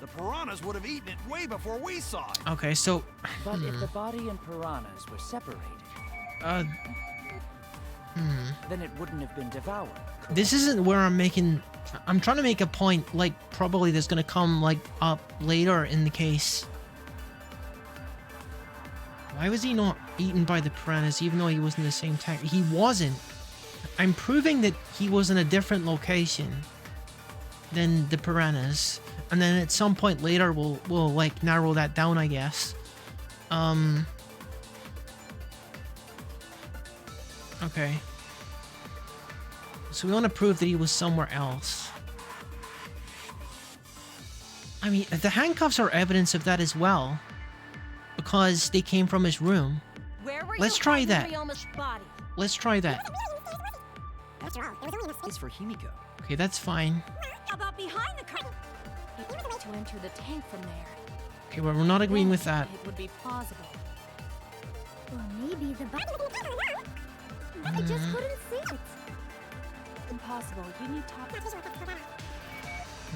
the piranhas would have eaten it way before we saw it. Okay, so... But if the body and piranhas were separated, then it wouldn't have been devoured, correct? This isn't where I'm making... I'm trying to make a point, like, probably that's gonna come, like, up later in the case. Why was he not eaten by the piranhas even though he was in the same tank? He wasn't. I'm proving that he was in a different location than the piranhas. And then at some point later, we'll like, narrow that down, I guess. Okay. So we want to prove that he was somewhere else. I mean, the handcuffs are evidence of that as well. Because they came from his room. Where were Let's you try hiding that. Ryoma's body? Let's try that. Space for Himiko. Okay, that's fine. How about behind the curtain? To enter the tank from there, Okay, well, we're not agreeing then with that. it would be plausible. Or maybe the body... But we just couldn't see it. Impossible. You need top...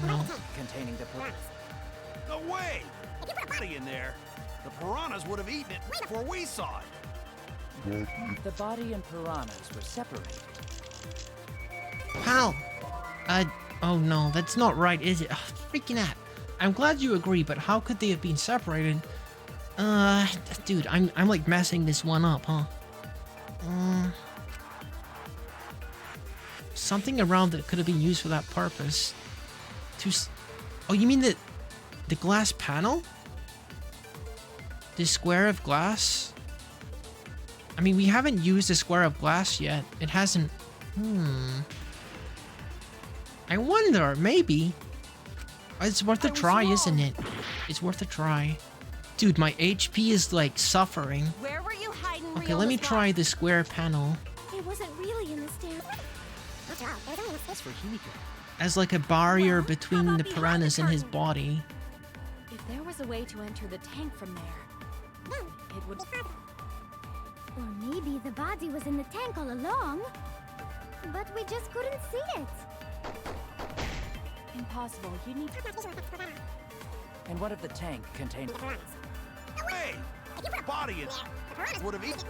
No. Containing the piranhas. No way! If you put a body in there, the piranhas would have eaten it before we saw it. The body and piranhas were separated. Pal! Oh no, that's not right, is it? Ugh, freaking app. I'm glad you agree, but how could they have been separated? Dude, I'm like messing this one up, huh? Something around that could have been used for that purpose. Oh, you mean the glass panel? This square of glass? I mean, we haven't used the square of glass yet. It hasn't... I wonder, maybe. It's worth a try, isn't it? It's worth a try. Dude, my HP is like suffering. Where were you hiding Okay, let me Ryoma's try body? the square panel It wasn't really in the stairs. Space for Himiko. as like a barrier Well, how between about the behind the piranhas and his curtain? body. If there was a way to enter the tank from there, it would... Or maybe the body was in the tank all along. But we just couldn't see it. Impossible. You need. And what if the tank contained... Hey! Body in would have eaten.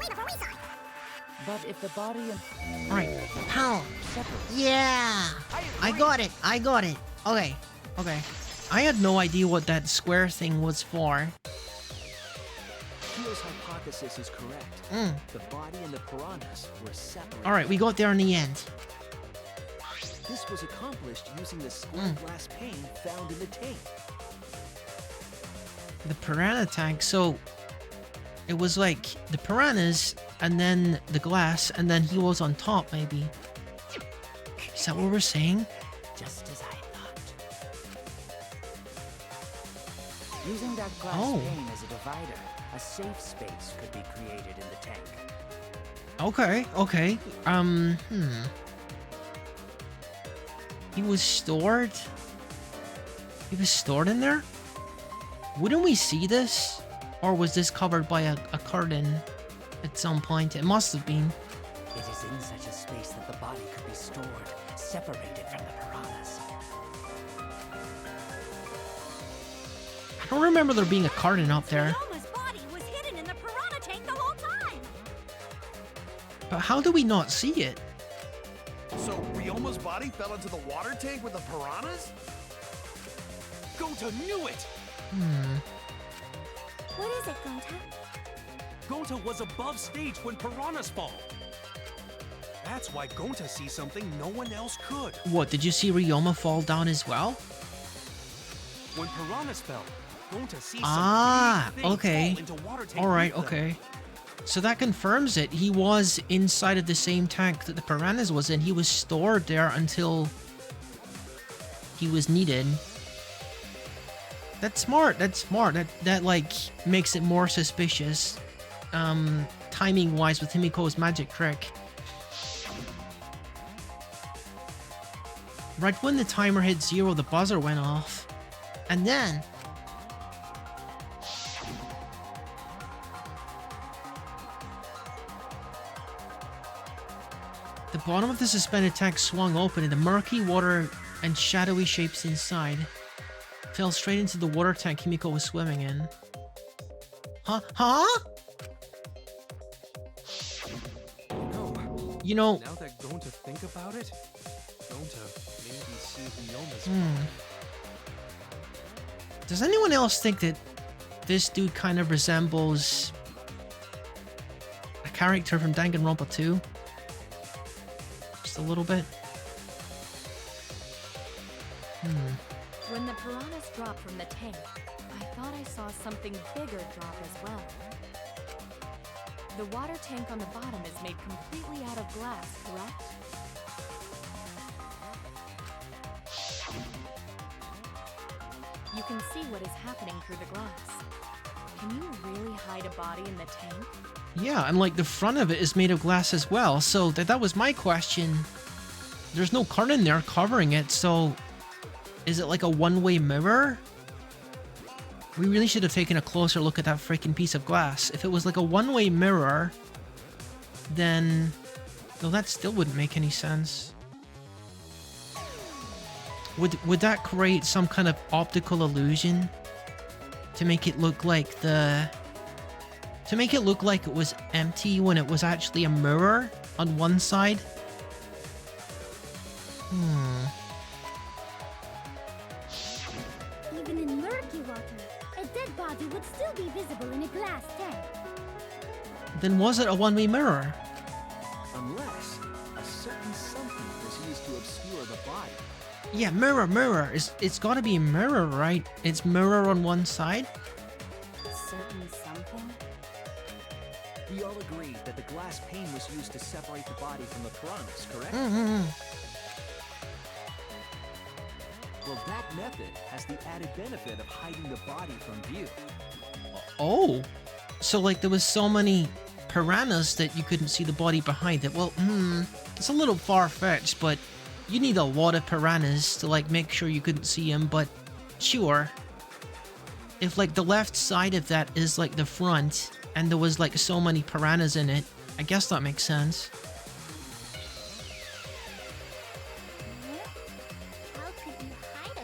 But if the body and... Alright. How? separate... Yeah! I got it! I got it! Okay. Okay. I had no idea what that square thing was for. Kyo's hypothesis is correct. The body and the piranhas were separated. Alright, we got there in the end. This was accomplished using the square glass pane found in the tank. The piranha tank, so it was like the piranhas and then the glass and then he was on top maybe. Is that what we're saying? Just as I thought. Using that glass pane as a divider, a safe space could be created in the tank. Okay, okay. He was stored? He was stored in there? Wouldn't we see this? Or was this covered by a curtain at some point? It must have been. It is in such a space that the body could be stored, separated from the piranhas. I don't remember there being a curtain up there. Ryoma's body was hidden in the piranha tank the whole time. But how do we not see it? So Ryoma's body fell into the water tank with the piranhas? Gonta knew it! What is it, Gonta? Gonta was above stage when piranhas fall. That's why Gonta sees something no one else could. What, did you see Ryoma fall down as well? When piranhas fell, Gonta sees Ah, some big thing okay. fall into water tank Alright, with them. okay. So that confirms it. He was inside of the same tank that the piranhas was in. He was stored there until he was needed. That's smart. That's smart. That like makes it more suspicious. Timing wise with Himiko's magic trick. Right when the timer hit 0, the buzzer went off. And then the bottom of the suspended tank swung open and the murky water and shadowy shapes inside fell straight into the water tank Himiko was swimming in. Huh? You know, Now that Gonta think about it, Gonta maybe see Ryoma's does anyone else think that this dude kind of resembles a character from Danganronpa 2? Just a little bit. When the piranhas dropped from the tank, I thought I saw something bigger drop as well. The water tank on the bottom is made completely out of glass, correct? You can see what is happening through the glass. Can you really hide a body in the tank? Yeah, and like the front of it is made of glass as well, so that was my question. There's no curtain there covering it, so is it like a one-way mirror? We really should have taken a closer look at that freaking piece of glass. If it was like a one-way mirror, then... no, that still wouldn't make any sense. Would that create some kind of optical illusion? To make it look like the... to make it look like it was empty when it was actually a mirror on one side? Even in murky water, a dead body would still be visible in a glass tank. Then was it a one-way mirror? Unless a certain something was used to obscure the body. Yeah, mirror. It's gotta be a mirror, right? It's mirror on one side? Certain something? We all agreed that the glass pane was used to separate the body from the piranhas, correct? Well, that method has the added benefit of hiding the body from view. Oh. So like there was so many piranhas that you couldn't see the body behind it. Well, it's a little far-fetched, but you need a lot of piranhas to like make sure you couldn't see him, but sure. If like the left side of that is like the front and there was like so many piranhas in it, I guess that makes sense. How could you hide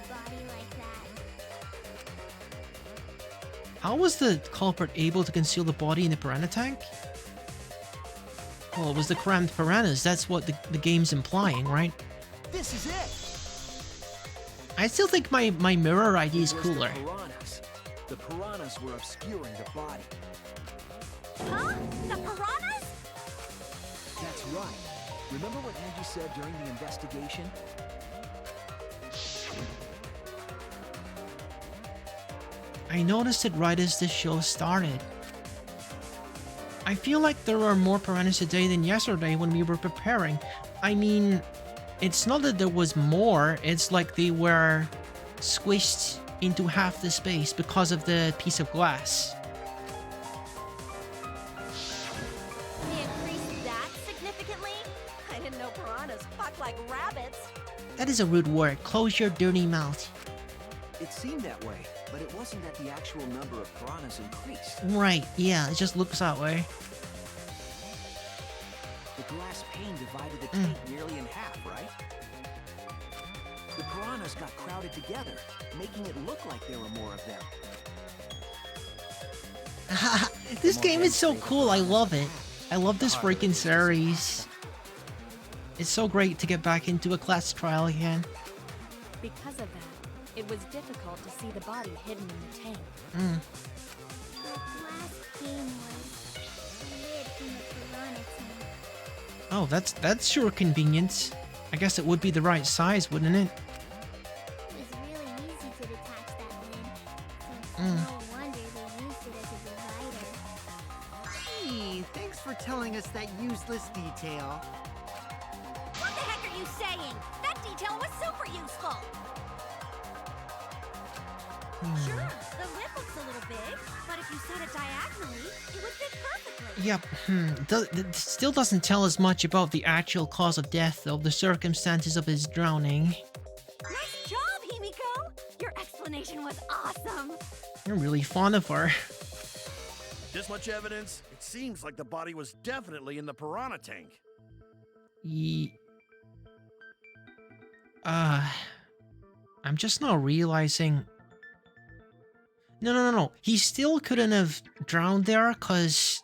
How was the culprit able to conceal the body in the piranha tank? Well, it was the crammed piranhas. That's what the game's implying, right? This is it. I still think my mirror idea is It was cooler. The piranhas. The piranhas were obscuring the body. Huh? The piranhas? That's right. Remember what Angie said during the investigation? I noticed it right as the show started. I feel like there are more piranhas today than yesterday when we were preparing. I mean, it's not that there was more, it's like they were squished into half the space because of the piece of glass. They increased that significantly? I didn't know piranhas fuck like rabbits. That is a rude word. Close your dirty mouth. It seemed that way, but it wasn't that the actual number of piranhas increased. Right, yeah, it just looks that way. The glass pane divided the tank nearly in half, right? The piranhas got crowded together, making it look like there were more of them. This game is so cool, I love it. I love this freaking series. It's so great to get back into a class trial again. Because of that, it was difficult to see the body hidden in the tank. The last game was hid in the piranha tank. Oh, that's sure convenient. I guess it would be the right size, wouldn't it? It was really easy to detach that lid, so no wonder they used it as a divider. Gee, thanks for telling us that useless detail. What the heck are you saying? That detail was super useful! Sure, the lid looks a little big, but if you set it diagonally, it would fit perfectly. Yep, it still doesn't tell us much about the actual cause of death, though, the circumstances of his drowning. Nice job, Himiko! Your explanation was awesome! You're really fond of her. This much evidence? It seems like the body was definitely in the piranha tank. I'm just not realizing... No. He still couldn't have drowned there, cause...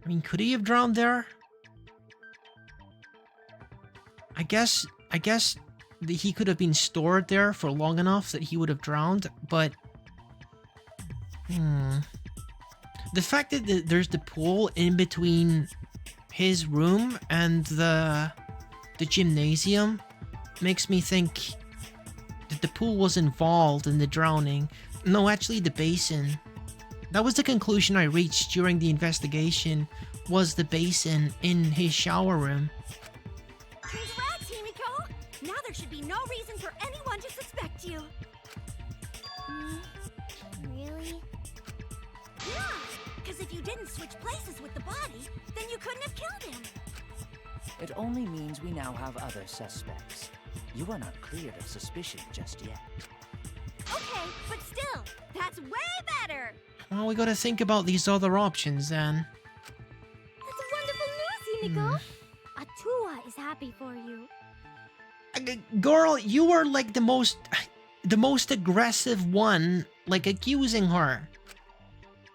I mean, could he have drowned there? I guess he could have been stored there for long enough that he would have drowned, but... The fact that there's the pool in between his room and the gymnasium makes me think that the pool was involved in the drowning. No, actually the basin. That was the conclusion I reached during the investigation, was the basin in his shower room. Congrats, Himiko! Now there should be no reason for anyone to suspect you. Really? Yeah, because if you didn't switch places with the body, then you couldn't have killed him. It only means we now have other suspects. You are not cleared of suspicion just yet. Okay, but still, that's way better! Well, we gotta think about these other options then. That's wonderful news, Himiko! Atua is happy for you. Girl, you were like the most aggressive one, like accusing her.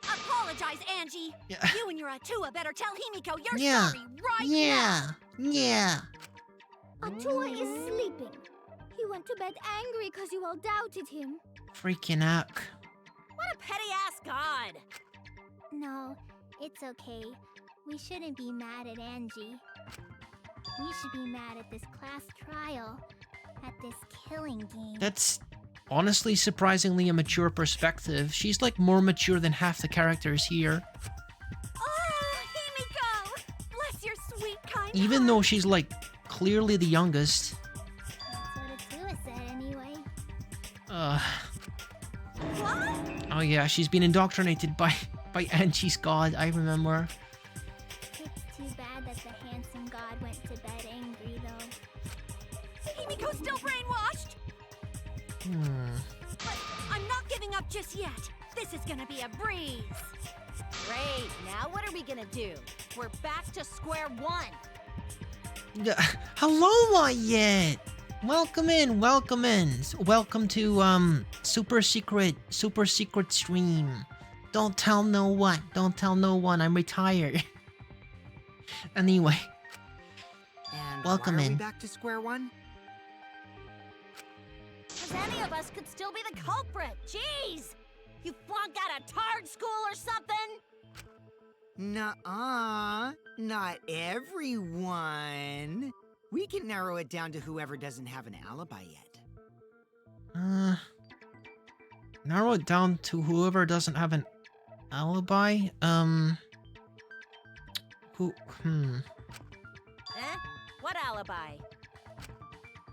Apologize, Angie! Yeah. You and your Atua better tell Himiko you're Yeah. sorry right now! Yeah. Atua is sleeping. He went to bed angry because you all doubted him. Freaking heck. What a petty-ass god! No, it's okay. We shouldn't be mad at Angie. We should be mad at this class trial. At this killing game. That's honestly surprisingly a mature perspective. She's like more mature than half the characters here. Oh, Himiko! Bless your sweet, kind Even heart. though she's like clearly the youngest. That's what Atua said anyway. What? Oh yeah, she's been indoctrinated by Angie's god, I remember. It's too bad that the handsome god went to bed angry, though. Himiko's still brainwashed! But I'm not giving up just yet. This is gonna be a breeze. Great, now what are we gonna do? We're back to square one. Hello, Wyatt! Welcome in. Welcome to, super secret stream. Don't tell no one. Don't tell no one. I'm retired. Anyway, And welcome why are in. we back to square one? Because any of us could still be the culprit. Jeez! You flunked out of Tard School or something? Nuh-uh. Not everyone. We can narrow it down to whoever doesn't have an alibi yet. Narrow it down to whoever doesn't have an alibi. Eh? What alibi?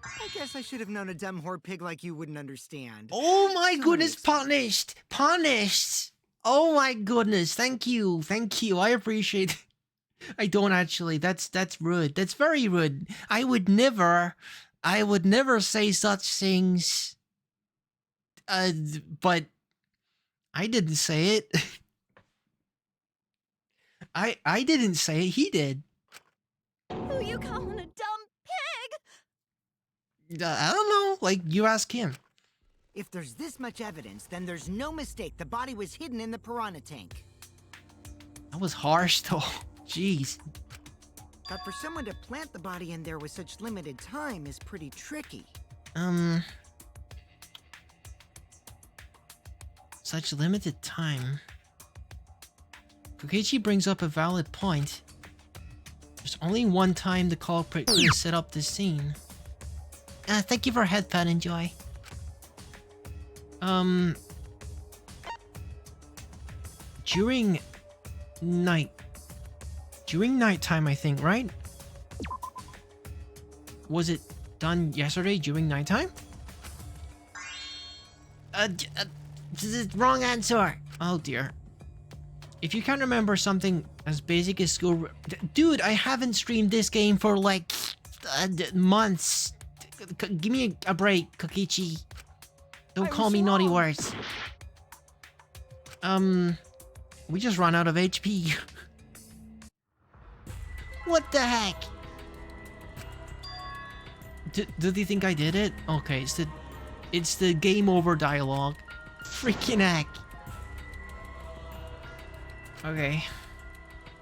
I guess I should have known a dumb whore pig like you wouldn't understand. Oh my So goodness, makes punished! Punished! Oh my goodness, thank you, I appreciate it. I don't actually, that's rude, that's very rude. I would never say such things. But I didn't say it. I didn't say it, he did. Who you calling a dumb pig? I don't know, like, you ask him. If there's this much evidence, then there's no mistake the body was hidden in the piranha tank. That was harsh though, jeez. But for someone to plant the body in there with such limited time is pretty tricky. Such limited time. Kokichi brings up a valid point. There's only one time the culprit could have set up this scene. Thank you for headpad, enjoy. During nighttime, I think, right? Was it done yesterday during nighttime? Wrong answer. Oh dear. If you can't remember something as basic as school... Dude, I haven't streamed this game for like months. Give me a break, Kokichi. Don't call me naughty words. We just ran out of HP. What the heck? Did you think I did it? Okay, it's the game over dialogue. Freaking heck. Okay.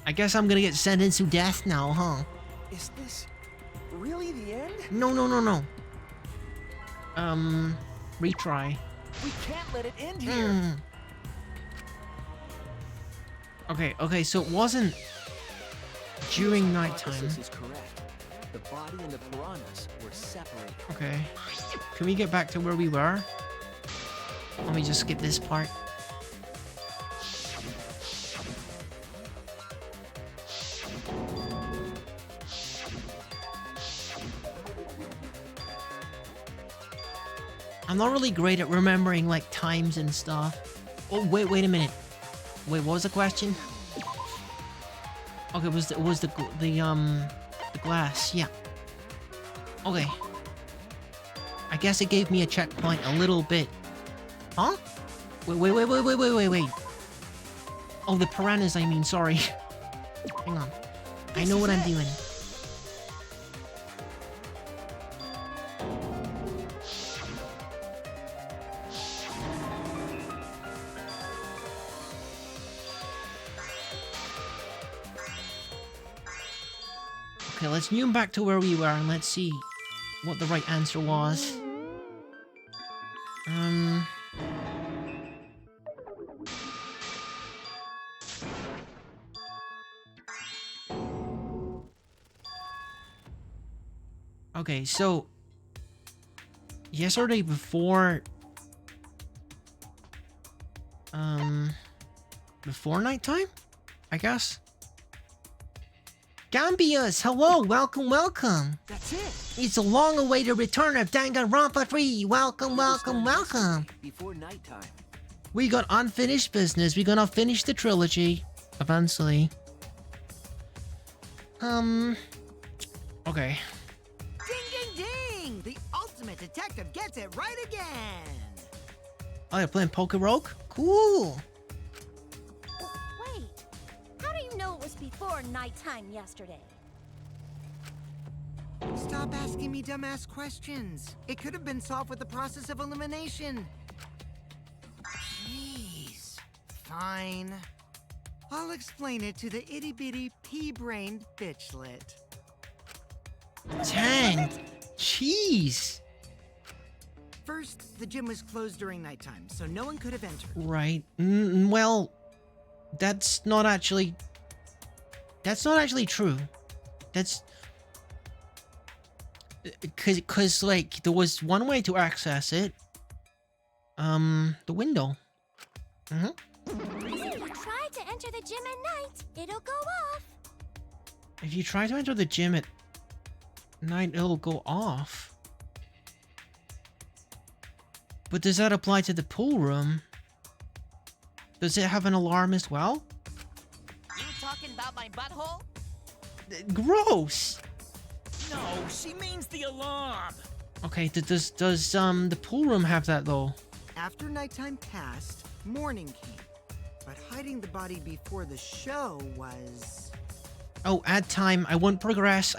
I guess I'm gonna get sentenced to death now, huh? Is this really the end? No. Retry. We can't let it end here. Okay, so it wasn't during nighttime. Hypothesis is correct. The body and the piranhas were separated. Okay. Can we get back to where we were? Let me just skip this part. I'm not really great at remembering like times and stuff. Oh wait a minute. Wait, what was the question? Okay, it was the glass, yeah. Okay. I guess it gave me a checkpoint a little bit. Huh? Wait. Oh, the piranhas, I mean, sorry. Hang on. I know what I'm doing. Okay, let's zoom back to where we were and let's see what the right answer was. Okay, so yesterday before nighttime, I guess. Gambius, hello, welcome. That's it. It's a long-awaited return of Danganronpa 3. Welcome. Before nighttime. We got unfinished business. We're gonna finish the trilogy eventually. Okay. Ding! The ultimate detective gets it right again! Oh, you're playing Poke Rogue? Cool. Wait, how do you know it was before nighttime yesterday? Stop asking me dumbass questions. It could have been solved with the process of elimination. Fine. I'll explain it to the itty-bitty pea-brained bitchlet. Dang. Jeez. First, the gym was closed during nighttime, so no one could have entered. Right. Well, that's not actually true. That's cause like there was one way to access it. The window. If you try to enter the gym at night, it'll go off. If you try to enter the gym at night, it'll go off. But does that apply to the pool room? Does it have an alarm as well? You talking about my butthole? Gross! No, she means the alarm. Okay, does the pool room have that though? After nighttime passed, morning came. But hiding the body before the show was... Oh, add time. I won't progress.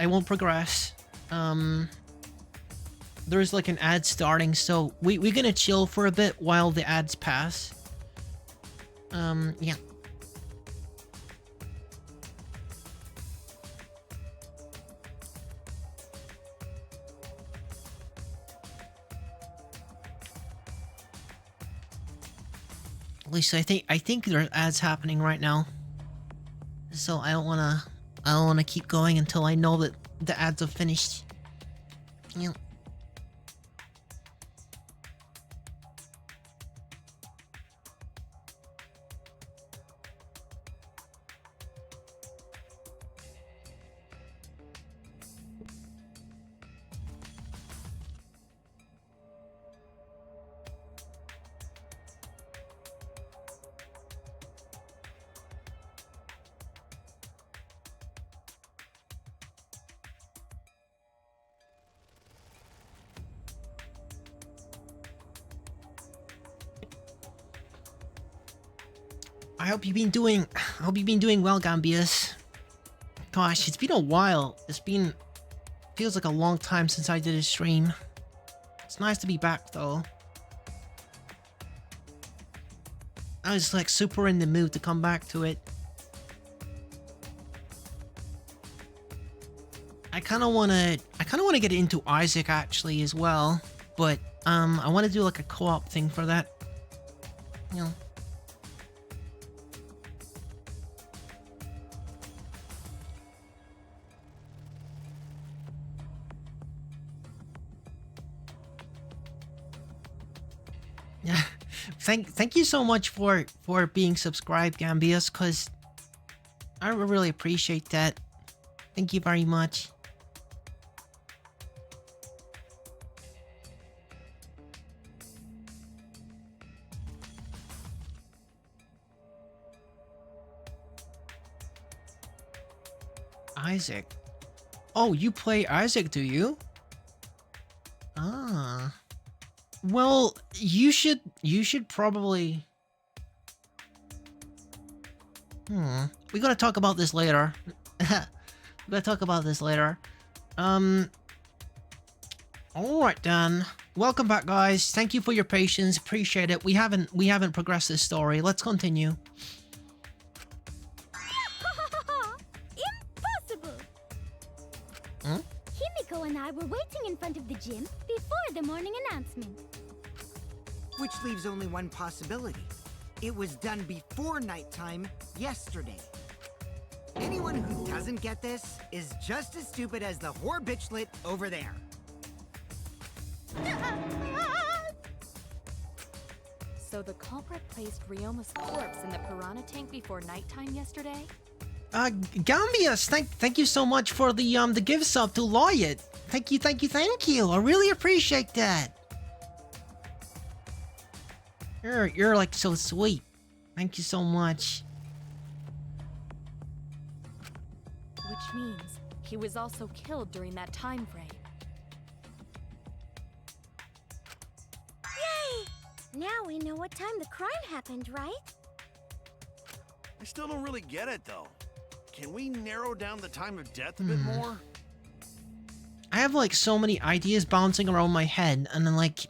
There's like an ad starting, so we're gonna chill for a bit while the ads pass. Yeah. At least I think there's ads happening right now. So I don't wanna keep going until I know that the ads are finished. Yeah. I hope you've been doing well, Gambius. Gosh, it's been a while. Feels like a long time since I did a stream. It's nice to be back though. I was like super in the mood to come back to it. I kind of want to get into Isaac actually as well, but I want to do like a co-op thing for that. You know. Yeah, thank you so much for being subscribed, Gambius, cause I really appreciate that. Thank you very much. Isaac. Oh, you play Isaac, do you? Ah. Well, you should probably... We gotta talk about this later. Alright then. Welcome back, guys. Thank you for your patience. Appreciate it. We haven't progressed this story. Let's continue. Impossible! Himiko and I were waiting in front of the gym before the morning announcement. Which leaves only one possibility. It was done before nighttime yesterday. Anyone who doesn't get this is just as stupid as the whore bitchlet over there. So the culprit placed Ryoma's corpse in the piranha tank before nighttime yesterday? Gambius, thank you so much for the gift sub to Lloyd. Thank you. I really appreciate that. You're like so sweet. Thank you so much. Which means he was also killed during that time frame. Yay! Now we know what time the crime happened, right? I still don't really get it though. Can we narrow down the time of death a bit more? I have like so many ideas bouncing around my head, and then like,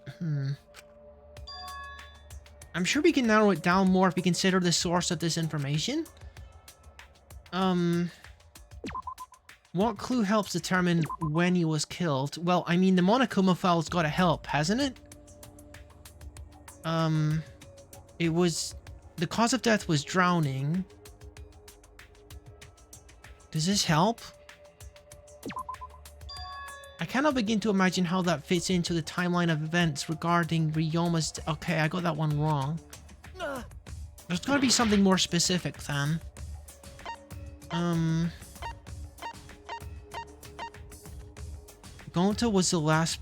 I'm sure we can narrow it down more if we consider the source of this information. What clue helps determine when he was killed? Well, I mean, the Monokuma file's gotta help, hasn't it? It was... The cause of death was drowning. Does this help? I cannot begin to imagine how that fits into the timeline of events regarding Ryoma's... Okay, I got that one wrong. There's gotta be something more specific, then. Gonta was the last...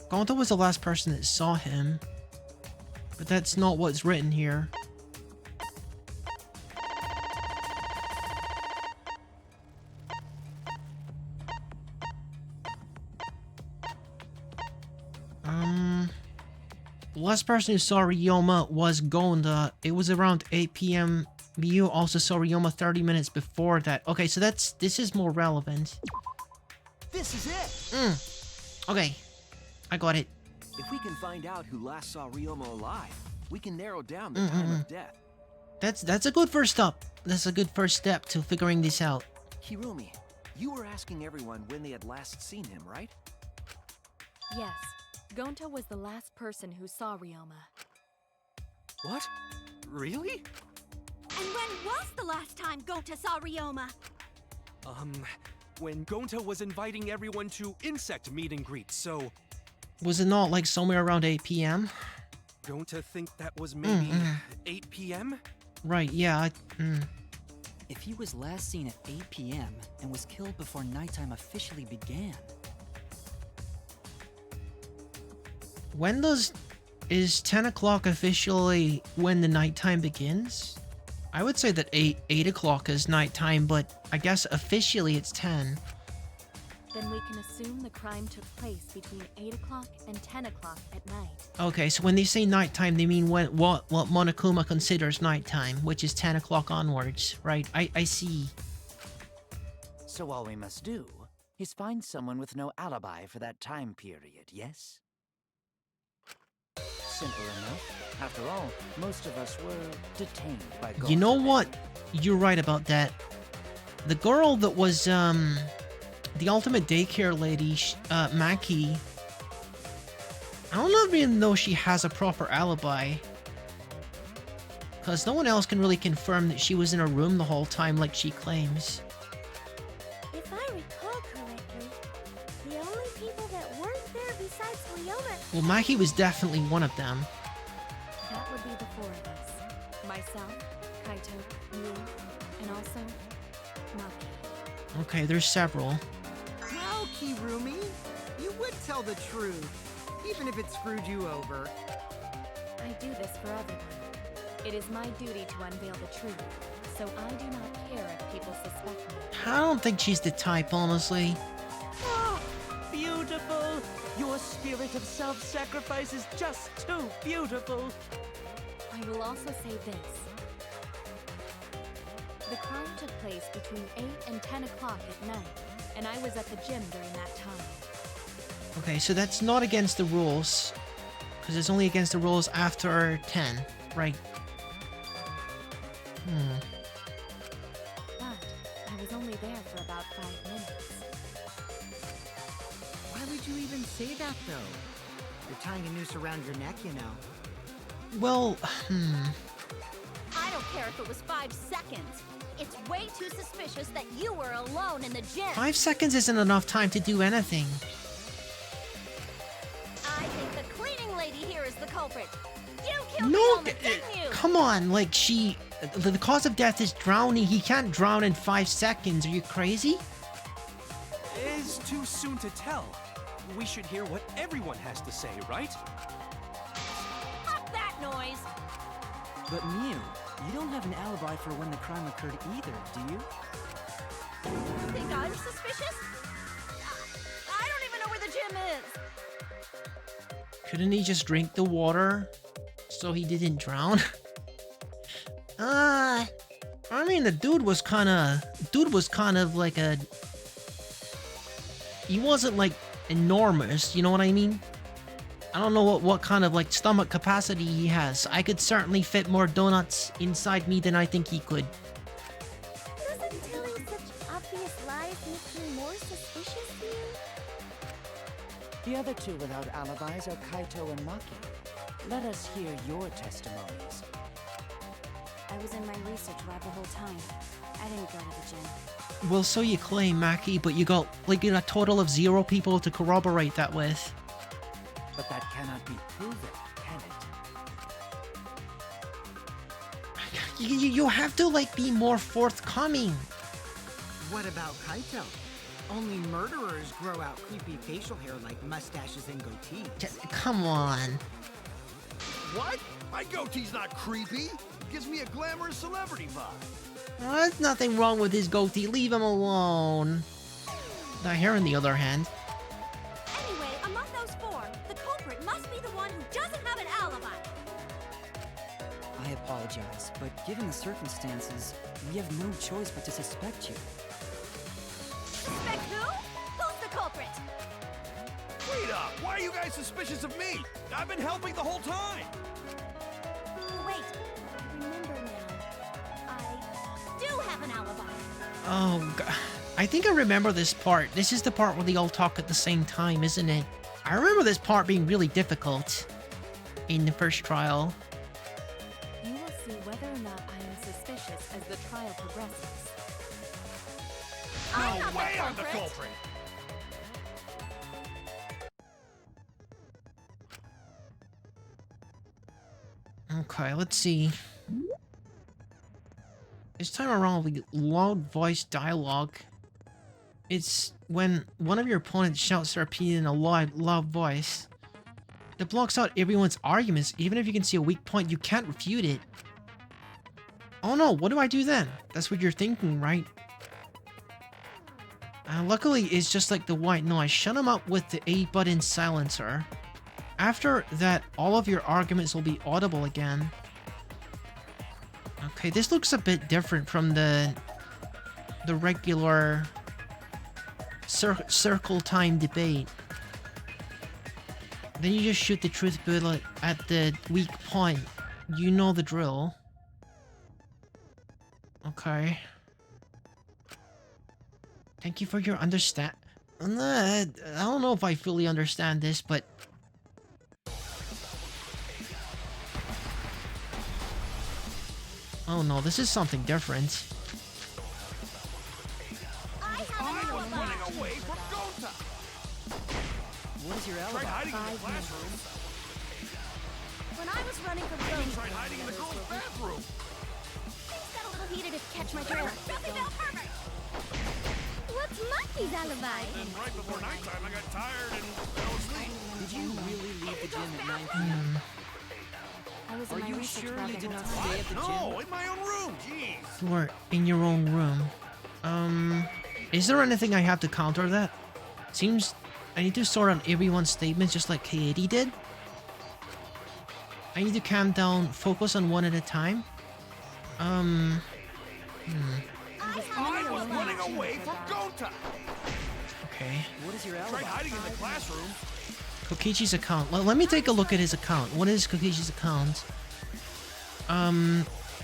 Gonta was the last person that saw him. But that's not what's written here. The last person who saw Ryoma was Gonta. It was around 8 p.m. Miyu also saw Ryoma 30 minutes before that. Okay, so this is more relevant. This is it! Okay, I got it. If we can find out who last saw Ryoma alive, we can narrow down the time of death. That's a good first step. That's a good first step to figuring this out. Kirumi, you were asking everyone when they had last seen him, right? Yes. Gonta was the last person who saw Ryoma. What? Really? And when was the last time Gonta saw Ryoma? When Gonta was inviting everyone to insect meet and greet, so... Was it not like somewhere around 8 p.m.? Gonta think that was maybe 8 p.m.? Right, yeah. If he was last seen at 8 p.m. and was killed before nighttime officially began... When does... Is 10 o'clock officially when the nighttime begins? I would say that 8 o'clock is nighttime, but I guess officially it's 10. Then we can assume the crime took place between 8 o'clock and 10 o'clock at night. Okay, so when they say nighttime, they mean what Monokuma considers nighttime, which is 10 o'clock onwards, right? I see. So all we must do is find someone with no alibi for that time period, yes? Simple enough. After all, most of us were detained by You know what? You're right about that. The girl that was, the ultimate daycare lady, Maki, I don't even know if she has a proper alibi. Because no one else can really confirm that she was in her room the whole time like she claims. If I recall correctly, the only people that weren't there besides Ryoma... Well, Maki was definitely one of them. That would be the four of us. Myself, Kaito, you, and also Maki. Okay, there's several. Well, Kirumi, you would tell the truth, even if it screwed you over. I do this for everyone. It is my duty to unveil the truth, so I do not care if people suspect me. I don't think she's the type, honestly. Oh, beautiful! Your spirit of self-sacrifice is just too beautiful! I will also say this. The crime took place between 8 and 10 o'clock at night, and I was at the gym during that time. Okay, so that's not against the rules. Because it's only against the rules after 10, right? But I was only there for about 5 minutes. Why would you even say that, though? You're tying a noose around your neck, you know. Well, I don't care if it was 5 seconds. It's way too suspicious that you were alone in the gym. 5 seconds isn't enough time to do anything. I think the cleaning lady here is the culprit. You killed No, Ryoma, didn't you? come on, like the cause of death is drowning. He can't drown in 5 seconds. Are you crazy? It's too soon to tell. We should hear what everyone has to say, right? Fuck that noise. But Miu, you don't have an alibi for when the crime occurred either, do you? You think I'm suspicious? I don't even know where the gym is. Couldn't he just drink the water so he didn't drown? I mean, the dude was kind of like a... He wasn't like enormous, you know what I mean? I don't know what kind of like stomach capacity he has. I could certainly fit more donuts inside me than I think he could. Doesn't telling such obvious lies make you more suspicious here? The other two without alibis are Kaito and Maki. Let us hear your testimonies. I was in my research lab the whole time. I didn't go to the gym. Well, so you claim, Maki, but you got like a total of 0 people to corroborate that with. But that cannot be proven, can it? You have to like be more forthcoming. What about Kaito? Only murderers grow out creepy facial hair like mustaches and goatees. Come on. What? My goatee's not creepy. It gives me a glamorous celebrity vibe. There's nothing wrong with his goatee. Leave him alone. The hair, on the other hand. Anyway, among those 4, the culprit must be the one who doesn't have an alibi. I apologize, but given the circumstances, we have no choice but to suspect you. Suspect who? Who's the culprit? Wait up! Why are you guys suspicious of me? I've been helping the whole time! Wait, remember now. I do have an alibi. Oh, God. I think I remember this part. This is the part where they all talk at the same time, isn't it? I remember this part being really difficult in the first trial. You will see whether or not I am suspicious as the trial progresses. I'm not way the I'm the culprit. culprit! Okay, let's see. This time around, we get loud voice dialogue. It's when one of your opponents shouts to repeat in a loud voice. That blocks out everyone's arguments. Even if you can see a weak point, you can't refute it. Oh no, what do I do then? That's what you're thinking, right? Luckily, it's just like the white noise. Shut them up with the A button silencer. After that, all of your arguments will be audible again. Okay, this looks a bit different from the regular circle time debate. Then you just shoot the truth bullet at the weak point. You know the drill. Okay. Thank you for your understand. I don't know if I fully understand this, but oh no, this is something different. I have I an was alibi. running away from Gota! What is your Tried alibi? hiding in the classroom. When I was running from I Rome, even tried hiding in the girls' bathroom. things got a little heated if catch my drift. Filthy Bell Pervert! What's Monkey's alibi? Then right before nighttime, I got tired and fell asleep. Did you really leave the gym at 9 p.m.? I was in Are my you research sure lab you the did whole not time. stay at the gym? No, in my own room, jeez. You are in your own room. Is there anything I have to counter that? Seems I need to sort out everyone's statements just like Katie did. I need to calm down, focus on one at a time. I was running away from Gota. Okay. What is your Tried alibi? hiding in the classroom. Kokichi's account. Let me take a look at his account. What is Kokichi's account?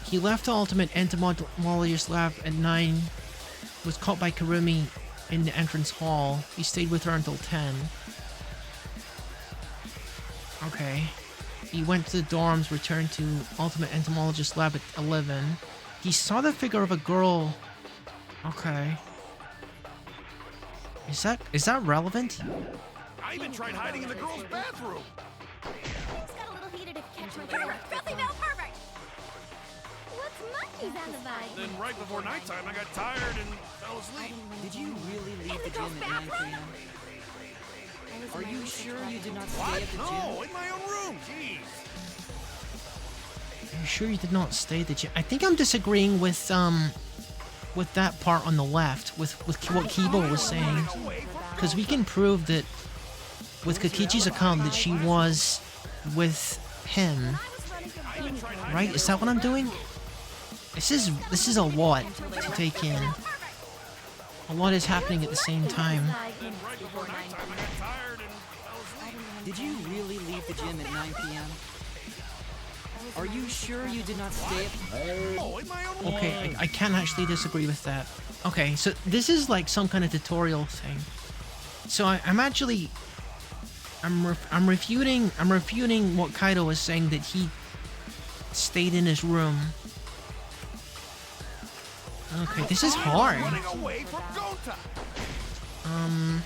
He left the ultimate entomologist lab at 9. Was caught by Kurumi in the entrance hall. He stayed with her until 10. Okay. He went to the dorms, returned to ultimate entomologist lab at 11. He saw the figure of a girl. Okay. Is that relevant? I even tried hiding in the girls' bathroom. Things got a little heated if catch my drift. Filthy Bell Pervert! What's Monkey's alibi? Then right before nighttime, I got tired and fell asleep. Did you really leave the gym at 9 p.m.? Are you sure you did not stay at the gym? No, in my own room, jeez. Are you sure you did not stay at the gym? I think I'm disagreeing with that part on the left, with what Kibo was saying. Because we can prove that with Kokichi's account that she was with him. Right? Is that what I'm doing? This is a lot to take in. A lot is happening at the same time. Then right before nighttime, I got tired and fell asleep. Did you really leave the gym at 9 p.m.? Are you sure you did not stay at... Okay, I can't actually disagree with that. Okay, so this is like some kind of tutorial thing. So I'm actually... I'm refuting what Kaido was saying, that he stayed in his room. Okay, this is hard.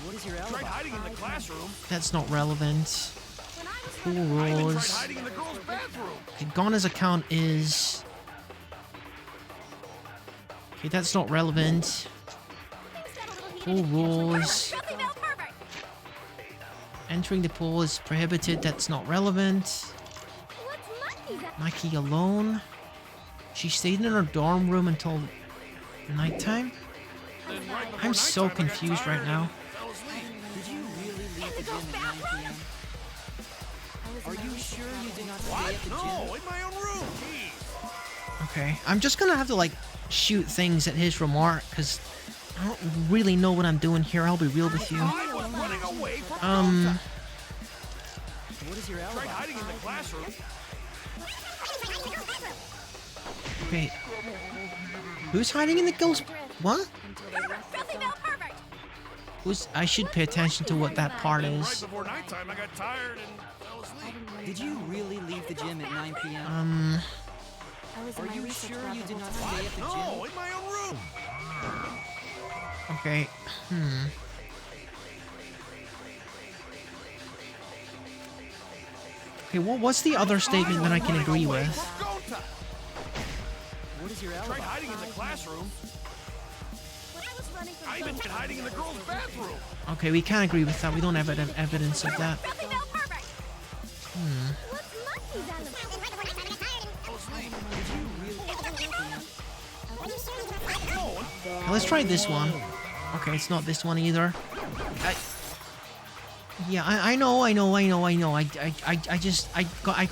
What is your alibi? Hiding in the classroom. That's not relevant. Cool rules. Hiding in the girls' bathroom. Okay, Gona's account is... Okay, that's not relevant. Pool rules. Entering the pool is prohibited. That's not relevant. Mikey alone. She stayed in her dorm room until nighttime. I'm so confused right now. Did you really leave the gym at 9 p.m.? Are you sure you did not stay at the gym? No, in my own room. Okay, I'm just gonna have to like shoot things at his remark because I don't really know what I'm doing here. I'll be real with you. What is your alibi? Hiding in the classroom. Okay. Who's hiding in the girls? What? Who's? I should pay attention to what that part Right is. before nighttime, I got tired and fell asleep. Did you really leave the gym at 9 p.m.? Are you sure you did not stay at the gym? No, in my own room. Okay. Okay, well, what's the other statement that I can agree with? What is your alibi? Tried hiding in the classroom. I even tried hiding in the girls' bathroom. Okay, we can't agree with that. We don't have evidence of that. Okay, let's try this one. Okay, it's not this one either. Yeah, I know. I got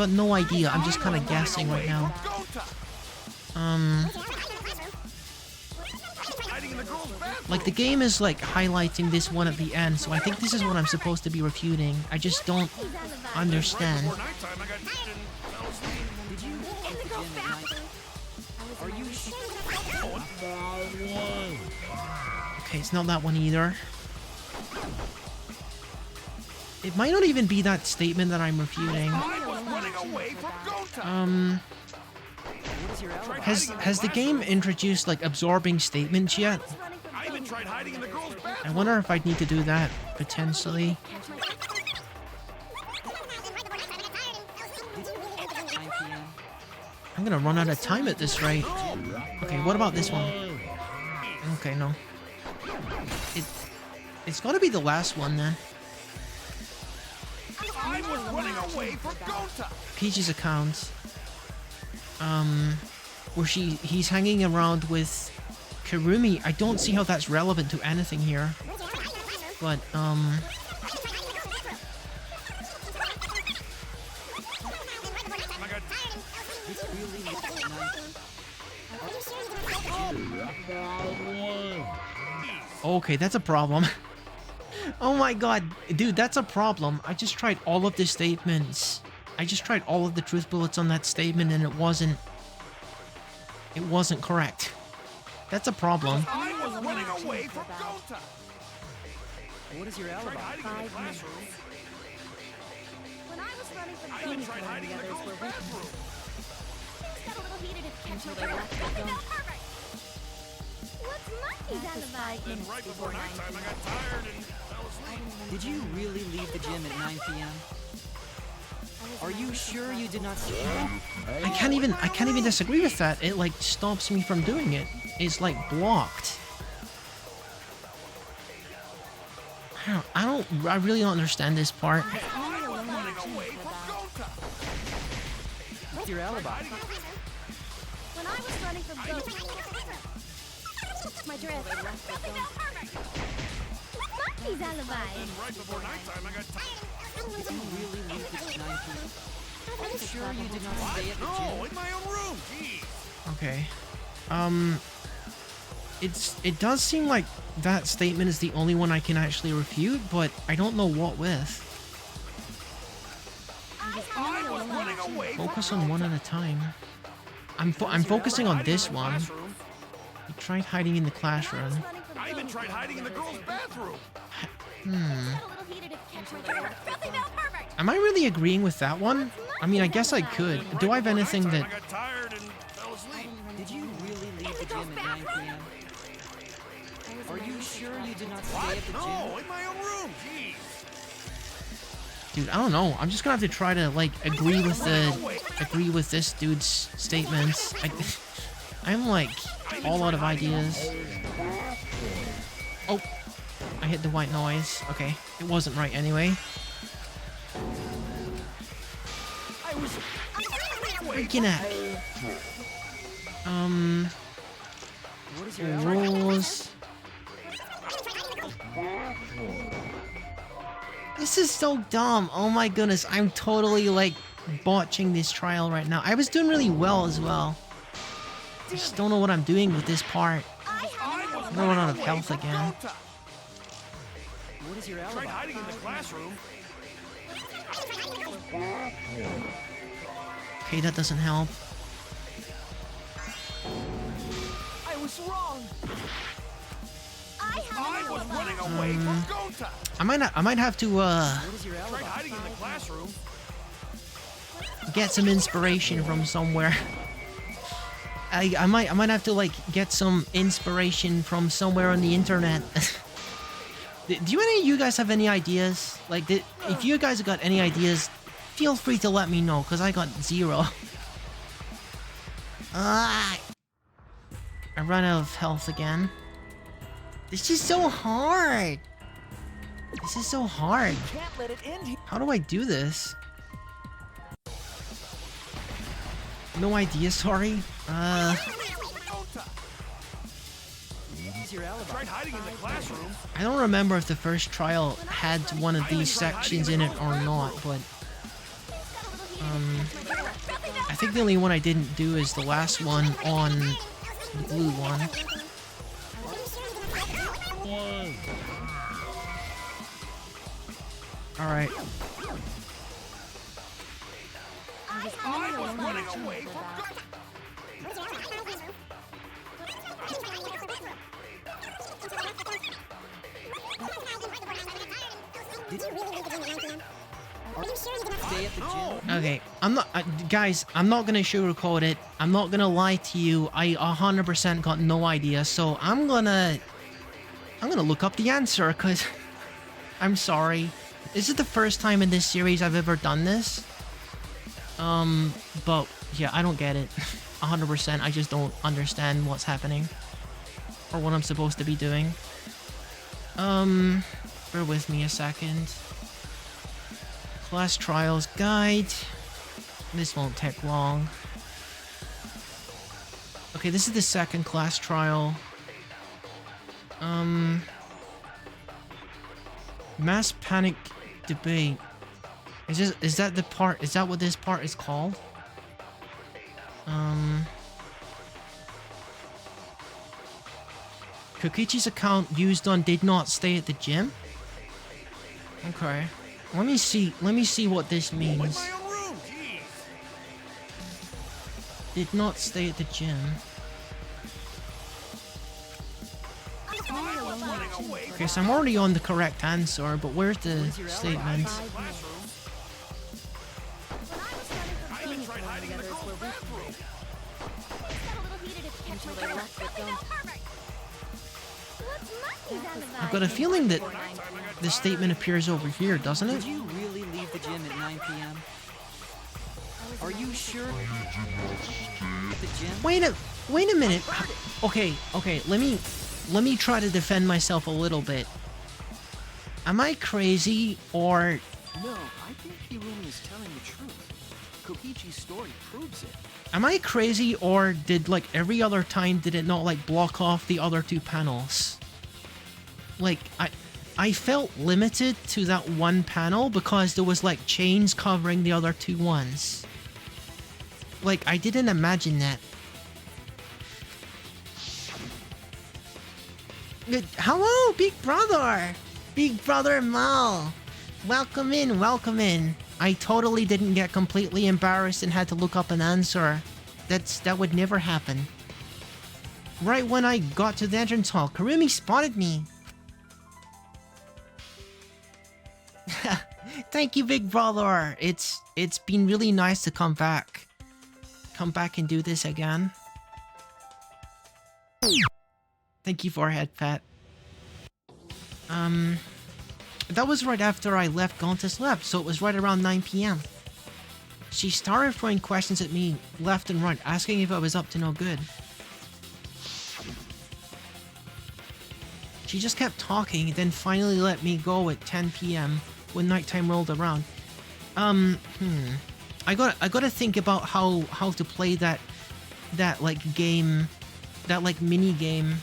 no idea. I'm just kind of guessing right now. Like the game is like highlighting this one at the end, so I think this is what I'm supposed to be refuting. I just don't understand. Okay, it's not that one either. It might not even be that statement that I'm refuting. Has the game introduced like absorbing statements yet? I wonder if I'd need to do that potentially. I'm gonna run out of time at this rate. Okay, what about this one? Okay, no. It's gotta be the last one then. Peach's account. Where he's hanging around with Kurumi. I don't see how that's relevant to anything here. But, okay, that's a problem. Oh my god, dude, that's a problem. I just tried all of the statements. I just tried all of the truth bullets on that statement and it wasn't correct. That's a problem. What is your alibi? 5 minutes. When I was running from Kimiko and the others were with me. Things got a little heated at Until they left the zone. What's Monkey's alibi? Right before nighttime, I got tired and fell asleep. Did you really leave the gym at 9 p.m.? Are you sure you did not stay? I can't even disagree with that. It like stops me from doing it. It's like blocked. I really don't understand this part. What's your alibi? When I was running from my dress. Monkey's alibi. Right before nighttime, I got tired. Did you really leave the 9 p.m.? Are you sure you did not stay at the No, gym? in my own room. Jeez. Okay. It does seem like that statement is the only one I can actually refute, but I don't know what with. Focus on one at a time. I'm focusing on this one. You tried hiding in the classroom. I even tried hiding in the girls' bathroom. Am I really agreeing with that one? I mean, I guess I could. Do I have anything that... I got tired and fell asleep. Did you really leave the gym at 9 p.m.? Are you sure you did not stay at the gym? No, in my own room. Jeez. Dude, I don't know. I'm just gonna have to try to, like, agree with this dude's statements. I'm, like, all out of ideas. Oh, I hit the white noise. Okay, it wasn't right anyway. Freaking heck. What is your Rules. This is so dumb. Oh my goodness, I'm totally, like, botching this trial right now. I was doing really well as well. I just don't know what I'm doing with this part. I'm gonna run out of health again. What is your Tried alibi? hiding in the classroom. Okay, that doesn't help. I was wrong. I was running away from Gota. I might have to What is your Tried alibi? hiding in the classroom. get some inspiration from somewhere. I might have to, like, get some inspiration from somewhere on the internet. Do any of you guys have any ideas? Like, if you guys got any ideas, feel free to let me know, because I got zero. I run out of health again. This is so hard. This is so hard. Can't let it end here. How do I do this? No idea, sorry. What is your alibi? Tried hiding in the classroom. I don't remember if the first trial had one of these sections in it or not, but... I think the only one I didn't do is the last one on the blue one. Alright. I was running away from Stay at the gym. Okay, I'm not... guys, I'm not gonna sugarcoat it. I'm not gonna lie to you. I 100% got no idea, so I'm gonna look up the answer, because... I'm sorry. This is the first time in this series I've ever done this. But, yeah, I don't get it. 100%, I just don't understand what's happening. Or what I'm supposed to be doing. Bear with me a second. Class Trials Guide. This won't take long. Okay, this is the second class trial. Mass Panic Debate. Is that the part? Is that what this part is called? Kokichi's account used on did not stay at the gym? Okay. Let me see what this means. my own room. Jeez. Did not stay at the gym. I was running away. Okay, so I'm already on the correct answer, but where's the statement? I even tried hiding in the girls' bathroom. Until they left with them. I've got a feeling that the statement appears over here, doesn't it? Did you really leave the gym at 9 p.m.? Are you sure? At the gym? Wait a minute. Okay, let me try to defend myself a little bit. Am I crazy, or... No, I think Hirumi is telling the truth. Kokichi's story proves it. Am I crazy, or did, like, every other time did it not, like, block off the other two panels? Like, I felt limited to that one panel because there was, like, chains covering the other two ones. Like, I didn't imagine that. Hello, Big Brother! Big Brother Mal! Welcome in, welcome in. I totally didn't get completely embarrassed and had to look up an answer. That would never happen. Right when I got to the entrance hall, Karumi spotted me. Thank you, Big Brother. It's been really nice to come back. Come back and do this again. Thank you, Forehead Pet. That was right after I left Gonta's lab, so it was right around 9 p.m. She started throwing questions at me left and right, asking if I was up to no good. She just kept talking, then finally let me go at 10 p.m. when nighttime rolled around. I gotta think about how to play that like game, that like mini game.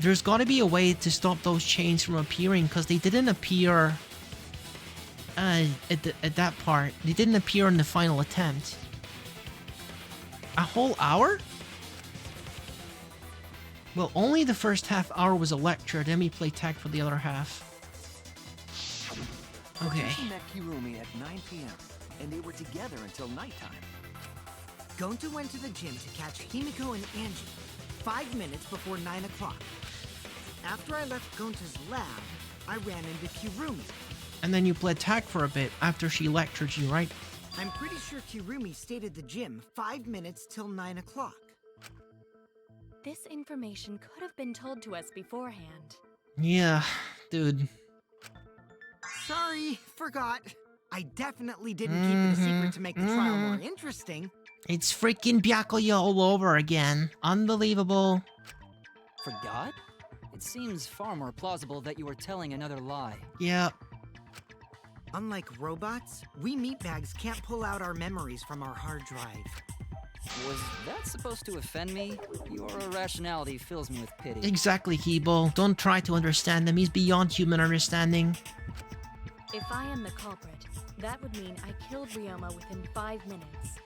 There's gotta be a way to stop those chains from appearing, because they didn't appear at that part. They didn't appear in the final attempt. A whole hour? Well, only the first half hour was a lecture, then we played tag for the other half. Okay. Attention met Kirumi at 9 p.m. and they were together until nighttime. Gonta went to the gym to catch Himiko and Angie 5 minutes before 9 o'clock. After I left Gonta's lab, I ran into Kirumi. And then you played tag for a bit after she lectured you, right? I'm pretty sure Kirumi stayed at the gym 5 minutes till 9 o'clock. This information could have been told to us beforehand. Yeah, dude. Sorry, forgot. I definitely didn't keep it a secret to make the trial more interesting. It's freaking Byakuya all over again. Unbelievable. Forgot? It seems far more plausible that you were telling another lie. Yeah. Unlike robots, we meatbags can't pull out our memories from our hard drive. Was that supposed to offend me? Your irrationality fills me with pity. Exactly, Kibo. Don't try to understand him. He's beyond human understanding. If I am the culprit, that would mean I killed Ryoma within 5 minutes.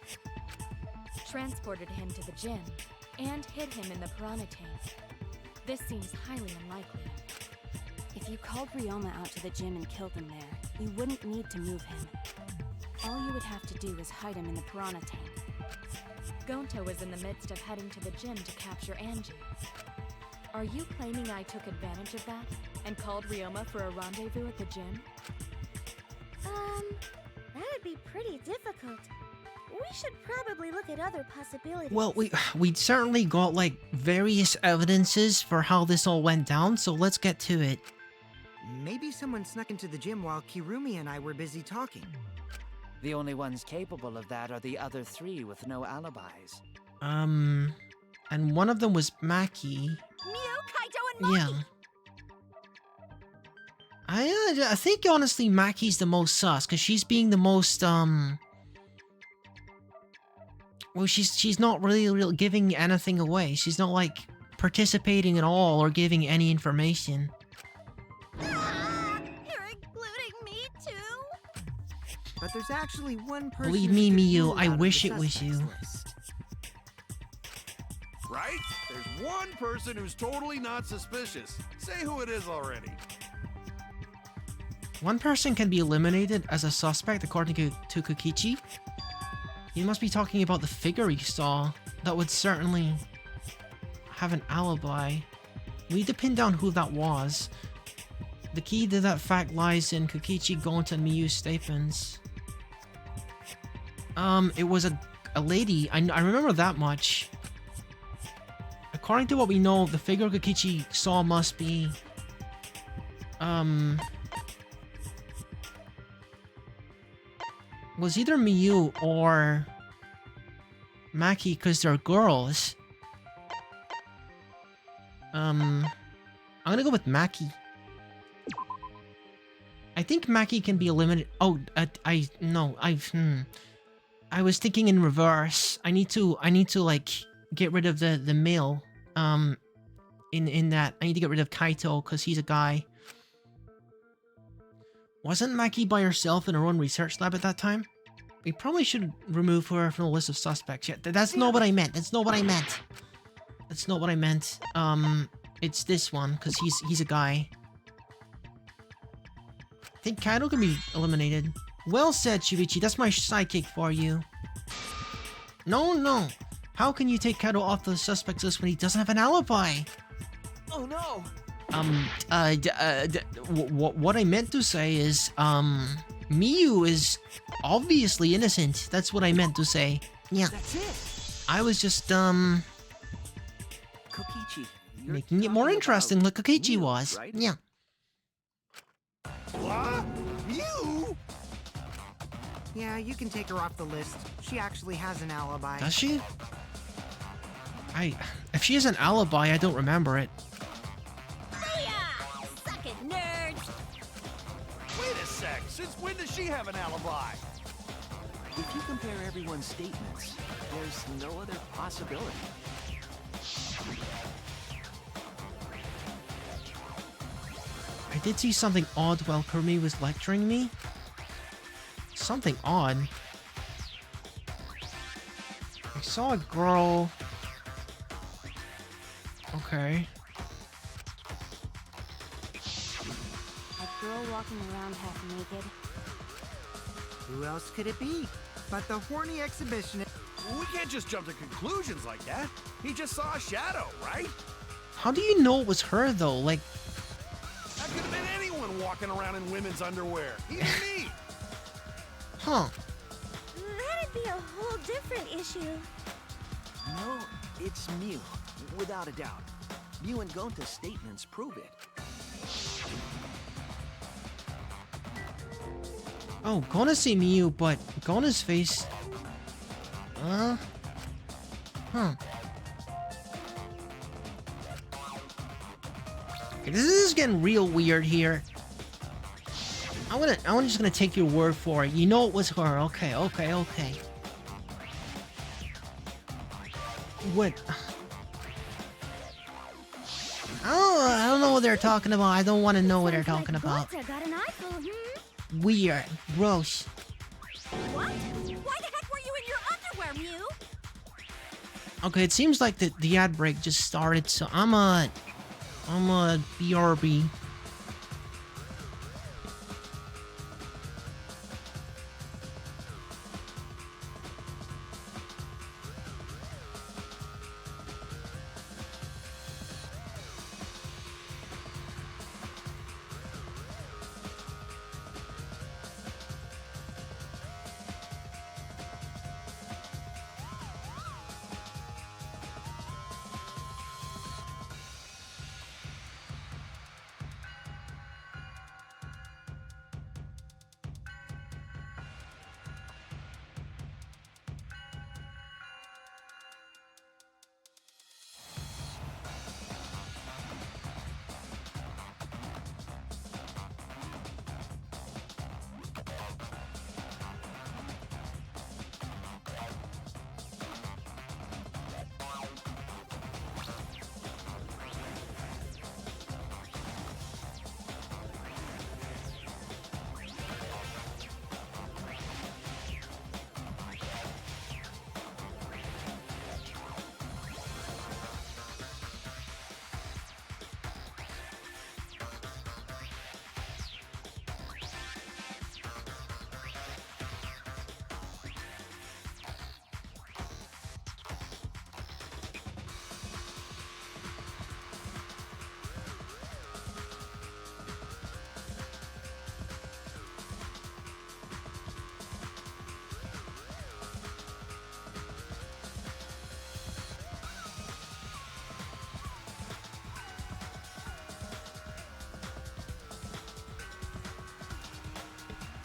Transported him to the gym, and hid him in the piranha tank. This seems highly unlikely. If you called Ryoma out to the gym and killed him there, you wouldn't need to move him. All you would have to do is hide him in the piranha tank. Gonta was in the midst of heading to the gym to capture Angie. Are you claiming I took advantage of that and called Ryoma for a rendezvous at the gym? That'd be pretty difficult. We should probably look at other possibilities. Well, we certainly got like various evidences for how this all went down, so let's get to it. Maybe someone snuck into the gym while Kirumi and I were busy talking. The only ones capable of that are the other three with no alibis. And one of them was Maki. Mew, Kaito, and Maki! Yeah. I think honestly Maki's the most sus, because she's being the most, well, she's not really giving anything away. She's not, like, participating at all or giving any information. You're including me too? But there's actually one person. Believe me, who gets Miyu, ruled I out of wish the it was suspects you. list. Right? There's one person who's totally not suspicious. Say who it is already. One person can be eliminated as a suspect according to Kokichi. You must be talking about the figure you saw. That would certainly have an alibi. We need to pin down who that was. The key to that fact lies in Kokichi, Gonta, and Miyu's statements. It was a lady. I remember that much. According to what we know, the figure Kokichi saw must be... was either Miyu or Maki, because they're girls. I'm gonna go with Maki. I think Maki can be eliminated. Oh, I was thinking in reverse. I need to like get rid of the male. In that I need to get rid of Kaito because he's a guy. Wasn't Maki by herself in her own research lab at that time? We probably should remove her from the list of suspects. Yeah, that's not what I meant. That's not what I meant. That's not what I meant. It's this one, because he's a guy. I think Kaito can be eliminated. Well said, Shuichi. That's my sidekick for you. No, no. How can you take Kato off the suspect's list when he doesn't have an alibi? Oh no! What I meant to say is, Miyu is obviously innocent. That's what I meant to say. Yeah. That's it! I was just, Kokichi, you're making it more talking interesting about like Kokichi Miu, was. right? Yeah. What? You? Yeah, you can take her off the list. She actually has an alibi. Does she? If she has an alibi, I don't remember it. Booyah! Suck it, nerds! Wait a sec. Since when does she have an alibi? If you compare everyone's statements, there's no other possibility. I did see something odd while Kurumi was lecturing me. Something odd. I saw a girl. Okay. A girl walking around half naked. Who else could it be? But the horny exhibitionist. We can't just jump to conclusions like that. He just saw a shadow, right? How do you know it was her though? Like, That could have been anyone walking around in women's underwear. Even me. huh? That'd be a whole different issue. No, it's Miu, without a doubt. Miu and Gonta's statements prove it. Oh, Gonna see Miyu, but Gona's face. Huh? Okay, this is getting real weird here. I'm just gonna take your word for it. You know it was her. Okay. What? I don't know what they're talking about. I don't want to know what they're talking about. Gonta got an eyeful, Weird. Gross. What? Why the heck were you in your underwear, Mew? Okay, it seems like the ad break just started, so I'm a BRB.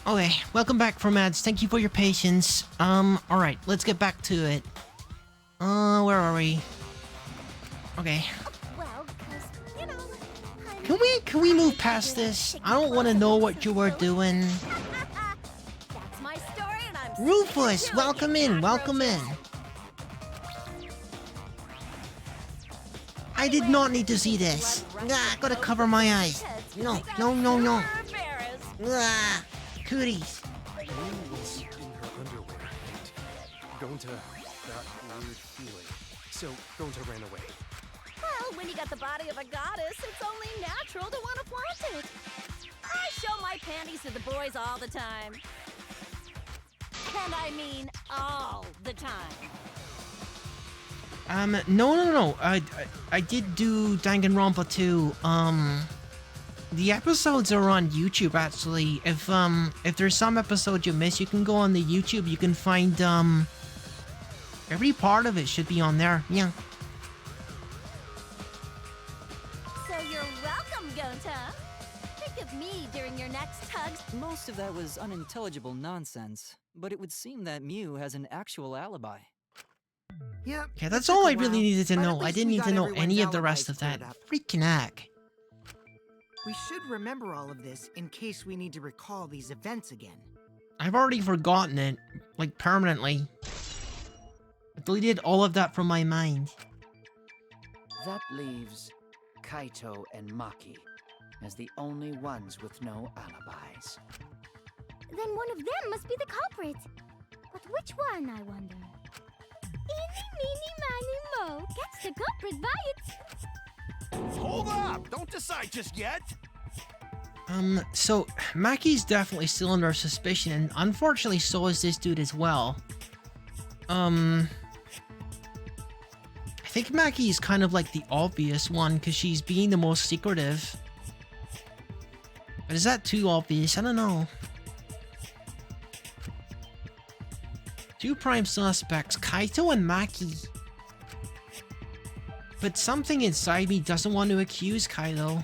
Okay, welcome back from ads. Thank you for your patience. Alright, let's get back to it. Where are we? Okay. Well, 'cause, you know, Can we move past this? I don't want to know what you were doing. that's my story, and I'm Rufus, sticking to it, welcome you in, welcome in. cockroaches. I did not need to see this. Ah, gotta cover my eyes. No. Ah, cooties. Miu was in her underwear, and Gonta got weird feeling. So Gonta ran away. Well, when you got the body of a goddess, it's only natural to want to flaunt it. I show my panties to the boys all the time. And I mean all the time. No. I did do Danganronpa 2. The episodes are on YouTube, actually. If there's some episode you miss, you can go on the YouTube. You can find, every part of it should be on there. Yeah. So you're welcome, Gonta. Think of me during your next tugs. Most of that was unintelligible nonsense, but it would seem that Mew has an actual alibi. Yep. Yeah, that's all I really needed to know. I didn't need to know any of the rest of that freaking act. We should remember all of this in case we need to recall these events again. I've already forgotten it, like, permanently. I deleted all of that from my mind. That leaves Kaito and Maki as the only ones with no alibis. Then one of them must be the culprit. But which one, I wonder? Eeny, meeny, miny, mo gets the culprit by its... Hold up! Don't decide just yet! So, Maki's definitely still under suspicion, and unfortunately so is this dude as well. I think Maki is kind of like the obvious one, because she's being the most secretive. But is that too obvious? I don't know. Two prime suspects, Kaito and Maki. But something inside me doesn't want to accuse Kaito.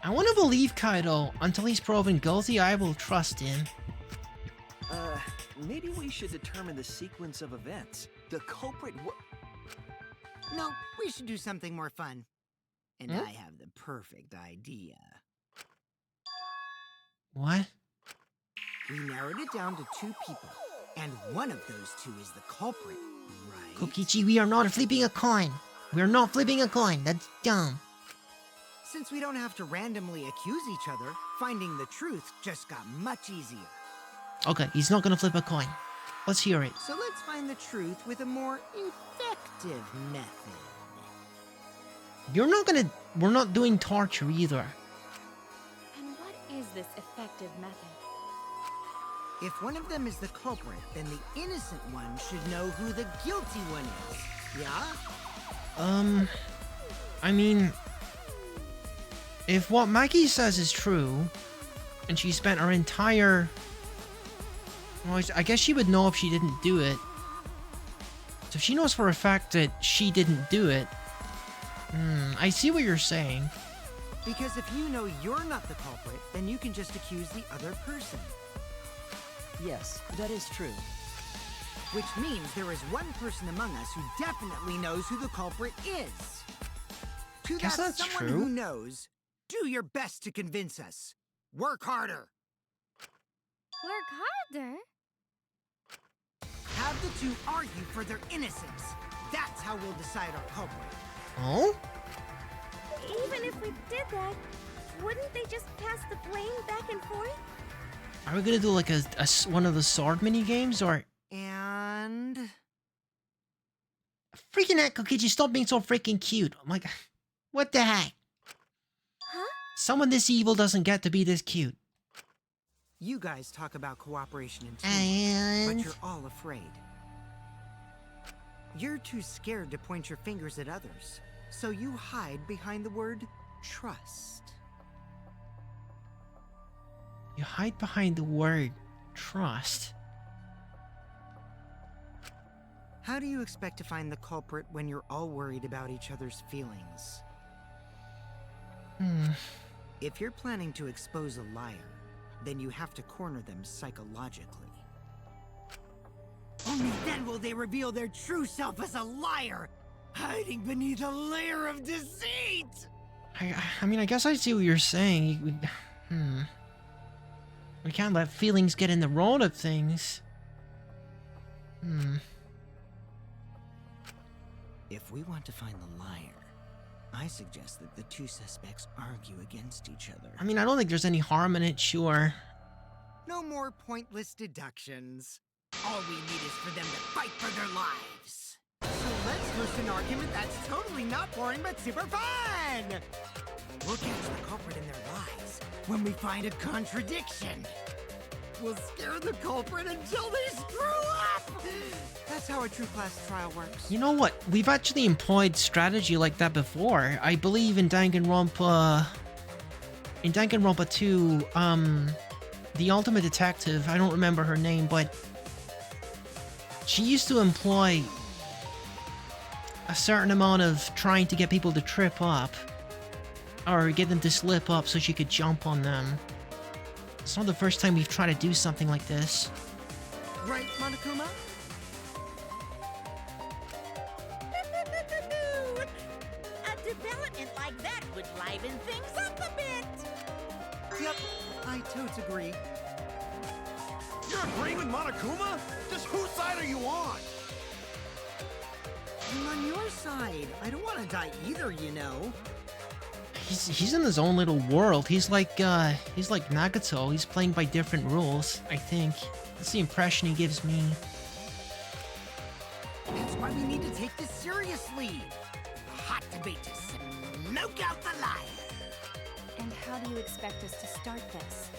I want to believe Kaito. Until he's proven guilty, I will trust him. Maybe we should determine the sequence of events. The culprit No, we should do something more fun. And I have the perfect idea. What? We narrowed it down to 2 people. And one of those 2 is the culprit, right? Kokichi, we are not flipping a coin. We're not flipping a coin. That's dumb. Since we don't have to randomly accuse each other, finding the truth just got much easier. Okay, he's not gonna flip a coin. Let's hear it. So let's find the truth with a more effective method. We're not doing torture either. And what is this effective method? If one of them is the culprit, then the innocent one should know who the guilty one is. Yeah? I mean, if what Maki says is true, and she spent her entire... Well, I guess she would know if she didn't do it. So if she knows for a fact that she didn't do it... I see what you're saying. Because if you know you're not the culprit, then you can just accuse the other person. Yes, that is true. Which means there is one person among us who definitely knows who the culprit is. To Guess that that's someone true. who knows, do your best to convince us. Work harder. Work harder? Have the 2 argue for their innocence. That's how we'll decide our culprit. Oh? Even if we did that, wouldn't they just pass the blame back and forth? Are we gonna do like a one of the sword mini games, or... And... Freaking heck, Kokichi, stop being so freaking cute. I'm like, what the heck? Huh? Someone this evil doesn't get to be this cute. You guys talk about cooperation and teamwork, but you're all afraid. You're too scared to point your fingers at others, so you hide behind the word trust. You hide behind the word trust. How do you expect to find the culprit when you're all worried about each other's feelings? If you're planning to expose a liar, then you have to corner them psychologically. Only then will they reveal their true self as a liar, hiding beneath a layer of deceit! I mean, I guess I see what you're saying. We can't let feelings get in the road of things. If we want to find the liar, I suggest that the 2 suspects argue against each other. I mean, I don't think there's any harm in it, sure. No more pointless deductions. All we need is for them to fight for their lives. So let's host an argument that's totally not boring but super fun! We'll catch the culprit in their lies when we find a contradiction. will scare the culprit until they screw up! That's how a true class trial works. You know what? We've actually employed strategy like that before. I believe in Danganronpa... In Danganronpa 2, the ultimate detective, I don't remember her name, but... she used to employ a certain amount of trying to get people to trip up. Or get them to slip up so she could jump on them. It's not the first time we've tried to do something like this. Right, Monokuma? A development like that would liven things up a bit. Yep, I totes agree. You're agreeing with Monokuma? Just whose side are you on? I'm on your side. I don't want to die either, you know. He's in his own little world. He's like Nagato. He's playing by different rules, I think. That's the impression he gives me. That's why we need to take this seriously. A hot debate to smoke out the light. And how do you expect us to start this?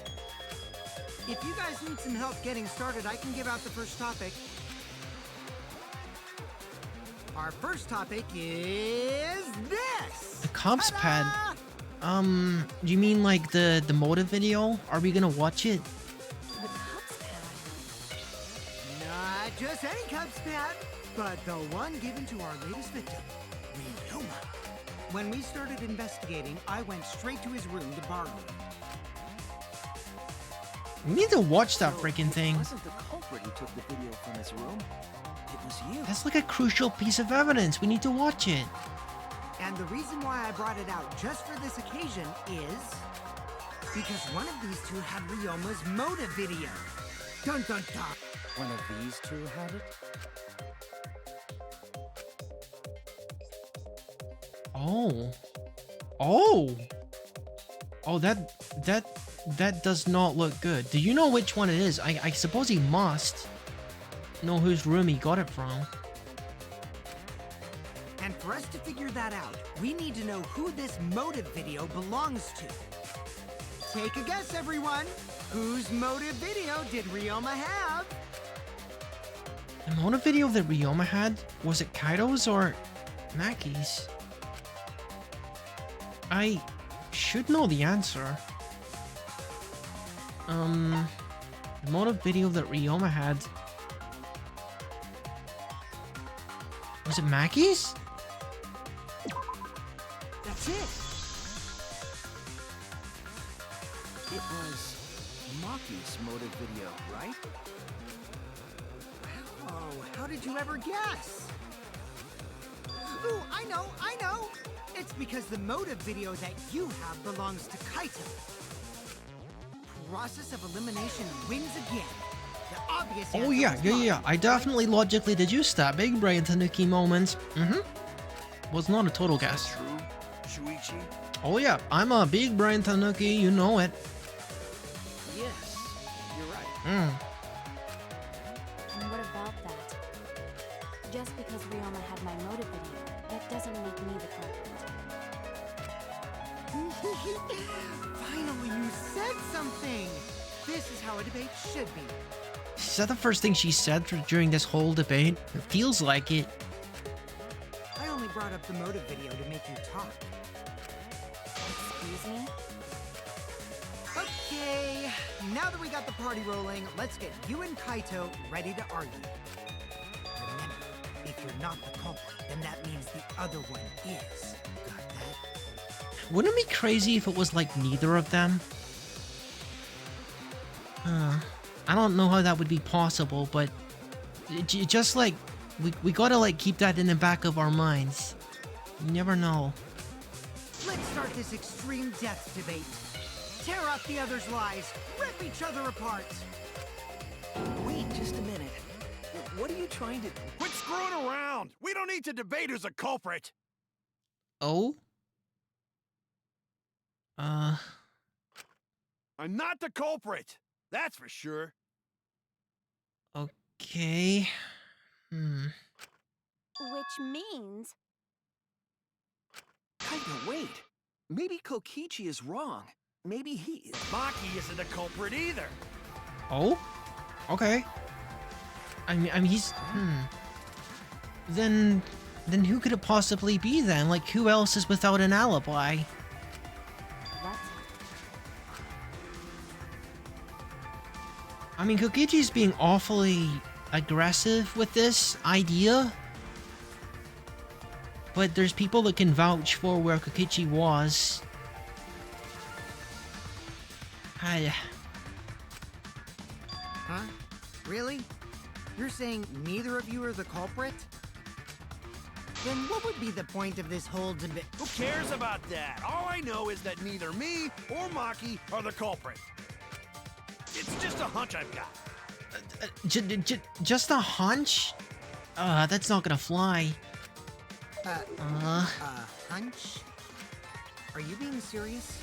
If you guys need some help getting started, I can give out the first topic. Our first topic is this! The Cubs pad. Do you mean like the motive video? Are we gonna watch it? The Cubs pad? Not just any Cubs pad, but the one given to our latest victim, Ryoma. When we started investigating, I went straight to his room to borrow it. We need to watch that freaking It thing. wasn't the culprit who took the video from his room. It was you. That's like a crucial piece of evidence. We need to watch it. And the reason why I brought it out just for this occasion is because one of these two had Ryoma's motive video. Dun dun dun. One of these two had it? Oh. Oh. Oh, that does not look good. Do you know which one it is? I suppose he must know whose room he got it from. And for us to figure that out, we need to know who this motive video belongs to. Take a guess, everyone. Whose motive video did Ryoma have? The motive video that Ryoma had, was it Kaido's or Maki's? I should know the answer. The motive video that Ryoma had, was it Maki's? That's it. It was Maki's motive video, right? Oh, how did you ever guess? Ooh, I know! It's because the motive video that you have belongs to Kaito. Process of elimination wins again. The obvious Oh answer yeah, was yeah. Maki, I definitely logically deduced that. Big brain Tanuki moments. Was not a total guess. True, Shuichi? Oh yeah, I'm a big brain Tanuki, you know it. Yes, you're right. And what about that? Just because Ryoma had my motive video, that doesn't make me the culprit. Finally, you said something! This is how a debate should be. Is that the first thing she said during this whole debate? It feels like it. I only brought up the motive video to make you talk. Excuse me? Okay, now that we got the party rolling, let's get you and Kaito ready to argue. Remember, if you're not the culprit, then that means the other one is. Got that? Wouldn't it be crazy if it was like neither of them? I don't know how that would be possible, but just like we gotta like keep that in the back of our minds. You never know. Let's start this extreme death debate. Tear up the other's lies, rip each other apart. Wait just a minute. What are you trying to... Quit screwing around! We don't need to debate who's a culprit! Oh? I'm not the culprit! That's for sure. Okay. Which means... Kaito, wait. Maybe Kokichi is wrong. Maybe he... Maki isn't a culprit either. Oh? Okay. I mean, he's... Then who could it possibly be then? Like, who else is without an alibi? What? I mean, Kokichi's being awfully aggressive with this idea. But there's people that can vouch for where Kokichi was. Huh? Really? You're saying neither of you are the culprit? Then what would be the point of this whole debate? Who cares about that? All I know is that neither me or Maki are the culprit. It's just a hunch I've got. Just a hunch? That's not gonna fly. Hunch? Are you being serious?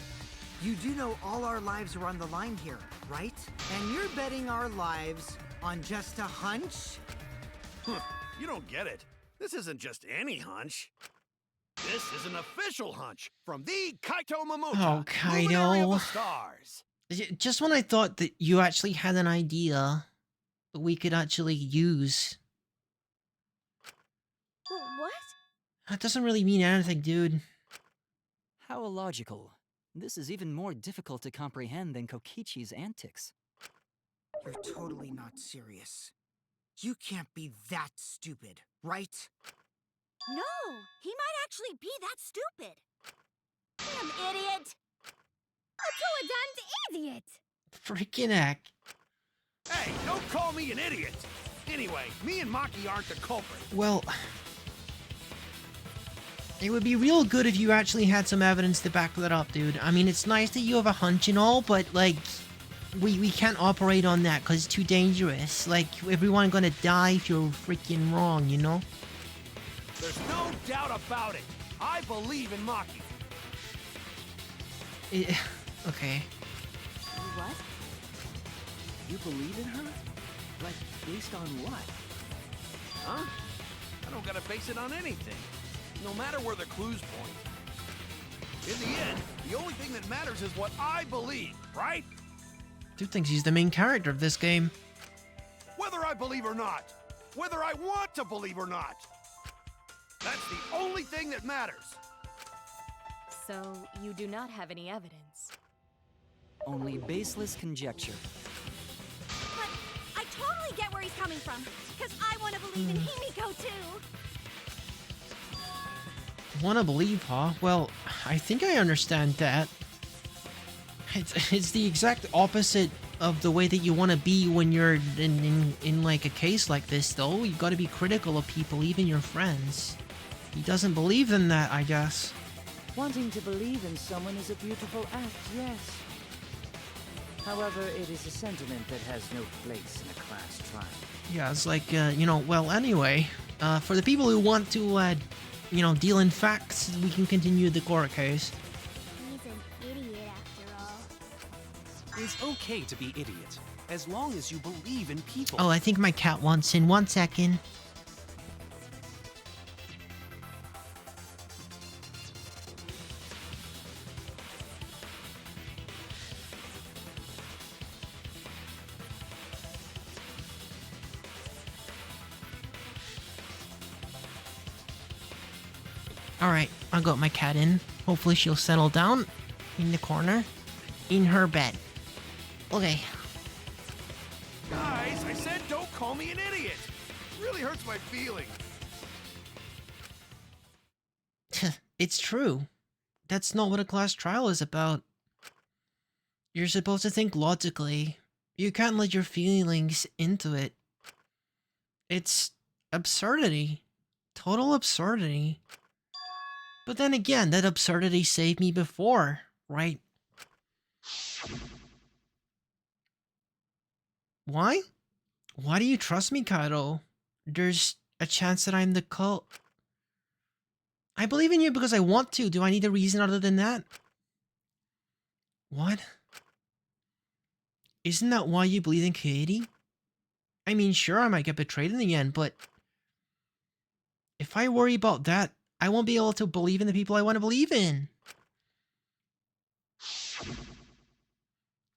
You do know all our lives are on the line here, right? And you're betting our lives on just a hunch? You don't get it. This isn't just any hunch. This is an official hunch from the Kaito Momota. Oh, Luminary of Kaito. the Stars. Just when I thought that you actually had an idea that we could actually use. What? That doesn't really mean anything, dude. How illogical. This is even more difficult to comprehend than Kokichi's antics. You're totally not serious. You can't be that stupid, right? No, he might actually be that stupid. Damn idiot! A idiot! Freaking heck. Hey, don't call me an idiot. Anyway, me and Maki aren't the culprit. Well, it would be real good if you actually had some evidence to back that up, dude. I mean, it's nice that you have a hunch and all, but, like, we can't operate on that because it's too dangerous. Like, everyone gonna die if you're freaking wrong, you know? There's no doubt about it. I believe in Maki. Okay. What? You believe in her? Like, based on what? Huh? I don't gotta base it on anything. No matter where the clues point. In the end, the only thing that matters is what I believe, right? Dude thinks he's the main character of this game. Whether I believe or not. Whether I want to believe or not. That's the only thing that matters. So, you do not have any evidence. Only baseless conjecture. But I totally get where he's coming from, because I want to believe in Himiko too. Wanna believe, huh? Well, I think I understand that. It's the exact opposite of the way that you want to be when you're in like a case like this, though. You gotta be critical of people, even your friends. He doesn't believe in that, I guess. Wanting to believe in someone is a beautiful act, yes. However, it is a sentiment that has no place in a class trial. Yeah, it's like, you know, well, anyway, for the people who want to, you know, deal in facts, we can continue the court case. He's an idiot after all. It's okay to be idiot, as long as you believe in people. Oh, I think my cat wants in. 1 second. Alright, I got my cat in. Hopefully she'll settle down in the corner in her bed. Okay. Guys, I said don't call me an idiot. It really hurts my feelings. It's true. That's not what a class trial is about. You're supposed to think logically. You can't let your feelings into it. It's absurdity. Total absurdity. But then again, that absurdity saved me before, right? Why? Why do you trust me, Kaito? There's a chance that I'm the cult. I believe in you because I want to. Do I need a reason other than that? What? Isn't that why you believe in Katie? I mean, sure, I might get betrayed in the end, but if I worry about that, I won't be able to believe in the people I want to believe in.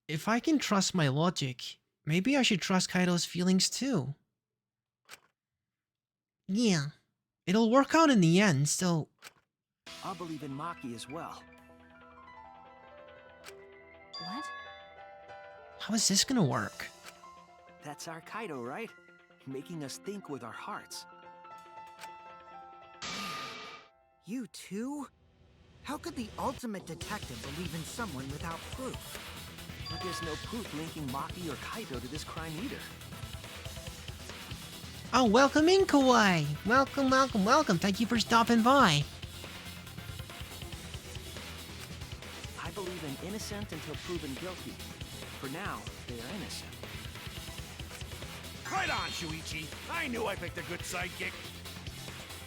If I can trust my logic, Maybe I should trust Kaido's feelings too. Yeah, it'll work out in the end, so... I'll believe in Maki as well. What? How is this gonna work? That's our Kaido, right? Making us think with our hearts. You too? How could the ultimate detective believe in someone without proof? But there's no proof linking Maki or Kaido to this crime either. Oh, welcome in, Kawaii! Welcome, welcome, welcome. Thank you for stopping by. I believe in innocent until proven guilty. For now, they are innocent. Right on, Shuichi. I knew I picked a good sidekick.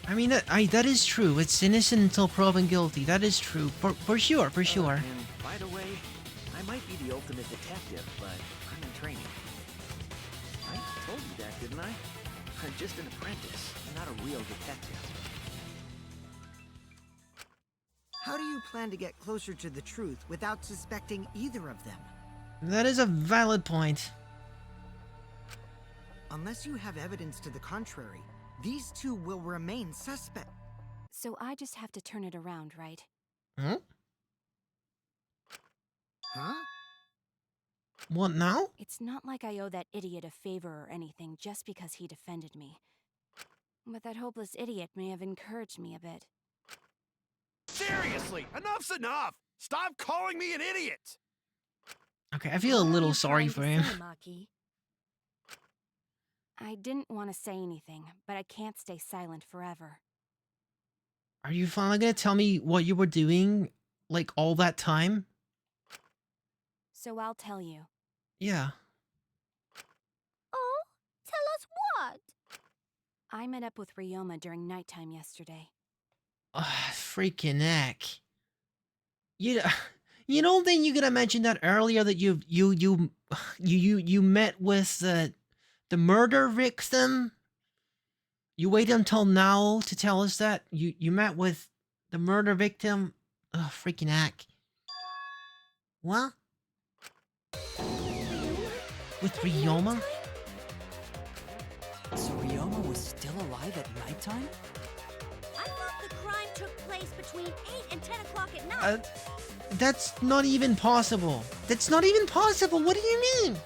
I mean, that is true. It's innocent until proven guilty. That is true. For sure, for sure. And by the way, I might be the ultimate detective, but I'm in training. I told you that, didn't I? I'm just an apprentice, not a real detective. How do you plan to get closer to the truth without suspecting either of them? That is a valid point. Unless you have evidence to the contrary, these two will remain suspect. So I just have to turn it around, right? Hmm? Huh? What now? It's not like I owe that idiot a favor or anything just because he defended me. But that hopeless idiot may have encouraged me a bit. Seriously, enough's enough! Stop calling me an idiot! Okay, I feel a little sorry for him. Maki? I didn't want to say anything, but I can't stay silent forever. Are you finally gonna tell me what you were doing, like, all that time? So I'll tell you. Yeah. Oh, tell us what? I met up with Ryoma during nighttime yesterday. Freaking heck. You don't think you could have mentioned that earlier, that you met with the murder victim? You waited until now to tell us that you met with the murder victim? Ugh, freaking heck. What? With Ryoma? So Ryoma was still alive at nighttime? I thought the crime took place between 8 and 10 o'clock at night. That's not even possible. That's not even possible. What do you mean?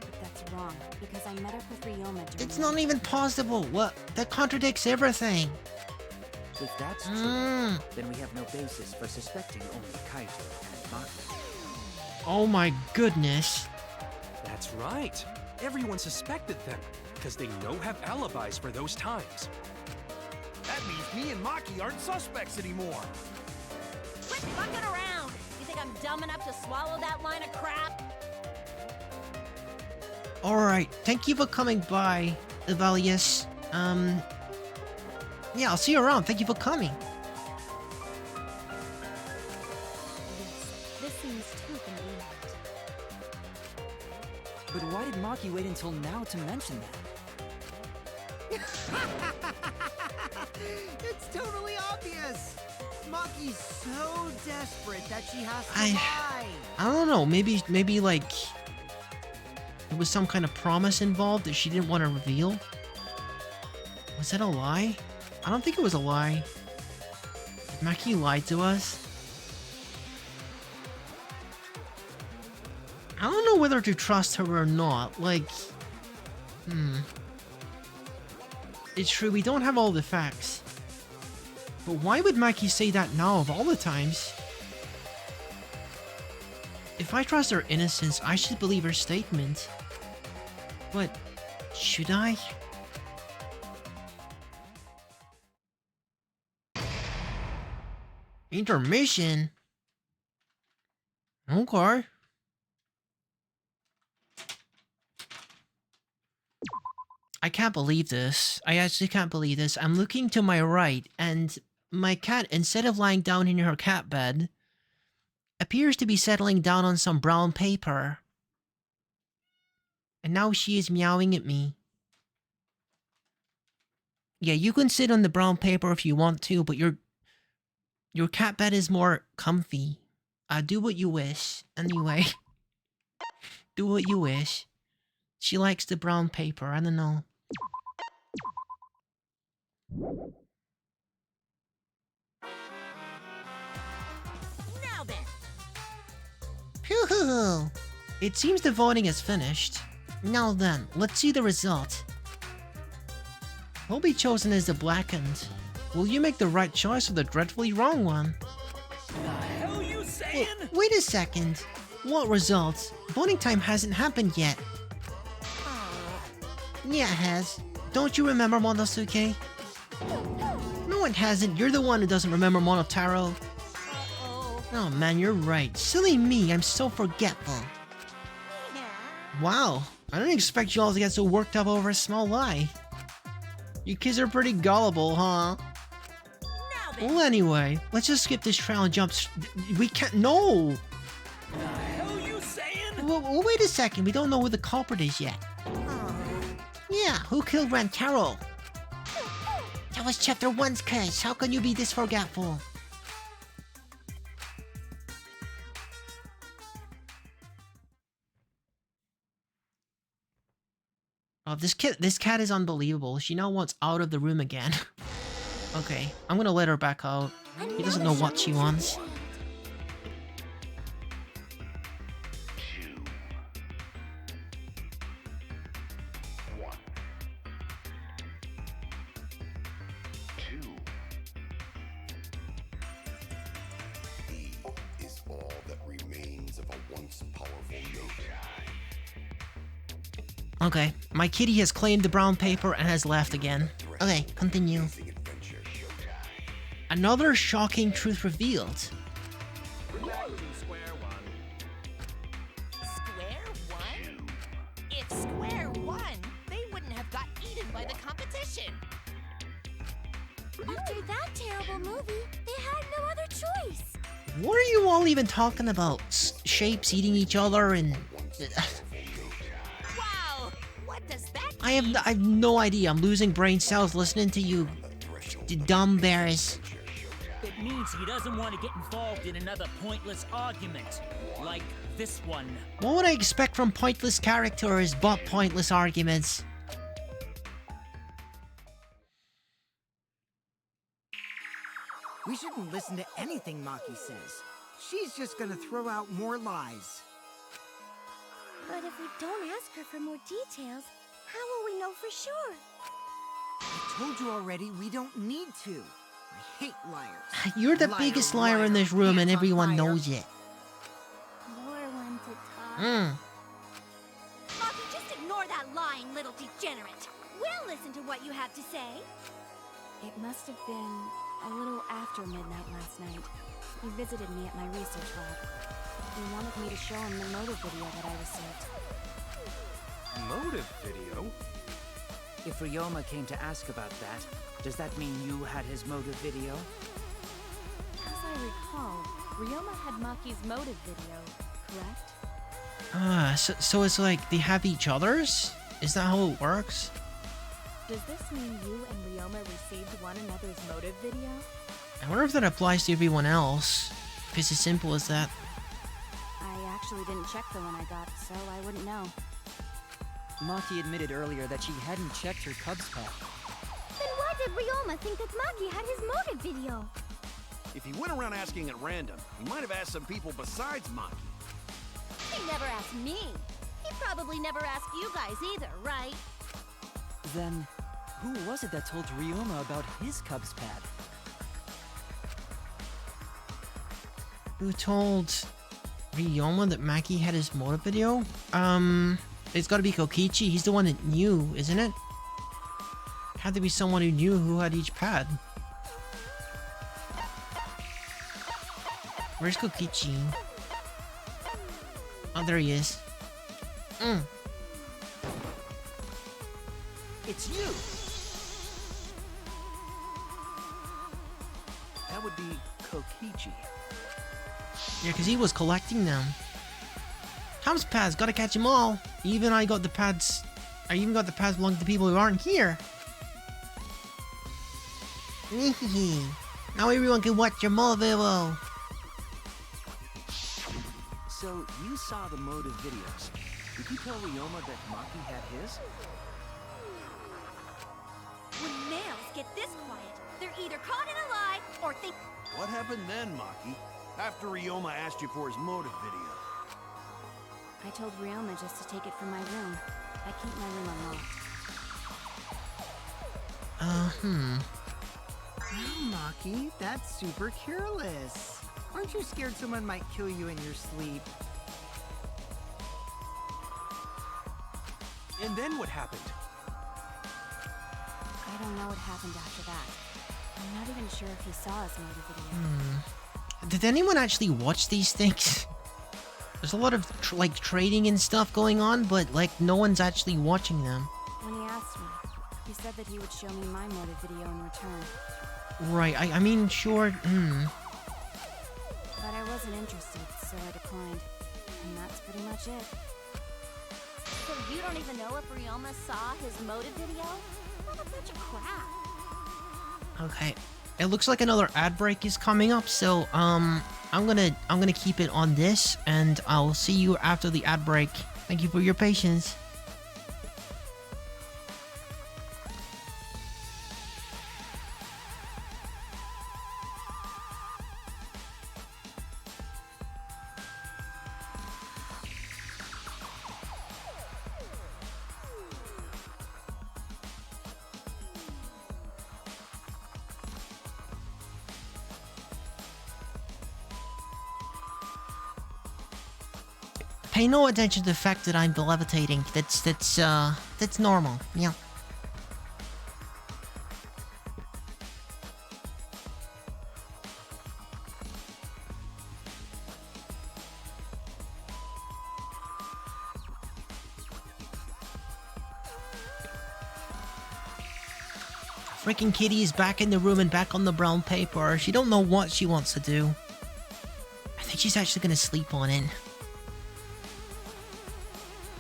But that's wrong, because I met up with Ryoma during... It's not even possible. What? That contradicts everything. If that's true, then we have no basis for suspecting only Kaito and Maki. Oh my goodness. That's right. Everyone suspected them, because they know have alibis for those times. That means me and Maki aren't suspects anymore. Quit fucking around! You think I'm dumb enough to swallow that line of crap? Alright, thank you for coming by, Evalius. Yeah, I'll see you around. Thank you for coming. This seems too convenient. But why did Maki wait until now to mention that? It's totally obvious! Maki's so desperate that she has to lie! I don't know, maybe like there was some kind of promise involved that she didn't want to reveal? Was that a lie? I don't think it was a lie. Maki lied to us. I don't know whether to trust her or not, like... It's true, we don't have all the facts. But why would Maki say that now of all the times? If I trust her innocence, I should believe her statement. But, should I? Intermission? Okay. I can't believe this. I actually can't believe this. I'm looking to my right, and my cat, instead of lying down in her cat bed, appears to be settling down on some brown paper. And now she is meowing at me. Yeah, you can sit on the brown paper if you want to, but your cat bed is more comfy. Do what you wish. Anyway. Do what you wish. She likes the brown paper, I don't know. Now then. Phew! It seems the voting is finished. Now then, let's see the result. Who'll be chosen as the blackened? Will you make the right choice or the dreadfully wrong one? The hell you saying? Wait a second. What results? Voting time hasn't happened yet. Yeah, it has. Don't you remember Monosuke? No, it hasn't. You're the one who doesn't remember Monotaro. Oh man, you're right. Silly me, I'm so forgetful. Wow, I didn't expect you all to get so worked up over a small lie. You kids are pretty gullible, huh? Well, anyway, let's just skip this trial and jump. We can't. No! The hell you saying? Well, wait a second. We don't know who the culprit is yet. Yeah, who killed Rantaro? That was Chapter 1's curse. How can you be this forgetful? Oh, this cat is unbelievable. She now wants out of the room again. Okay, I'm gonna let her back out. He doesn't know what she wants. Is all that remains of a once powerful note. Okay, my kitty has claimed the brown paper and has left again. Okay, continue. Another shocking truth revealed. Square one? If Square won, they wouldn't have got eaten by the competition. After that terrible movie, they had no other choice. What are you all even talking about? Shapes eating each other and... Wow! What does that I have no idea. I'm losing brain cells listening to you. Dumb bears. It means he doesn't want to get involved in another pointless argument. Like this one. What would I expect from pointless characters but pointless arguments? We shouldn't listen to anything Maki says. She's just gonna throw out more lies. But if we don't ask her for more details, how will we know for sure? I told you already, we don't need to. I hate liars. You're the Liar, biggest liar in this room and hands on everyone fire. knows it. You're one to talk. Maki, just ignore that lying little degenerate. We'll listen to what you have to say. It must have been a little after midnight last night. He visited me at my research lab. He wanted me to show him the motive video that I received. Motive video? If Ryoma came to ask about that, does that mean you had his motive video? As I recall, Ryoma had Maki's motive video, correct? So it's like they have each other's? Is that how it works? Does this mean you and Ryoma received one another's motive video? I wonder if that applies to everyone else. If it's as simple as that. I actually didn't check the one I got, so I wouldn't know. Maki admitted earlier that she hadn't checked her Cubs pack. Then why did Ryoma think that Maki had his motive video? If he went around asking at random, he might have asked some people besides Maki. He never asked me. He probably never asked you guys either, right? Then, who was it that told Ryoma about his Cubs pad? Who told Ryoma that Maki had his motive video? It's gotta be Kokichi. He's the one that knew, isn't it? Had to be someone who knew who had each pad. Where's Kokichi? Oh, there he is. It's you! That would be Kokichi. Yeah, because he was collecting them. Tom's pads, gotta catch them all. Even I got the pads. I even got the pads belonging to people who aren't here. Now everyone can watch your motive. So, you saw the motive videos. Did you tell Ryoma that Maki had his? When males get this quiet, they're either caught in a lie or think. What happened then, Maki? After Ryoma asked you for his motive video? I told Ryoma just to take it from my room. I keep my room unlocked. Wow, Maki, that's super careless. Aren't you scared someone might kill you in your sleep? And then what happened? I don't know what happened after that. I'm not even sure if he saw his motor video. Did anyone actually watch these things? There's a lot of like trading and stuff going on, but like no one's actually watching them. When he asked me, he said that he would show me my motor video in return. Right, I mean, sure, But I wasn't interested, so I declined. And that's pretty much it. So you don't even know if Ryoma saw his motive video? What a bunch of crap. Okay. It looks like another ad break is coming up, so I'm gonna keep it on this, and I'll see you after the ad break. Thank you for your patience. Pay no attention to the fact that I'm levitating. That's normal. Yeah. Freaking Kitty is back in the room and back on the brown paper. She don't know what she wants to do. I think she's actually gonna sleep on it.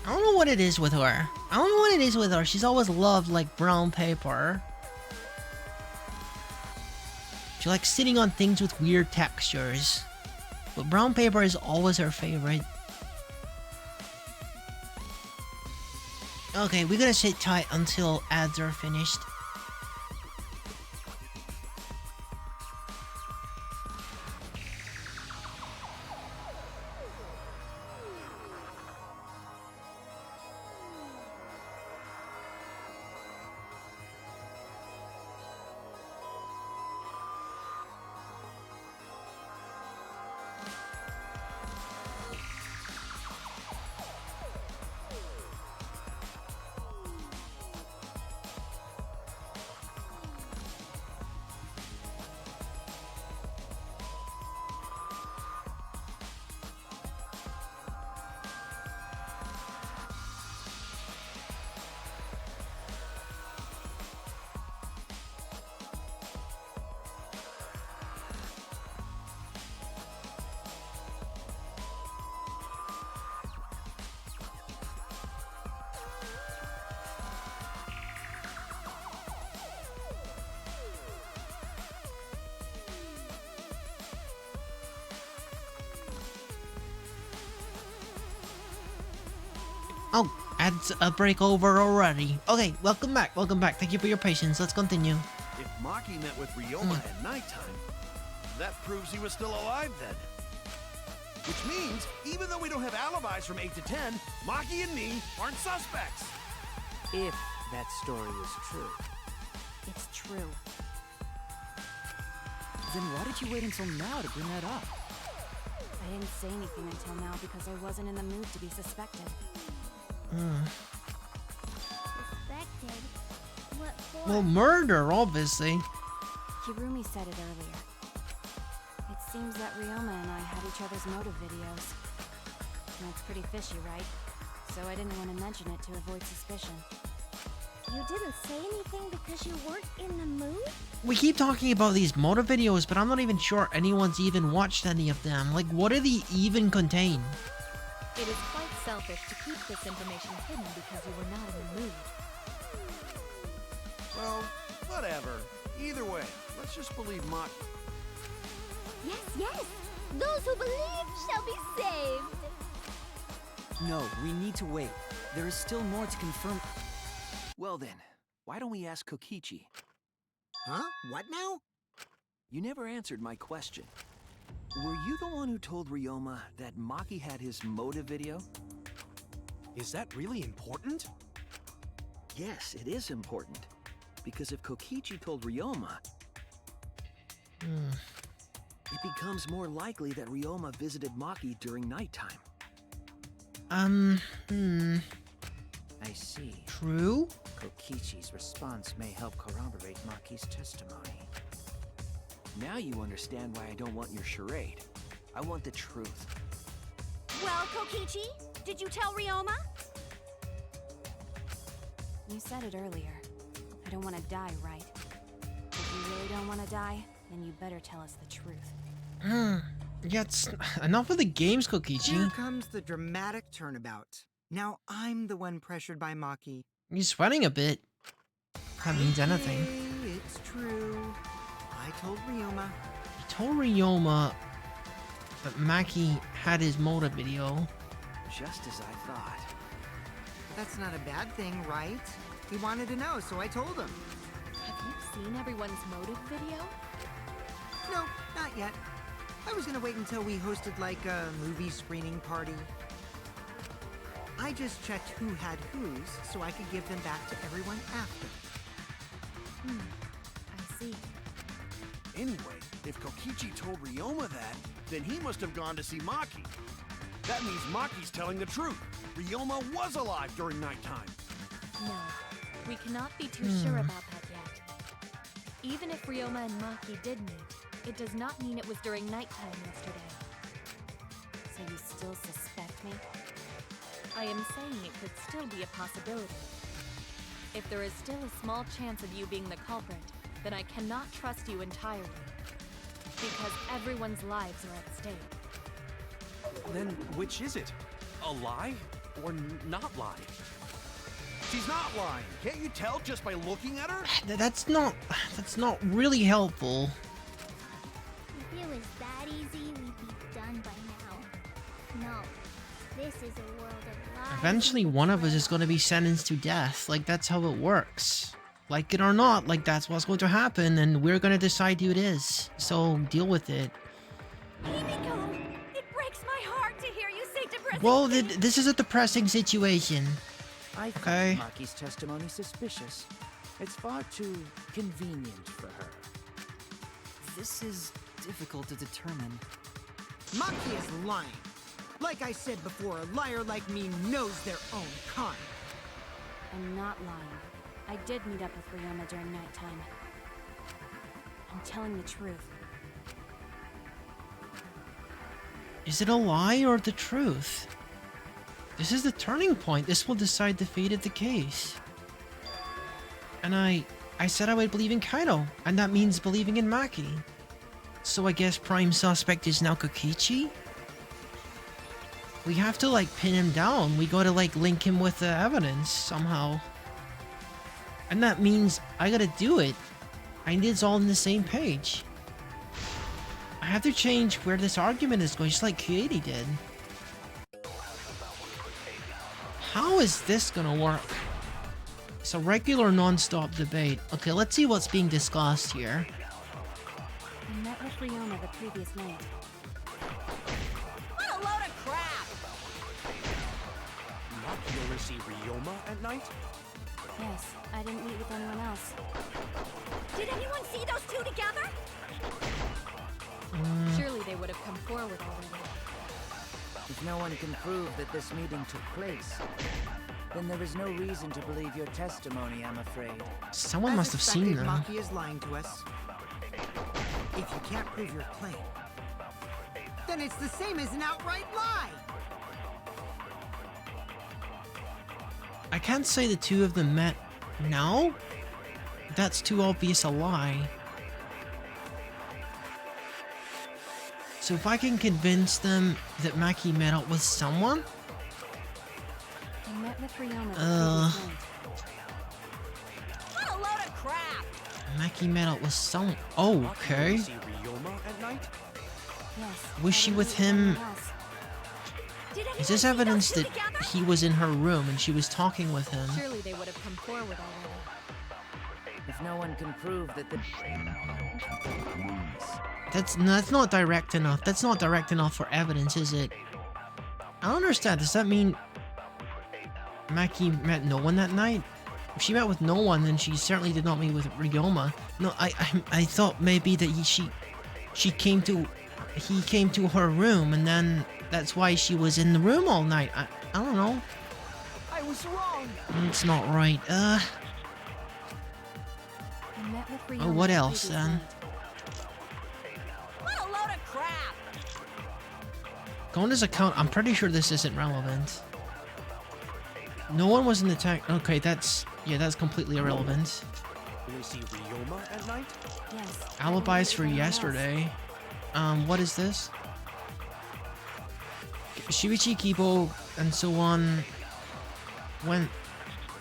I don't know what it is with her. I don't know what it is with her. She's always loved, like, brown paper. She likes sitting on things with weird textures. But brown paper is always her favorite. Okay, we're gonna sit tight until ads are finished. Oh, ads a break over already. Okay, welcome back, welcome back. Thank you for your patience. Let's continue. If Maki met with Ryoma at nighttime, that proves he was still alive then. Which means, even though we don't have alibis from 8 to 10, Maki and me aren't suspects. If that story is true. It's true. Then why did you wait until now to bring that up? I didn't say anything until now because I wasn't in the mood to be suspected. Suspected? What for? Well, murder, obviously. Kirumi said it earlier. It seems that Ryoma and I had each other's motive videos. That's pretty fishy, right? So I didn't want to mention it to avoid suspicion. You didn't say anything because you weren't in the mood? We keep talking about these motor videos, but I'm not even sure anyone's even watched any of them. Like, what do they even contain? It is quite selfish to keep this information hidden because you were not in the mood. Well, whatever. Either way, let's just believe Maki. Yes, yes! Those who believe shall be saved! No, we need to wait. There is still more to confirm. Well then, why don't we ask Kokichi? Huh? What now? You never answered my question. Were you the one who told Ryoma that Maki had his motive video? Is that really important? Yes, it is important. Because if Kokichi told Ryoma, it becomes more likely that Ryoma visited Maki during nighttime. I see. True? Kokichi's response may help corroborate Maki's testimony. Now you understand why I don't want your charade. I want the truth. Well, Kokichi, did you tell Ryoma? You said it earlier. I don't want to die, right? If you really don't want to die, then you better tell us the truth. Yeah, enough of the games, Here Kokichi. comes the dramatic turnabout. Now I'm the one pressured by Maki. You're sweating a bit. That means anything. Hey, it's true. I told Ryoma. You told Ryoma that Maki had his motive video. Just as I thought. That's not a bad thing, right? He wanted to know, so I told him. Have you seen everyone's motive video? No, not yet. I was gonna wait until we hosted like a movie screening party. I just checked who had whose so I could give them back to everyone after. I see. Anyway, if Kokichi told Ryoma that, then he must have gone to see Maki. That means Maki's telling the truth. Ryoma was alive during nighttime. No, we cannot be too sure about that yet. Even if Ryoma and Maki did meet, it does not mean it was during nighttime yesterday. So you still suspect me? I am saying it could still be a possibility. If there is still a small chance of you being the culprit, then I cannot trust you entirely. Because everyone's lives are at stake. Then which is it? A lie or not lie? She's not lying. Can't you tell just by looking at her? That's not really helpful. If it was that easy, we'd be done by now. No, this is a world of lies. Eventually, one of us is going to be sentenced to death. Like, that's how it works. Like it or not, like, that's what's going to happen, and we're going to decide who it is. So, deal with it. Himiko, it breaks my heart to hear you say depressing Well, things. this is a depressing situation. I Okay. find Maki's testimony suspicious. It's far too convenient for her. This is difficult to determine. Maki is lying. Like I said before, a liar like me knows their own kind. I'm not lying. I did meet up with Ryoma during nighttime. I'm telling the truth. Is it a lie or the truth? This is the turning point. This will decide the fate of the case. And I said I would believe in Kaido, and that means believing in Maki. So I guess prime suspect is now Kokichi? We have to, like, pin him down. We gotta, like, link him with the evidence somehow. And that means I gotta do it. I need it's all on the same page. I have to change where this argument is going, just like Katie did. How is this gonna work? It's a regular non-stop debate. Okay, let's see what's being discussed here. I met with Ryoma the previous night. What a load of crap! Maki only see Ryoma at night? Yes, I didn't meet with anyone else. Did anyone see those two together? Surely they would have come forward already. If no one can prove that this meeting took place, then there is no reason to believe your testimony, I'm afraid. Someone As must have seen expected, them. Maki is lying to us. If you can't prove your claim, then it's the same as an outright lie. I can't say the two of them met now. That's too obvious a lie. So if I can convince them that Maki met up with someone? I met with Ryoma the previous night. What a load of crap! Maki met up with someone. Oh, okay. Maki only see Ryoma at night? Yes. Was I she didn't with meet him? anyone else. Did Is this evidence that he was in her room and she was talking with him? Surely they would have come forward already. If no one can prove that the... That's not direct enough. That's not direct enough for evidence, is it? I don't understand. Does that mean Maki met no one that night? If she met with no one, then she certainly did not meet with Ryoma. No, I thought maybe that he came to her room, and then that's why she was in the room all night. I don't know. I was wrong. It's not right. Oh, what else then? What a load of crap! Gona's account, I'm pretty sure this isn't relevant. No one was in the tank. Okay, that's completely irrelevant. Can we see Ryoma at night? Yes. Alibis for yesterday. What is this? Shuichi, Kibo, and so on went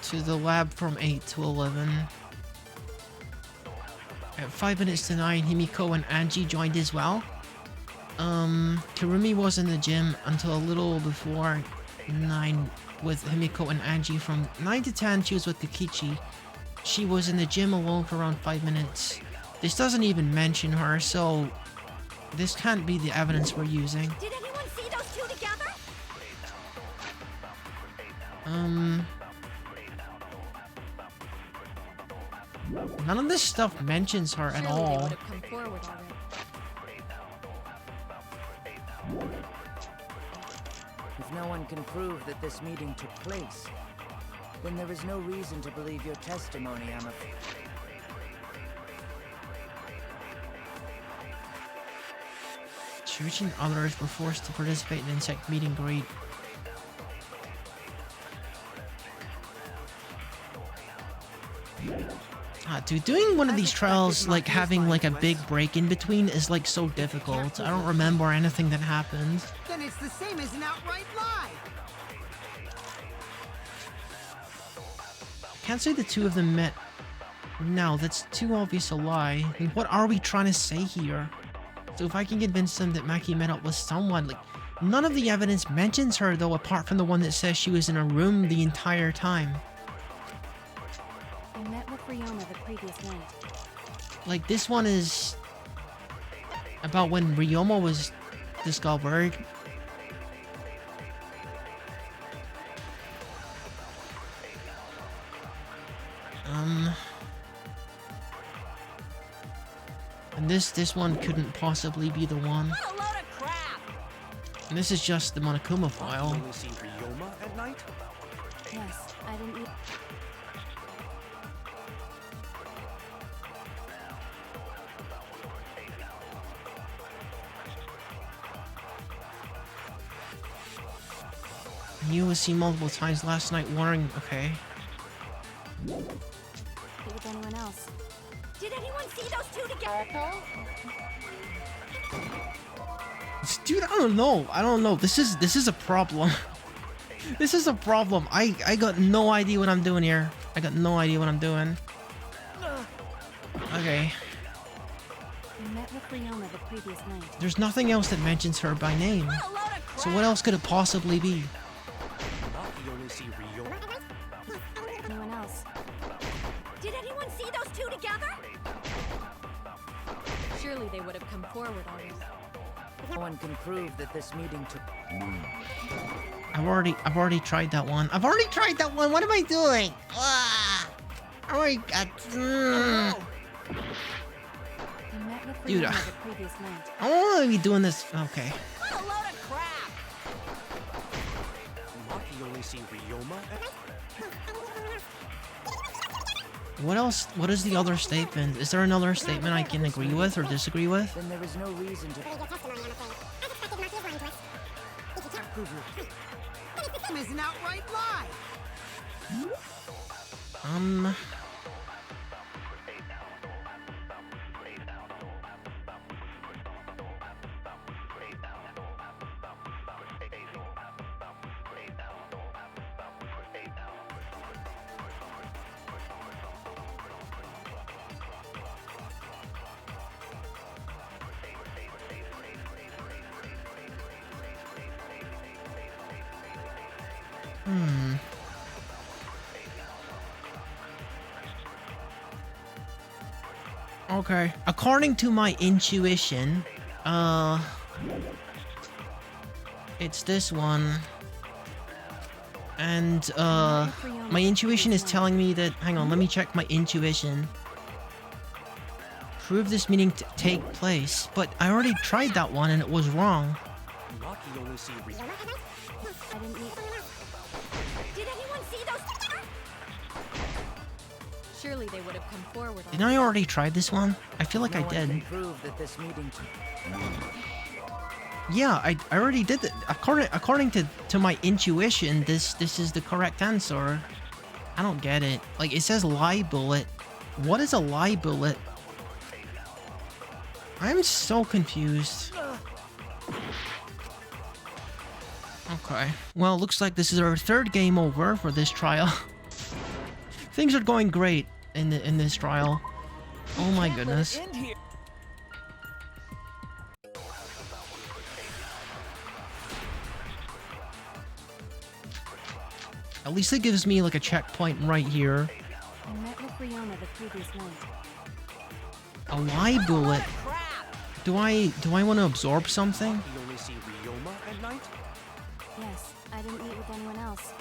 to the lab from 8 to 11. At 5 minutes to 9, Himiko and Angie joined as well. Kurumi was in the gym until a little before 9 with Himiko and Angie. From 9 to 10, she was with Kokichi. She was in the gym alone for around 5 minutes. This doesn't even mention her, so this can't be the evidence we're using. Did anyone see those two together? None of this stuff mentions her at Surely they all. would have come forward already. If no one can prove that this meeting took place, then there is no reason to believe your testimony, I'm afraid. Shuichi and others were forced to participate in insect meet and greet. Dude, doing one of these trials, like having like a big break in between is like so difficult. I don't remember anything that happened. Then it's the same as an outright lie. Can't say the two of them met. No, that's too obvious a lie. I mean, what are we trying to say here? So if I can convince them that Maki met up with someone, like, none of the evidence mentions her though, apart from the one that says she was in a room the entire time. I met with Ryoma the previous night. Like, this one is about when Ryoma was discovered. And this one couldn't possibly be the one. What a load of crap! And this is just the Monokuma file. Can we see Ryoma at night? Yes, I didn't eat. You was seen multiple times last night warning. Okay. Eat with anyone else. Did anyone see those two together? Dude, I don't know. I don't know. This is a problem. This is a problem. I got no idea what I'm doing here. I got no idea what I'm doing. Okay. I met with Ryoma the previous night. There's nothing else that mentions her by name. So what else could it possibly be? Maki only see Ryoma. Anyone else? Did anyone see those two together? Surely they would have come forward already. No one can prove that this meeting took... I've already tried that one. I've already tried that one. What am I doing? I already got. I met with Dude, Ryoma the previous night. I don't want to be doing this. Okay. What a load of crap! Maki only see Ryoma at... What else? What is the other statement? Is there another statement I can agree with or disagree with? Then there is no reason to... Is an outright lie. Okay. According to my intuition, it's this one. And, my intuition is telling me that... Hang on, let me check my intuition. Prove this meeting to take place. But I already tried that one and it was wrong. Maki only see Did anyone see those? Surely they would have come forward. Didn't I already try this one? I feel like I did. Can prove that this meeting. Yeah, I already did it. According to my intuition, this is the correct answer. I don't get it. Like, it says lie bullet. What is a lie bullet? I'm so confused. Okay. Well, looks like this is our third game over for this trial. Things are going great in this trial. Oh my goodness. At least it gives me like a checkpoint right here. I met with Riona the previous night. A lie bullet. Do I want to absorb something? You only see Ryoma at night? Yes, I didn't meet with anyone else.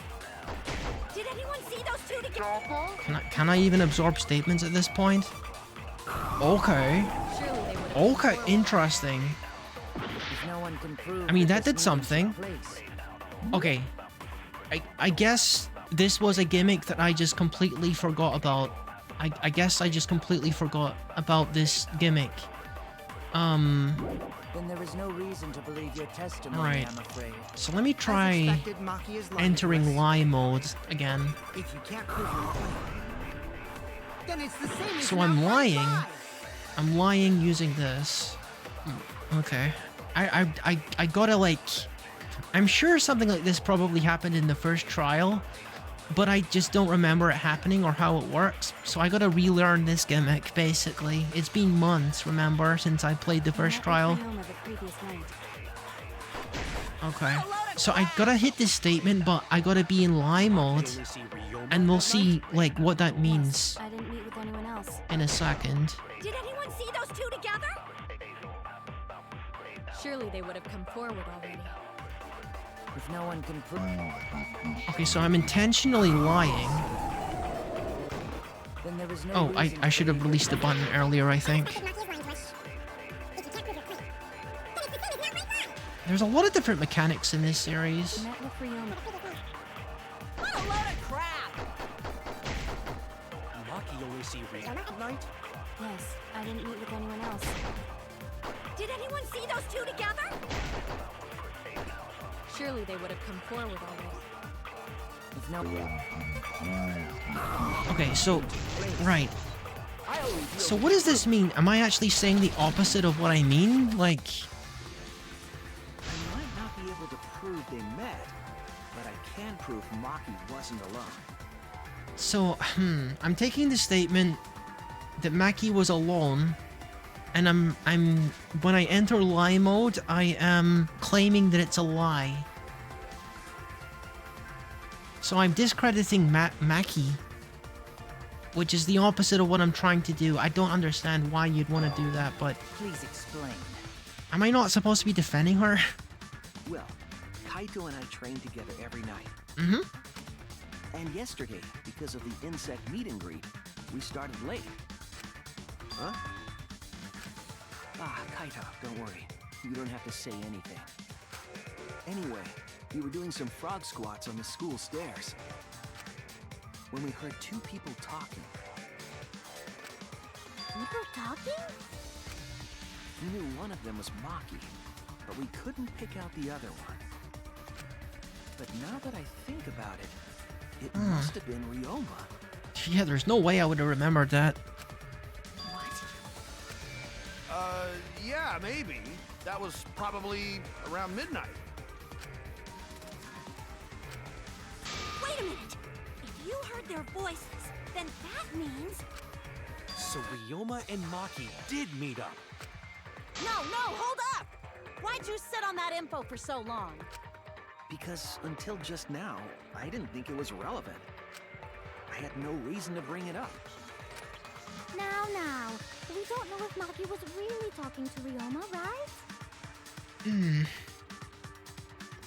Did anyone see those two together? Can I even absorb statements at this point? Okay. Okay, interesting. I mean, that did something. Okay. I guess this was a gimmick that I just completely forgot about. I guess I just completely forgot about this gimmick. Then there is no reason to believe your testimony, Right. I'm afraid. So let me try entering lie mode again. If you can't prove your point, then it's the same as So an I'm outright lying. lie. I'm lying using this. Okay. I gotta like... I'm sure something like this probably happened in the first trial, but I just don't remember it happening or how it works. So I gotta relearn this gimmick, basically. It's been months, remember, since I played the first trial. Okay. So I gotta hit this statement, but I gotta be in lie mode. And we'll see, like, what that means I didn't meet with anyone else. in a second. Did anyone see those two together? Surely they would have come forward already. If no one can prove, Okay, so I'm intentionally lying. then there is no Oh, reason I should have released the button earlier, I think. There's a lot of different mechanics in this series. Met with Riona. What a load of crap! Maki only see Ryoma at night? Yes, I didn't meet with anyone else. Did anyone see those two together? Surely they would have come forward already. If no Okay, so... Right. So what does this mean? Am I actually saying the opposite of what I mean? Like... I might not be able to prove they met, but I can prove Maki wasn't alone. So, I'm taking the statement that Maki was alone, and I'm when I enter lie mode, I am claiming that it's a lie. So I'm discrediting Maki, which is the opposite of what I'm trying to do. I don't understand why you'd want to do that, but Please explain. am I not supposed to be defending her? Well, Kaito and I train together every night. Mm-hmm. And yesterday, because of the insect meet and greet, we started late. Huh? Ah, Kaito, don't worry. You don't have to say anything. Anyway, we were doing some frog squats on the school stairs when we heard two people talking. People talking? We knew one of them was Maki, but we couldn't pick out the other one. But now that I think about it, it must have been Ryoma. Yeah, there's no way I would have remembered that. Yeah, maybe. That was probably around midnight. Wait a minute! If you heard their voices, then that means... So Ryoma and Maki did meet up. No, hold up! Why'd you sit on that info for so long? Because until just now, I didn't think it was relevant. I had no reason to bring it up. Now, we don't know if Maki was really talking to Ryoma, right?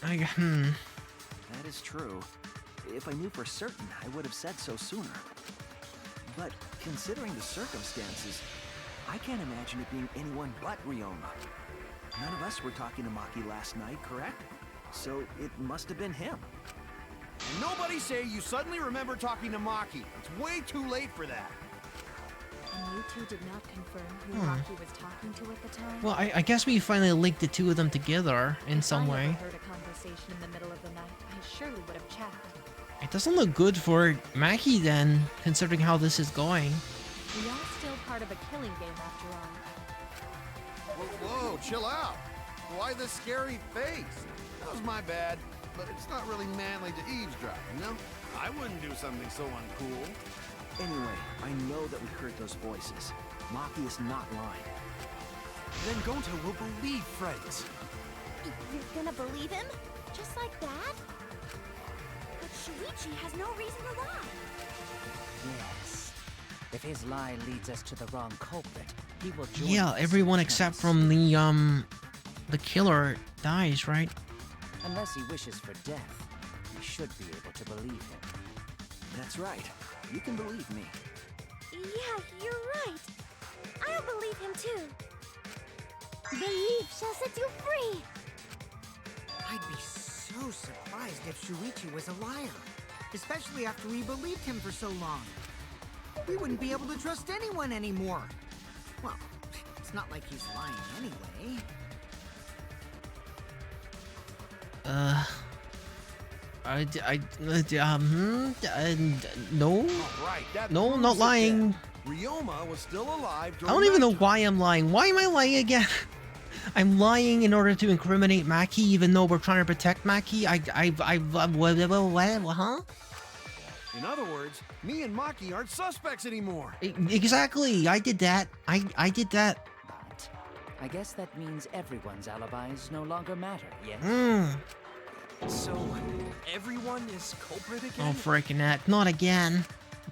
That is true. If I knew for certain, I would have said so sooner. But considering the circumstances, I can't imagine it being anyone but Ryoma. None of us were talking to Maki last night, correct? So it must have been him. And nobody say you suddenly remember talking to Maki. It's way too late for that. And you two did not confirm who Maki was talking to at the time? Well, I guess we finally linked the two of them together in some If I way. ever heard a conversation in the middle of the night, I surely would have chatted. It doesn't look good for Maki then, considering how this is going. We are still part of a killing game after all. Whoa, chill out. Why the scary face? That was my bad, but it's not really manly to eavesdrop, you know? I wouldn't do something so uncool. Anyway, I know that we heard those voices. Maki is not lying. Then Gonta will believe friends. You're gonna believe him? Just like that? But Shuichi has no reason to lie. Yes. If his lie leads us to the wrong culprit, he will join Yeah, us everyone in except chance. from the killer dies, right? Unless he wishes for death, we should be able to believe him. That's right. You can believe me. Yeah, you're right. I'll believe him too. Belief shall set you free. I'd be so surprised if Shuichi was a liar, especially after we believed him for so long. We wouldn't be able to trust anyone anymore. Well, it's not like he's lying anyway. No. Right, that No, proves not it lying. then. Ryoma was still alive I during don't even know nighttime. why I'm lying. Why am I lying again? I'm lying in order to incriminate Maki, even though we're trying to protect Maki. Huh? In other words, me and Maki aren't suspects anymore. Exactly. I did that. I did that. But I guess that means everyone's alibis no longer matter, yes? So, everyone is culprit again? Oh, freaking heck. Not again.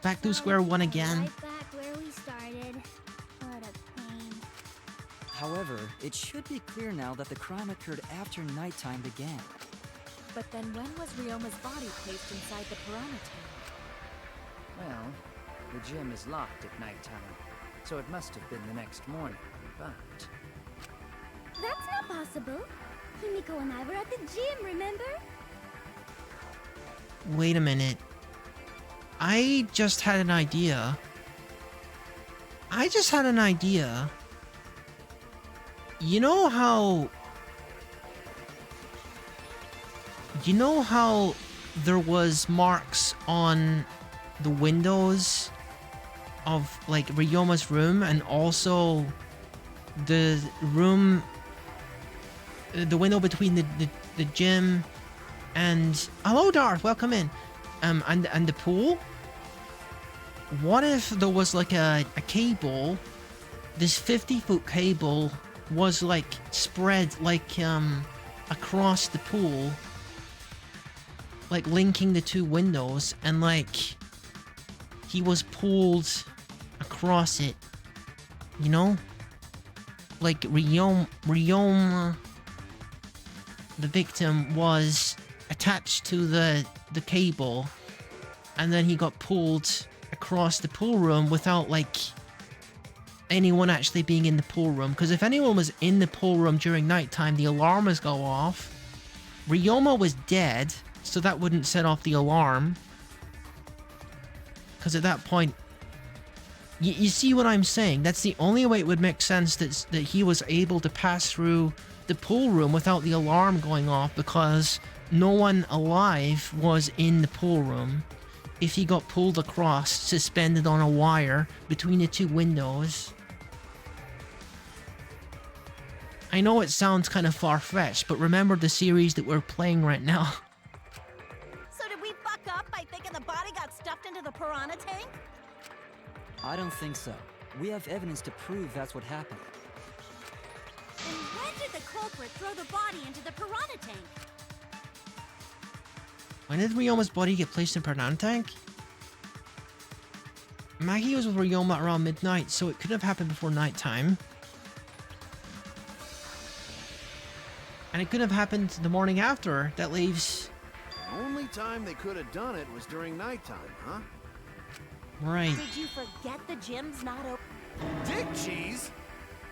Back to square one again. Right back where we started. What a pain. However, it should be clear now that the crime occurred after nighttime began. But then when was Ryoma's body placed inside the piranha tank? Well, the gym is locked at nighttime, so it must have been the next morning, but... That's not possible. Himiko and I were at the gym, remember? Wait a minute. I just had an idea. You know how there was marks on the windows of like Ryoma's room, and also the room, the window between the gym and hello Darth, welcome in, and the pool. What if there was like a cable, this 50-foot cable was like spread like across the pool, like linking the two windows, and like he was pulled across it, you know? Like Ryoma, the victim, was attached to the cable, and then he got pulled across the pool room without like anyone actually being in the pool room. Because if anyone was in the pool room during nighttime, the alarm would go off. Ryoma was dead, so that wouldn't set off the alarm. Because at that point, you see what I'm saying? That's the only way it would make sense that he was able to pass through the pool room without the alarm going off, because no one alive was in the pool room if he got pulled across, suspended on a wire between the two windows. I know it sounds kind of far-fetched, but remember the series that we're playing right now. So did we fuck up by thinking the body got stuffed into the piranha tank? I don't think so. We have evidence to prove that's what happened. And when did the culprit throw the body into the piranha tank? When did Ryoma's body get placed in Piranha Tank? Maggie was with Ryoma around midnight, so it could have happened before nighttime. And it could have happened the morning after. That leaves... The only time they could have done it was during nighttime, huh? Right. Did you forget the gym's not open? Dick cheese?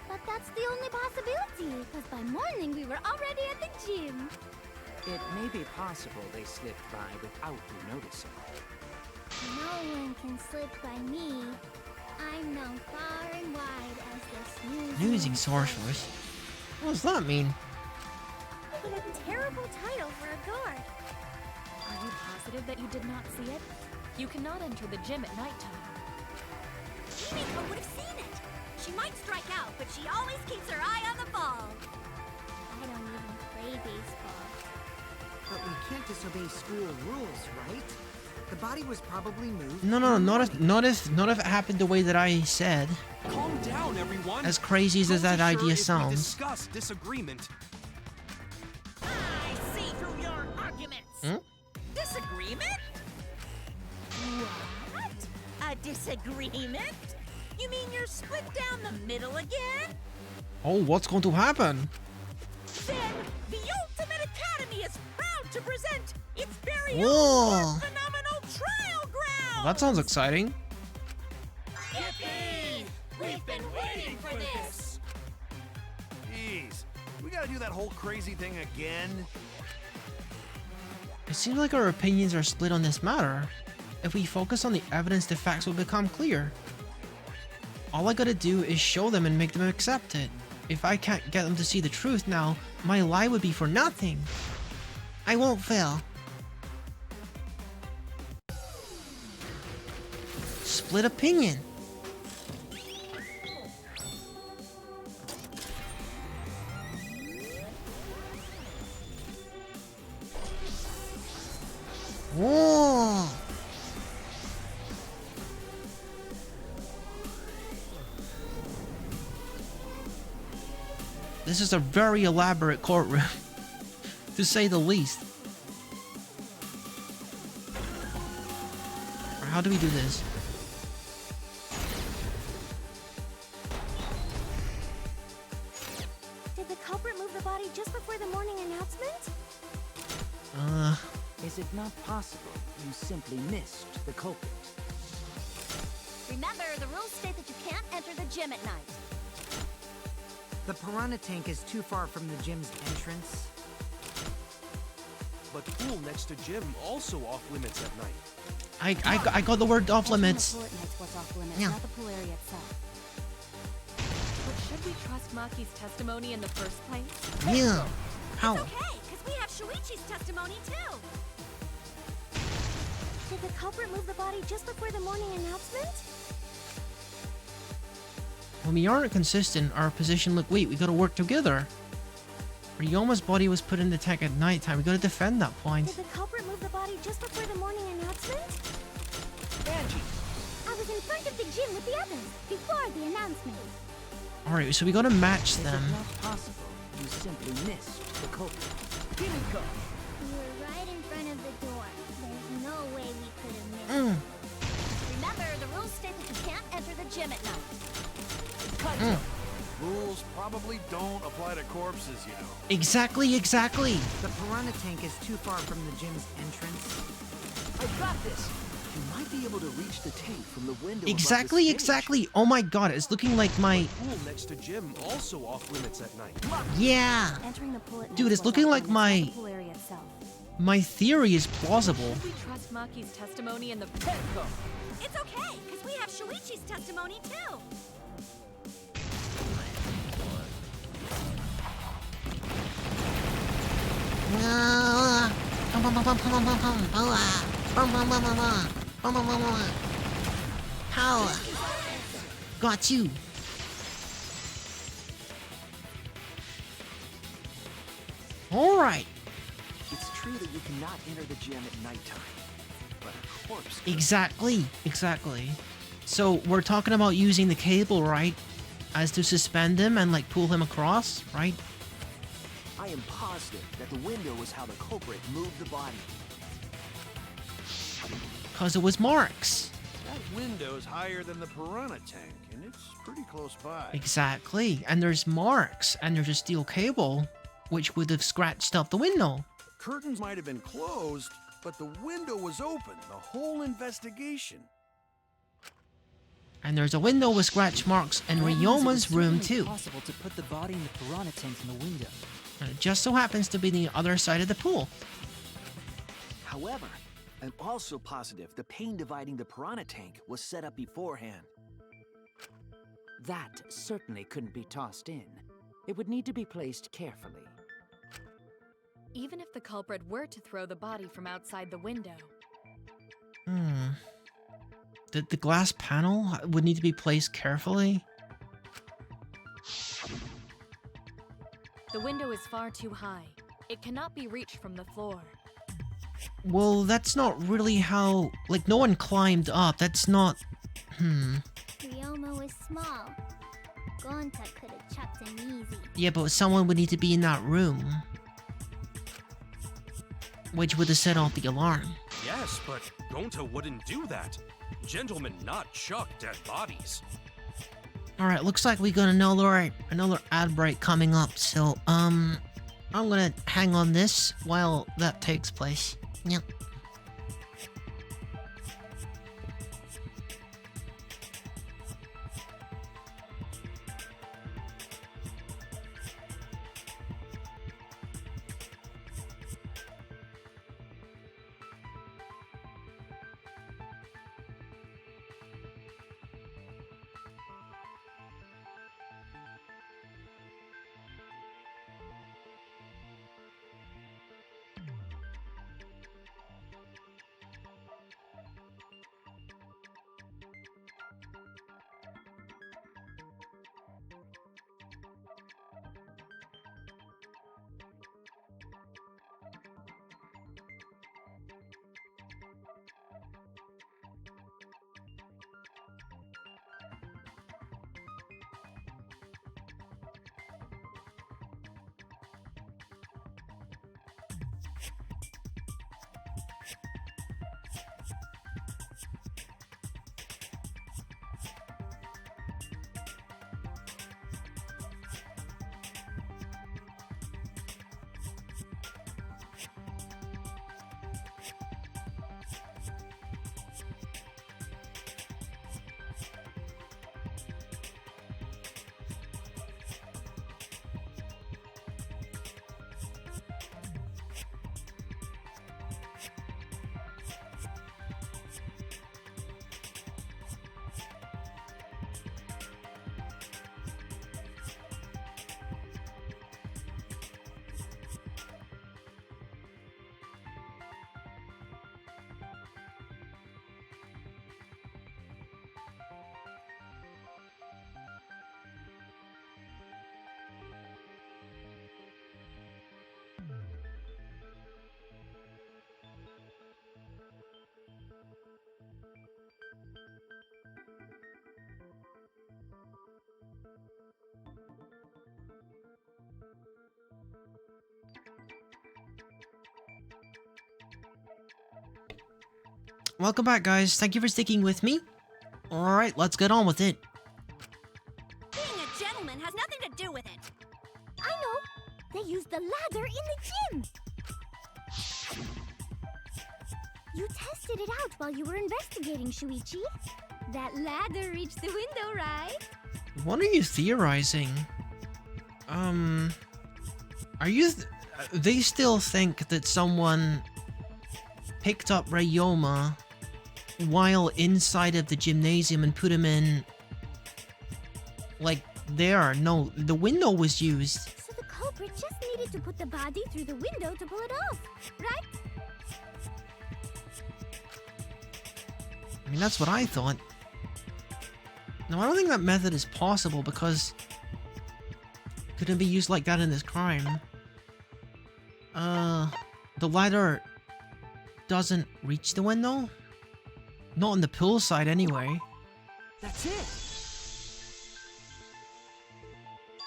But that's the only possibility, because by morning we were already at the gym. It may be possible they slipped by without you noticing. No one can slip by me. I'm known far and wide as the Snoozing sorceress. What does that mean? What a terrible title for a guard. Are you positive that you did not see it? You cannot enter the gym at nighttime. Himiko would have seen it. She might strike out, but she always keeps her eye on the ball. I don't even play baseball. But we can't disobey school rules, right? The body was probably moved. No, not if it happened the way that I said. Calm down, everyone. As crazy as that idea sounds. Discuss disagreement. I see through your arguments. Disagreement? What? A disagreement? You mean you're split down the middle again? Oh, what's going to happen? Then the Ultimate Academy is proud to present its very Whoa. own phenomenal trial ground. That sounds exciting. Yippee! We've been waiting for this. Jeez, we gotta do that whole crazy thing again? It seems like our opinions are split on this matter. If we focus on the evidence, the facts will become clear. All I gotta do is show them and make them accept it. If I can't get them to see the truth now, my lie would be for nothing. I won't fail. Split opinion. Whoa. This is a very elaborate courtroom, to say the least. How do we do this? Did the culprit move the body just before the morning announcement? Is it not possible you simply missed the culprit? Remember, the rules state that you can't enter the gym at night. The Piranha Tank is too far from the gym's entrance. But pool next to gym also off limits at night. I got the word off limits. What's off limits, Yeah. not the pool area itself. But should we trust Maki's testimony in the first place? Yeah. How? It's okay, because we have Shuichi's testimony too. Did the culprit move the body just before the morning announcement? When we aren't consistent, our position look weak. We gotta work together. Ryoma's body was put in the tank at nighttime. We gotta defend that point. Did the culprit move the body just before the morning announcement? Angie! I was in front of the gym with the others, before the announcement. Alright, so we gotta match Is them. it not possible you simply missed the culprit? We Himiko! were right in front of the door. There's no way we could have missed. Remember, the rules state that you can't enter the gym at night. Rules probably don't apply to corpses, you know. Exactly. The Piranha Tank is too far from the gym's entrance. I've got this. You might be able to reach the tank from the window. Exactly. Oh my god, it's looking like my... Pool next to gym also off limits at night. Yeah. Entering the pool at night Dude, it's was looking off like limits, my... not the pool area itself. My theory is plausible. Should we trust Maki's testimony in the It's okay, because we have Shuichi's testimony too. Power. Got you. Alright. It's true that you cannot enter the gym at nighttime, but a corpse could. Exactly. So we're talking about using the cable, right? As to suspend him and like pull him across, right? I am positive that the window was how the culprit moved the body. Because it was Mark's. That window's higher than the piranha tank, and it's pretty close by. Exactly. And there's marks, and there's a steel cable, which would have scratched up the window. Curtains might have been closed, but the window was open the whole investigation. And there's a window with scratch marks in Ryoma's room too. Possible to put the body in the piranha tank in the window. And it just so happens to be the other side of the pool. However, I'm also positive the pane dividing the piranha tank was set up beforehand. That certainly couldn't be tossed in. It would need to be placed carefully. Even if the culprit were to throw the body from outside the window, The glass panel would need to be placed carefully. the window is far too high. It cannot be reached from the floor. Well, that's not really how... Like, no one climbed up. That's not... Ryoma was small. Gonta could have chucked him easy. Yeah, but someone would need to be in that room. Which would have set off the alarm. Yes, but Gonta wouldn't do that. Gentlemen not chuck dead bodies. Alright, looks like we got another ad break coming up, so, I'm gonna hang on this while that takes place. Yep. Welcome back, guys. Thank you for sticking with me. Alright, let's get on with it. Being a gentleman has nothing to do with it. I know. They used the ladder in the gym. You tested it out while you were investigating, Shuichi. That ladder reached the window, right? What are you theorizing? Are you... they still think that someone picked up Ryoma while inside of the gymnasium and put him in... like, there. No, the window was used. So the culprit just needed to put the body through the window to pull it off, right? I mean, that's what I thought. No, I don't think that method is possible because... couldn't be used like that in this crime. The ladder doesn't reach the window? Not on the pool side anyway. That's it!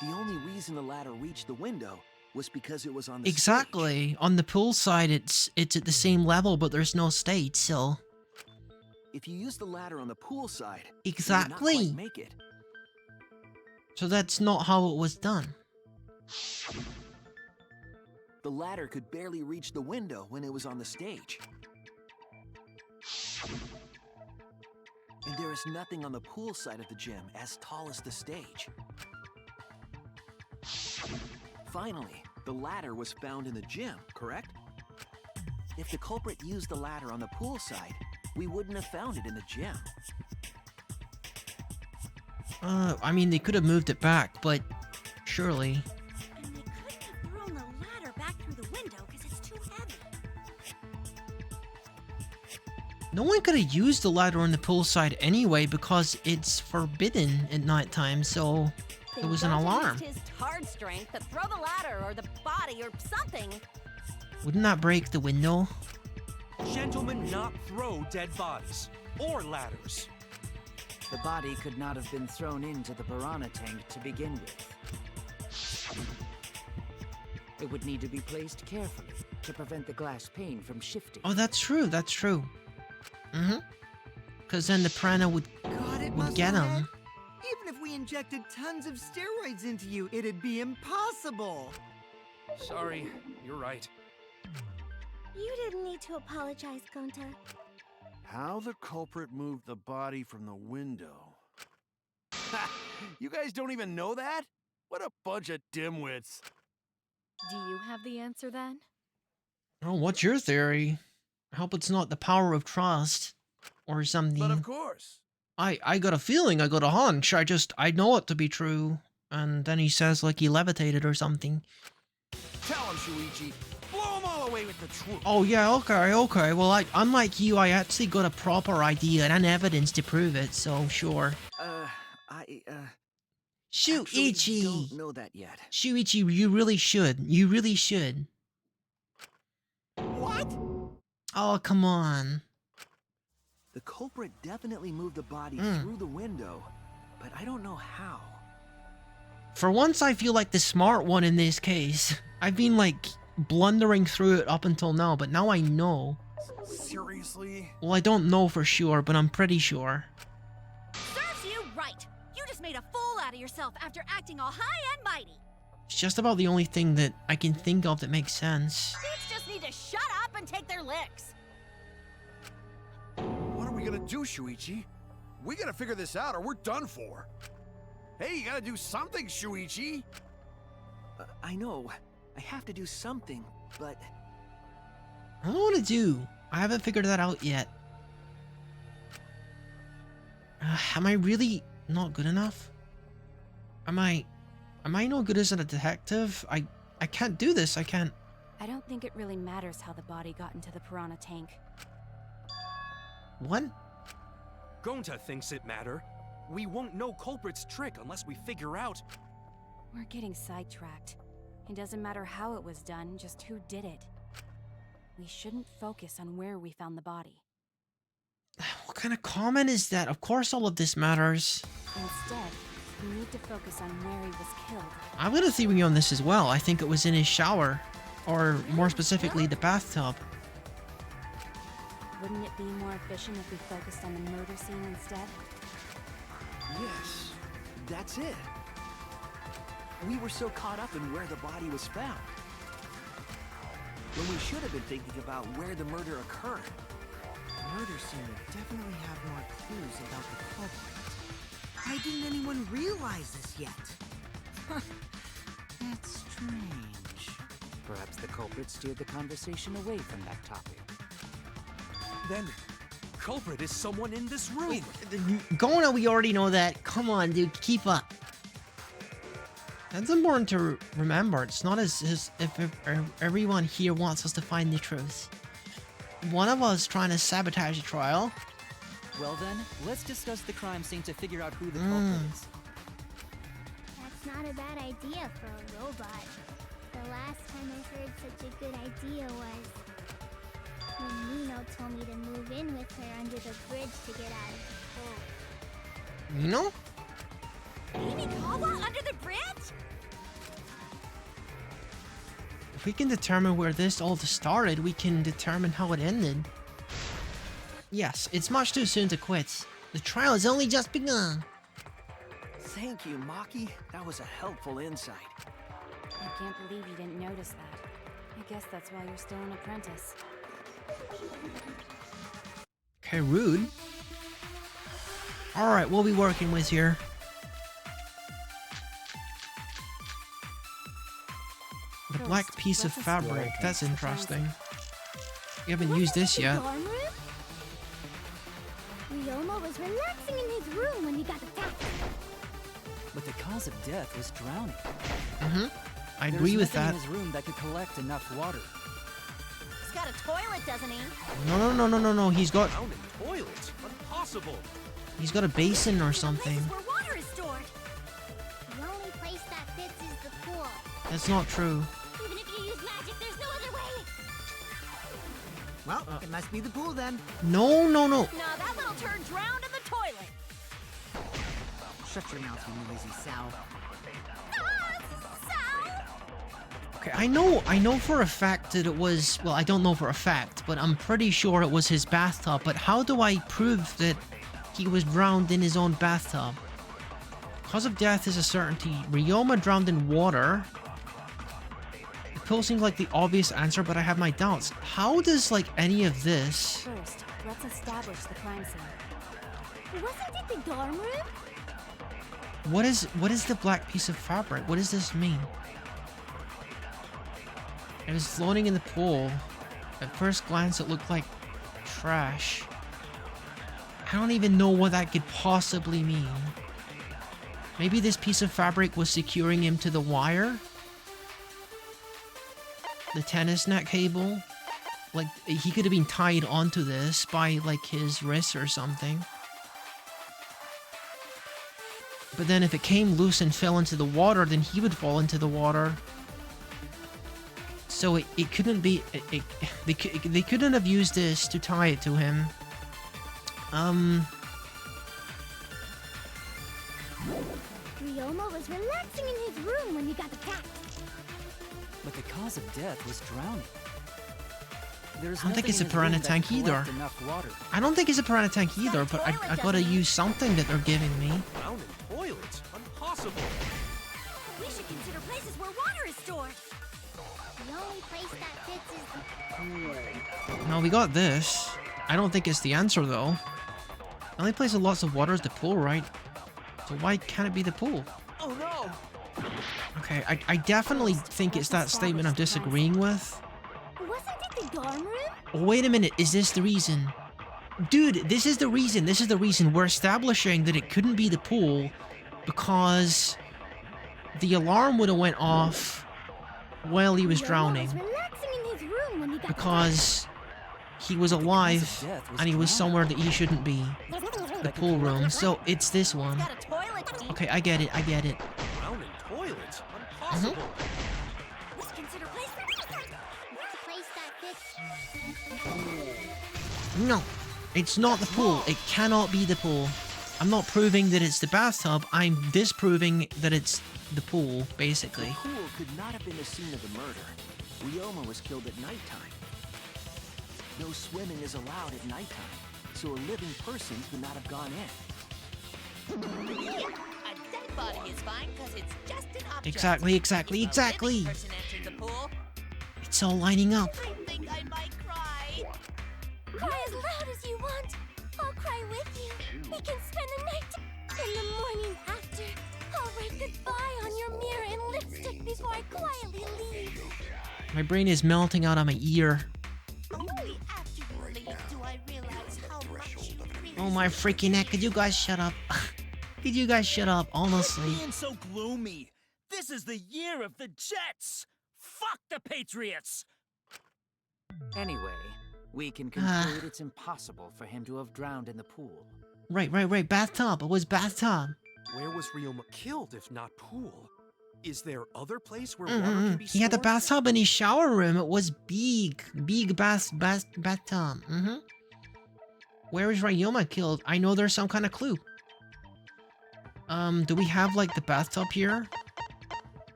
The only reason the ladder reached the window was because it was on the Exactly. stage. On the pool side, it's at the same level, but there's no stage, so... If you use the ladder on the pool side, Exactly. you would not quite make it. So that's not how it was done. The ladder could barely reach the window when it was on the stage. And there is nothing on the pool side of the gym as tall as the stage. Finally, the ladder was found in the gym, correct? If the culprit used the ladder on the pool side, we wouldn't have found it in the gym. I mean, they could have moved it back, but surely. And they couldn't have thrown the ladder back through the window because it's too heavy. No one could have used the ladder on the poolside anyway because it's forbidden at nighttime, so it was an alarm. Used his hard strength to throw the ladder or the body or something. Wouldn't that break the window? Gentlemen not throw dead bodies or ladders. The body could not have been thrown into the piranha tank to begin with. It would need to be placed carefully to prevent the glass pane from shifting. Oh, that's true, that's true. Because then the piranha would get him. Even if we injected tons of steroids into you, it'd be impossible. Sorry, you're right. You didn't need to apologize, Gonta. How the culprit moved the body from the window. Ha! You guys don't even know that? What a bunch of dimwits. Do you have the answer then? Oh, what's your theory? I hope it's not the power of trust or something. But of course. I got a feeling, I got a hunch, I know it to be true. And then he says like he levitated or something. Tell him, Shuichi. Blow him all away with the truth. Oh yeah, okay. Well, unlike you, I actually got a proper idea and evidence to prove it, so sure. Shuichi! Don't know that yet. Shuichi, you really should. You really should. What? Oh, come on. The culprit definitely moved the body through the window, but I don't know how. For once, I feel like the smart one in this case. I've been, like, blundering through it up until now, but now I know. Seriously? Well, I don't know for sure, but I'm pretty sure. Serves you right. You just made a fool out of yourself after acting all high and mighty. It's just about the only thing that I can think of that makes sense. Kids just need to shut up and take their licks. What are we gonna do, Shuichi? We gotta figure this out or we're done for. Hey, you gotta do something, Shuichi! I know. I have to do something, but... I don't know what to do. I haven't figured that out yet. Am I really not good enough? Am I no good as a detective? I can't do this, I can't... I don't think it really matters how the body got into the piranha tank. What? Gonta thinks it matter. We won't know culprit's trick unless we figure out... We're getting sidetracked. It doesn't matter how it was done, just who did it. We shouldn't focus on where we found the body. What kind of comment is that? Of course all of this matters. Instead, we need to focus on where he was killed. I've got a theory on this as well. I think it was in his shower. Or more specifically, the bathtub. Wouldn't it be more efficient if we focused on the murder scene instead? Yes, that's it. We were so caught up in where the body was found, when we should have been thinking about where the murder occurred. The murder scene would definitely have more clues about the culprit. Why didn't anyone realize this yet? That's strange. Perhaps the culprit steered the conversation away from that topic. Then, culprit is someone in this room. Wait, Gona, we already know that. Come on, dude, keep up. That's important to remember. It's not as if everyone here wants us to find the truth. One of us trying to sabotage the trial. Well then, let's discuss the crime scene to figure out who the culprit is. That's not a bad idea for a robot. The last time I heard such a good idea was when Nino told me to move in with her under the bridge to get out of the cold. Nino? Himikawa under the bridge? If we can determine where this all started, we can determine how it ended. Yes, it's much too soon to quit. The trial has only just begun. Thank you, Maki. That was a helpful insight. I can't believe you didn't notice that. I guess that's why you're still an apprentice. Okay, rude. Alright, we'll be working with here. The black piece of fabric, that's interesting. We haven't used this yet. Ryoma was relaxing in his room when he got attacked. But the cause of death was drowning. I agree with that. There's nothing in his room that could collect enough water. He's got a toilet, doesn't he? No. He's got Down in toilets? Impossible. He's got a basin or something. Places where water is stored. The only place that fits is the pool. That's not true. Even if you use magic, there's no other way. Well, it must be the pool then. No. Nah, that little turd drowned in the toilet. Shut your mouth, you noisy sow. Okay, I know for a fact that it was, well, I don't know for a fact, but I'm pretty sure it was his bathtub, but how do I prove that he was drowned in his own bathtub? Cause of death is a certainty. Ryoma drowned in water. The pool seems like the obvious answer, but I have my doubts. How does, like, any of this... First, let's establish the crime scene. Wasn't it the dorm room? What is the black piece of fabric? What does this mean? It was floating in the pool. At first glance, it looked like trash. I don't even know what that could possibly mean. Maybe this piece of fabric was securing him to the wire? The tennis net cable? Like, he could have been tied onto this by, like, his wrist or something. But then if it came loose and fell into the water, then he would fall into the water. So it couldn't be... They couldn't have used this to tie it to him. Ryoma was relaxing in his room when he got attacked. But the cause of death was drowning. There's I don't think it's a nothing in piranha his room that tank could either. collect enough water. I don't think it's a piranha tank either, but I gotta use something that they're giving me. Down in toilets? Impossible. We should consider places where water is stored. The only place that fits is the pool. No, we got this. I don't think it's the answer, though. The only place with lots of water is the pool, right? So why can't it be the pool? Oh no! Okay, I definitely think it's that statement I'm disagreeing with. Wasn't it the dorm room? Oh, wait a minute, is this the reason? Dude, this is the reason, We're establishing that it couldn't be the pool because the alarm would have went off while he was drowning. Relaxing in his room when he got Because he was alive and he was somewhere that he shouldn't be. The pool room, so it's this one. Okay, I get it. Down in toilets? Impossible. Let's consider places. the place that fits. No, it's not the pool. It cannot be the pool. I'm not proving that it's the bathtub. I'm disproving that it's the pool, basically. The pool could not have been the scene of the murder. Ryoma was killed at nighttime. No swimming is allowed at nighttime, so a living person could not have gone in. A dead body is fine because it's just an object. Exactly. If a living person entered the pool, It's all lining up. I think I might cry. Cry as loud as you want. I'll cry with you. We can spend the night. In the morning after, I'll write goodbye on your mirror in lipstick before I quietly leave. My brain is melting out of my ear. Only after you leave do I realize how much you really Oh my freaking neck, could you guys shut up? Could you guys shut up, honestly? Being so gloomy. This is the year of the Jets. Fuck the Patriots. Anyway, we can conclude it's impossible for him to have drowned in the pool. Right. Bathtub. It was bathtub. Where was Ryoma killed if not pool? Is there other place where water can be stored? He had the bathtub in his shower room. It was big bathtub. Where is Ryoma killed? I know there's some kind of clue. Do we have like the bathtub here?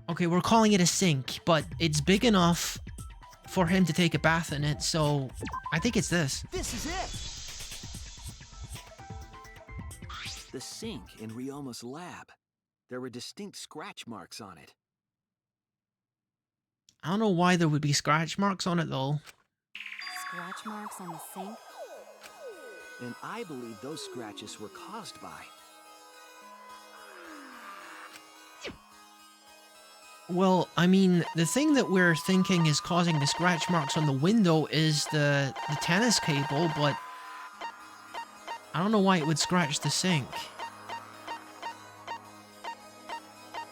Okay, we're calling it a sink, but it's big enough for him to take a bath in it, so I think it's this. This is it! The sink in Ryoma's lab. There were distinct scratch marks on it. I don't know why there would be scratch marks on it though. Scratch marks on the sink? And I believe those scratches were caused by... Well, I mean, the thing that we're thinking is causing the scratch marks on the window is the tennis cable, but I don't know why it would scratch the sink.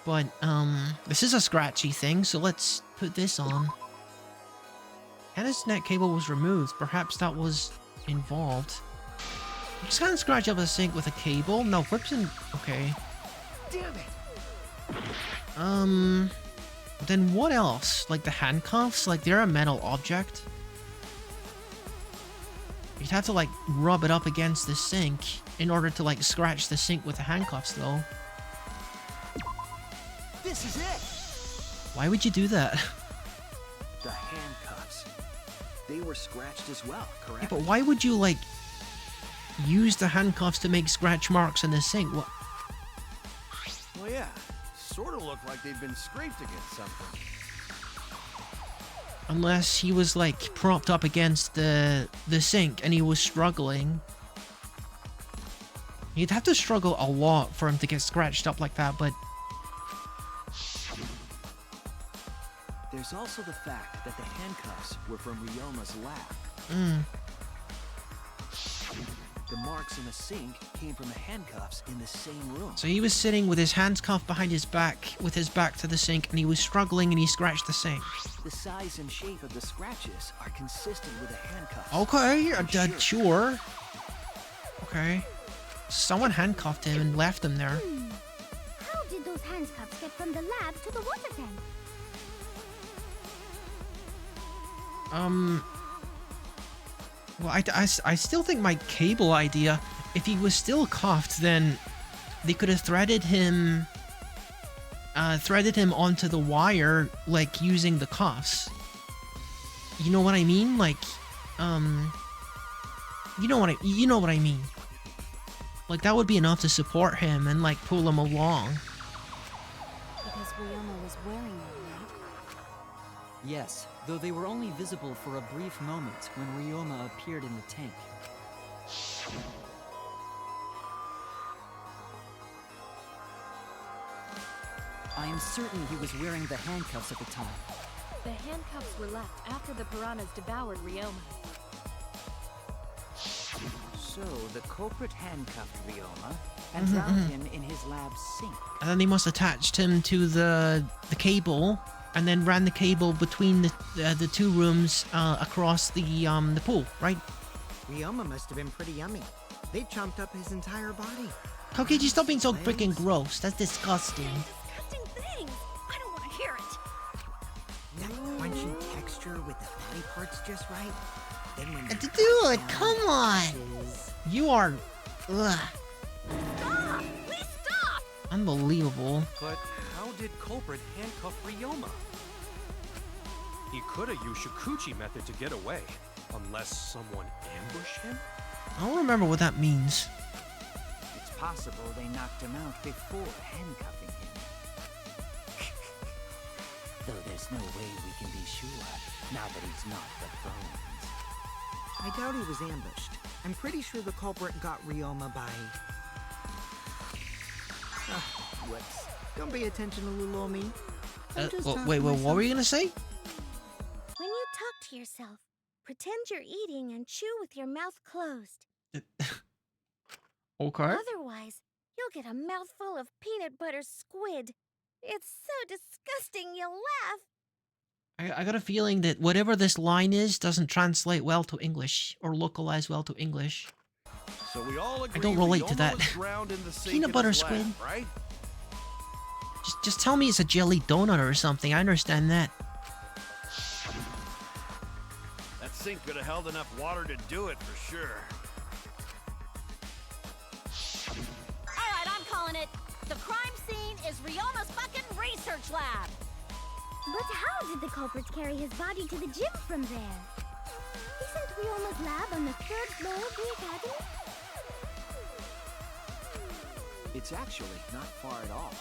But, this is a scratchy thing, so let's put this on. Tennis net cable was removed. Perhaps that was involved. You just can't scratch up a sink with a cable? No, whips and... Okay. Damn it! Then what else? Like the handcuffs? Like they're a metal object? You'd have to like rub it up against the sink in order to like scratch the sink with the handcuffs though. This is it! Why would you do that? The handcuffs. They were scratched as well, correct? Yeah, but why would you like use the handcuffs to make scratch marks in the sink? What? Well, yeah. Sort of look like they've been scraped against something. Unless he was like propped up against the sink and he was struggling. You'd have to struggle a lot for him to get scratched up like that, but... There's also the fact that the handcuffs were from Ryoma's lab. The marks in the sink came from the handcuffs in the same room. So he was sitting with his hands cuffed behind his back, with his back to the sink, and he was struggling and he scratched the sink. The size and shape of the scratches are consistent with the handcuffs. Okay, sure. Okay. Someone handcuffed him and left him there. How did those handcuffs get from the lab to the water tank? Well, I still think my cable idea, if he was still cuffed, then they could have threaded him onto the wire, like, using the cuffs. You know what I mean? Like, you know what I mean. Like, that would be enough to support him and, like, pull him along. Because Ryoma was wearing them, right? Yes, though they were only visible for a brief moment when Ryoma appeared in the tank. I am certain he was wearing the handcuffs at the time. The handcuffs were left after the piranhas devoured Ryoma. So the culprit handcuffed Ryoma and drowned him in his lab's sink. And then they must have attached him to the cable, and then ran the cable between the two rooms across the pool, right? Ryoma must have been pretty yummy. They chomped up his entire body. How could you stop being so freaking gross? That's disgusting. Disgusting things! I don't want to hear it! That crunchy texture with the fatty parts just right. Then when Do it! Come on! You are... Ugh. Stop! Please stop! Unbelievable. But how did culprit handcuff Ryoma? He could have used Shikuchi method to get away, unless someone ambushed him? I don't remember what that means. It's possible they knocked him out before handcuffing him. Though there's no way we can be sure, now that he's not the bones. I doubt he was ambushed. I'm pretty sure the culprit got Ryoma by... whoops. Don't pay attention to little old me. Wait, what were you gonna say? When you talk to yourself, pretend you're eating and chew with your mouth closed. Okay. Otherwise, you'll get a mouthful of peanut butter squid. It's so disgusting you'll laugh. I got a feeling that whatever this line is doesn't translate well to English, or localize well to English. So we all agree I don't relate to Ryoma that. was drowned in the sink Peanut in butter his lab, squid. right? Just tell me it's a jelly donut or something, I understand that. That sink could have held enough water to do it for sure. Alright, I'm calling it. The crime scene is Ryoma's fucking research lab. But how did the culprits carry his body to the gym from there? Isn't Ryoma's lab on the 3rd floor of the academy? It's actually not far at all.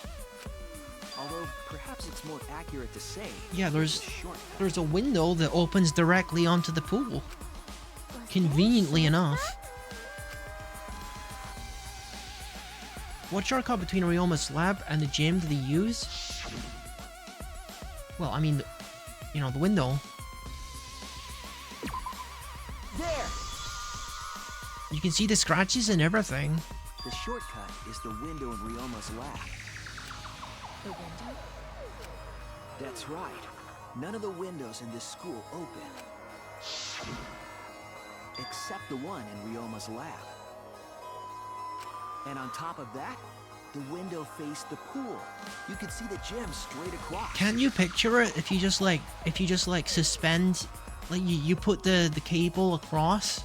Although, perhaps it's more accurate to say... Yeah, there's it's a shortcut. there's a window that opens directly onto the pool. Conveniently enough. What shortcut between Ryoma's lab and the gym did he use? Well, I mean, you know, the window. There! You can see the scratches and everything. The shortcut is the window in Ryoma's lab. The window? That's right. None of the windows in this school open. Except the one in Ryoma's lab. And on top of that, the window faced the pool. You could see the gym straight across. Can't you picture it if you just like suspend, like you put the cable across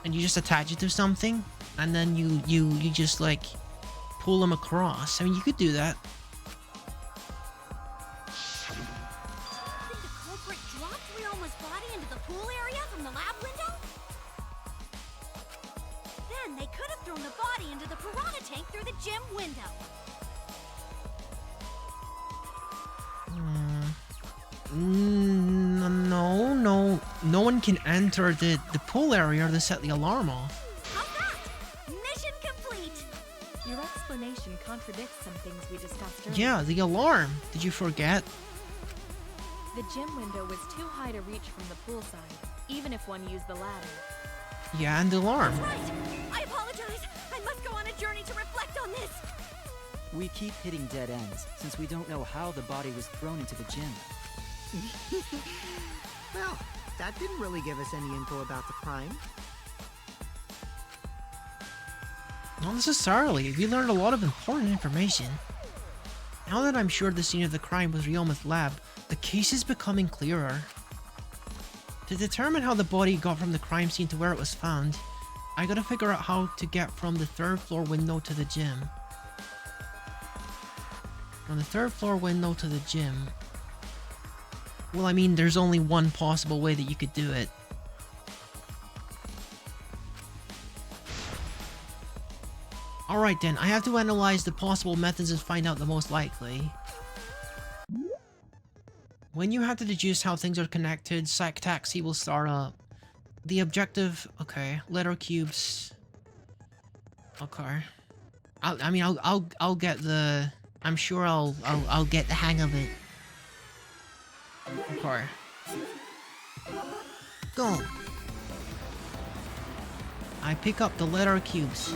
and you just attach it to something and then you just like pull them across. I mean, you could do that. Think the culprit dropped Ryoma's body into the pool area from the lab window? Then they could have thrown the body into the piranha tank through the gym window. No one can enter the pool area to set the alarm off. How's that? Mission complete! Your explanation contradicts some things we discussed earlier. Yeah, the alarm. Did you forget? The gym window was too high to reach from the pool side, even if one used the ladder. Yeah, and the alarm. That's right! I apologize! I must go on a journey to reflect on this! We keep hitting dead ends, since we don't know how the body was thrown into the gym. Well, that didn't really give us any info about the crime. Not necessarily. We learned a lot of important information. Now that I'm sure the scene of the crime was Ryoma's lab, the case is becoming clearer. To determine how the body got from the crime scene to where it was found, I gotta figure out how to get from the 3rd floor window to the gym. From the 3rd floor window to the gym. Well, I mean, there's only one possible way that you could do it. Alright then, I have to analyze the possible methods and find out the most likely. When you have to deduce how things are connected, Psych Taxi will start up. The objective, okay, letter cubes. Okay. I'll get the, I'm sure I'll get the hang of it. Okay. Go. I pick up the letter cubes.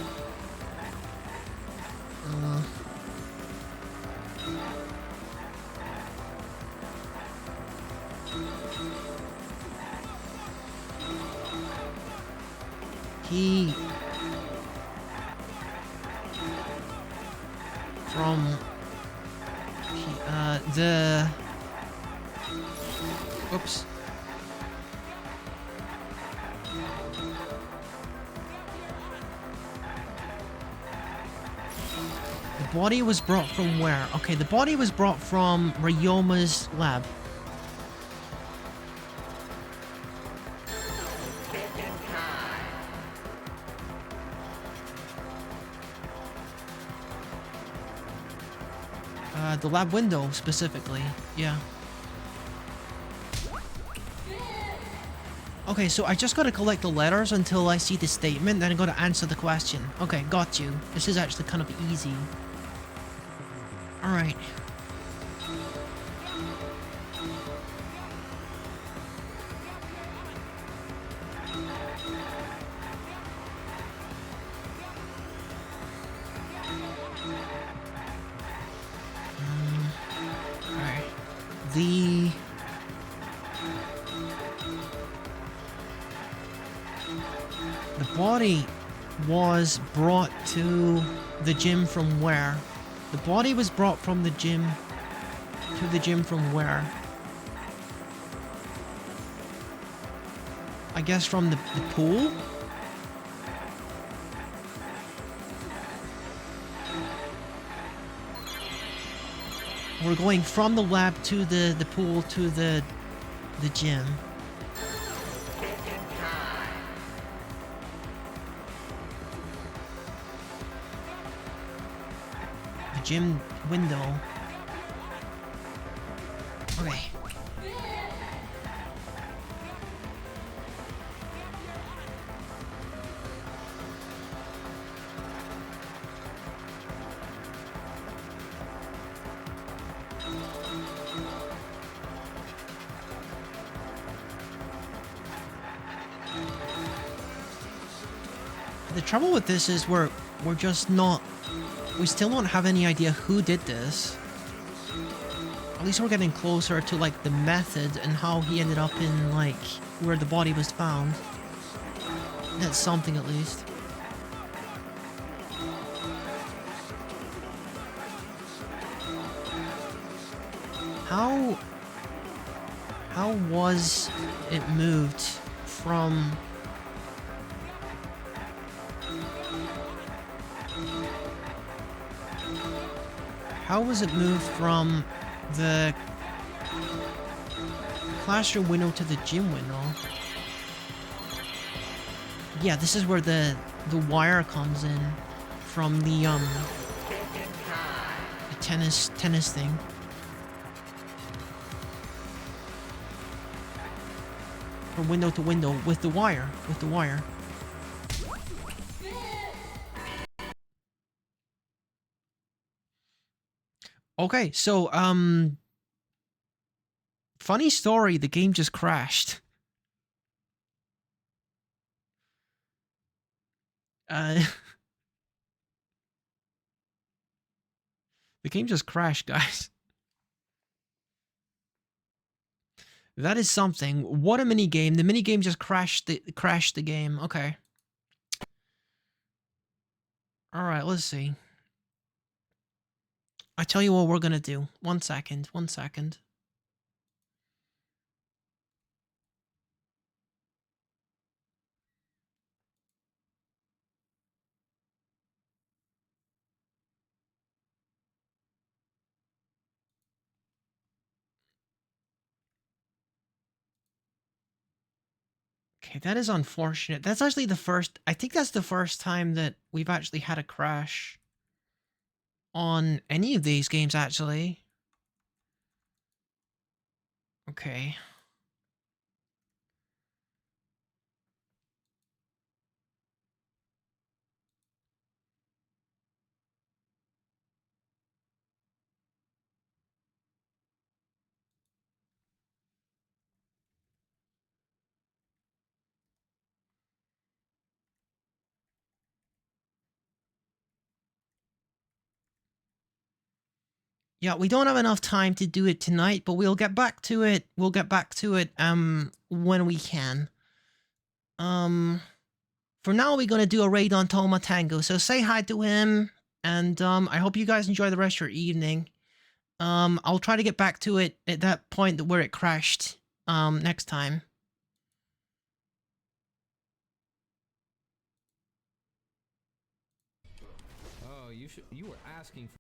He from the oops. The body was brought from where? Okay, the body was brought from Ryoma's lab. The lab window, specifically. Yeah. Okay, so I just gotta collect the letters until I see the statement, then I gotta answer the question. Okay, got you. This is actually kind of easy. Alright. Alright. The body was brought to the gym from where? The body was brought from the gym to the gym from where? I guess from the pool? We're going from the lab to the pool to the gym. The gym window. Okay. The trouble with this is we're just not... We still don't have any idea who did this. At least we're getting closer to, like, the method and how he ended up in, like, where the body was found. That's something, at least. How was it moved from... How was it moved from the classroom window to the gym window? Yeah, this is where the wire comes in from the tennis thing. From window to window with the wire, Okay, so, funny story, the game just crashed. The game just crashed, guys. That is something. What a mini game. The mini game just crashed the game. Okay. All right, let's see. I tell you what we're gonna do. 1 second. 1 second. Okay, that is unfortunate. That's actually the first... I think that's the first time that we've actually had a crash on any of these games, actually. Okay. Yeah, we don't have enough time to do it tonight, but we'll get back to it. We'll get back to it, when we can. For now, we're gonna do a raid on Toma Tango, so say hi to him, and, I hope you guys enjoy the rest of your evening. I'll try to get back to it at that point where it crashed, next time. Oh, you were asking for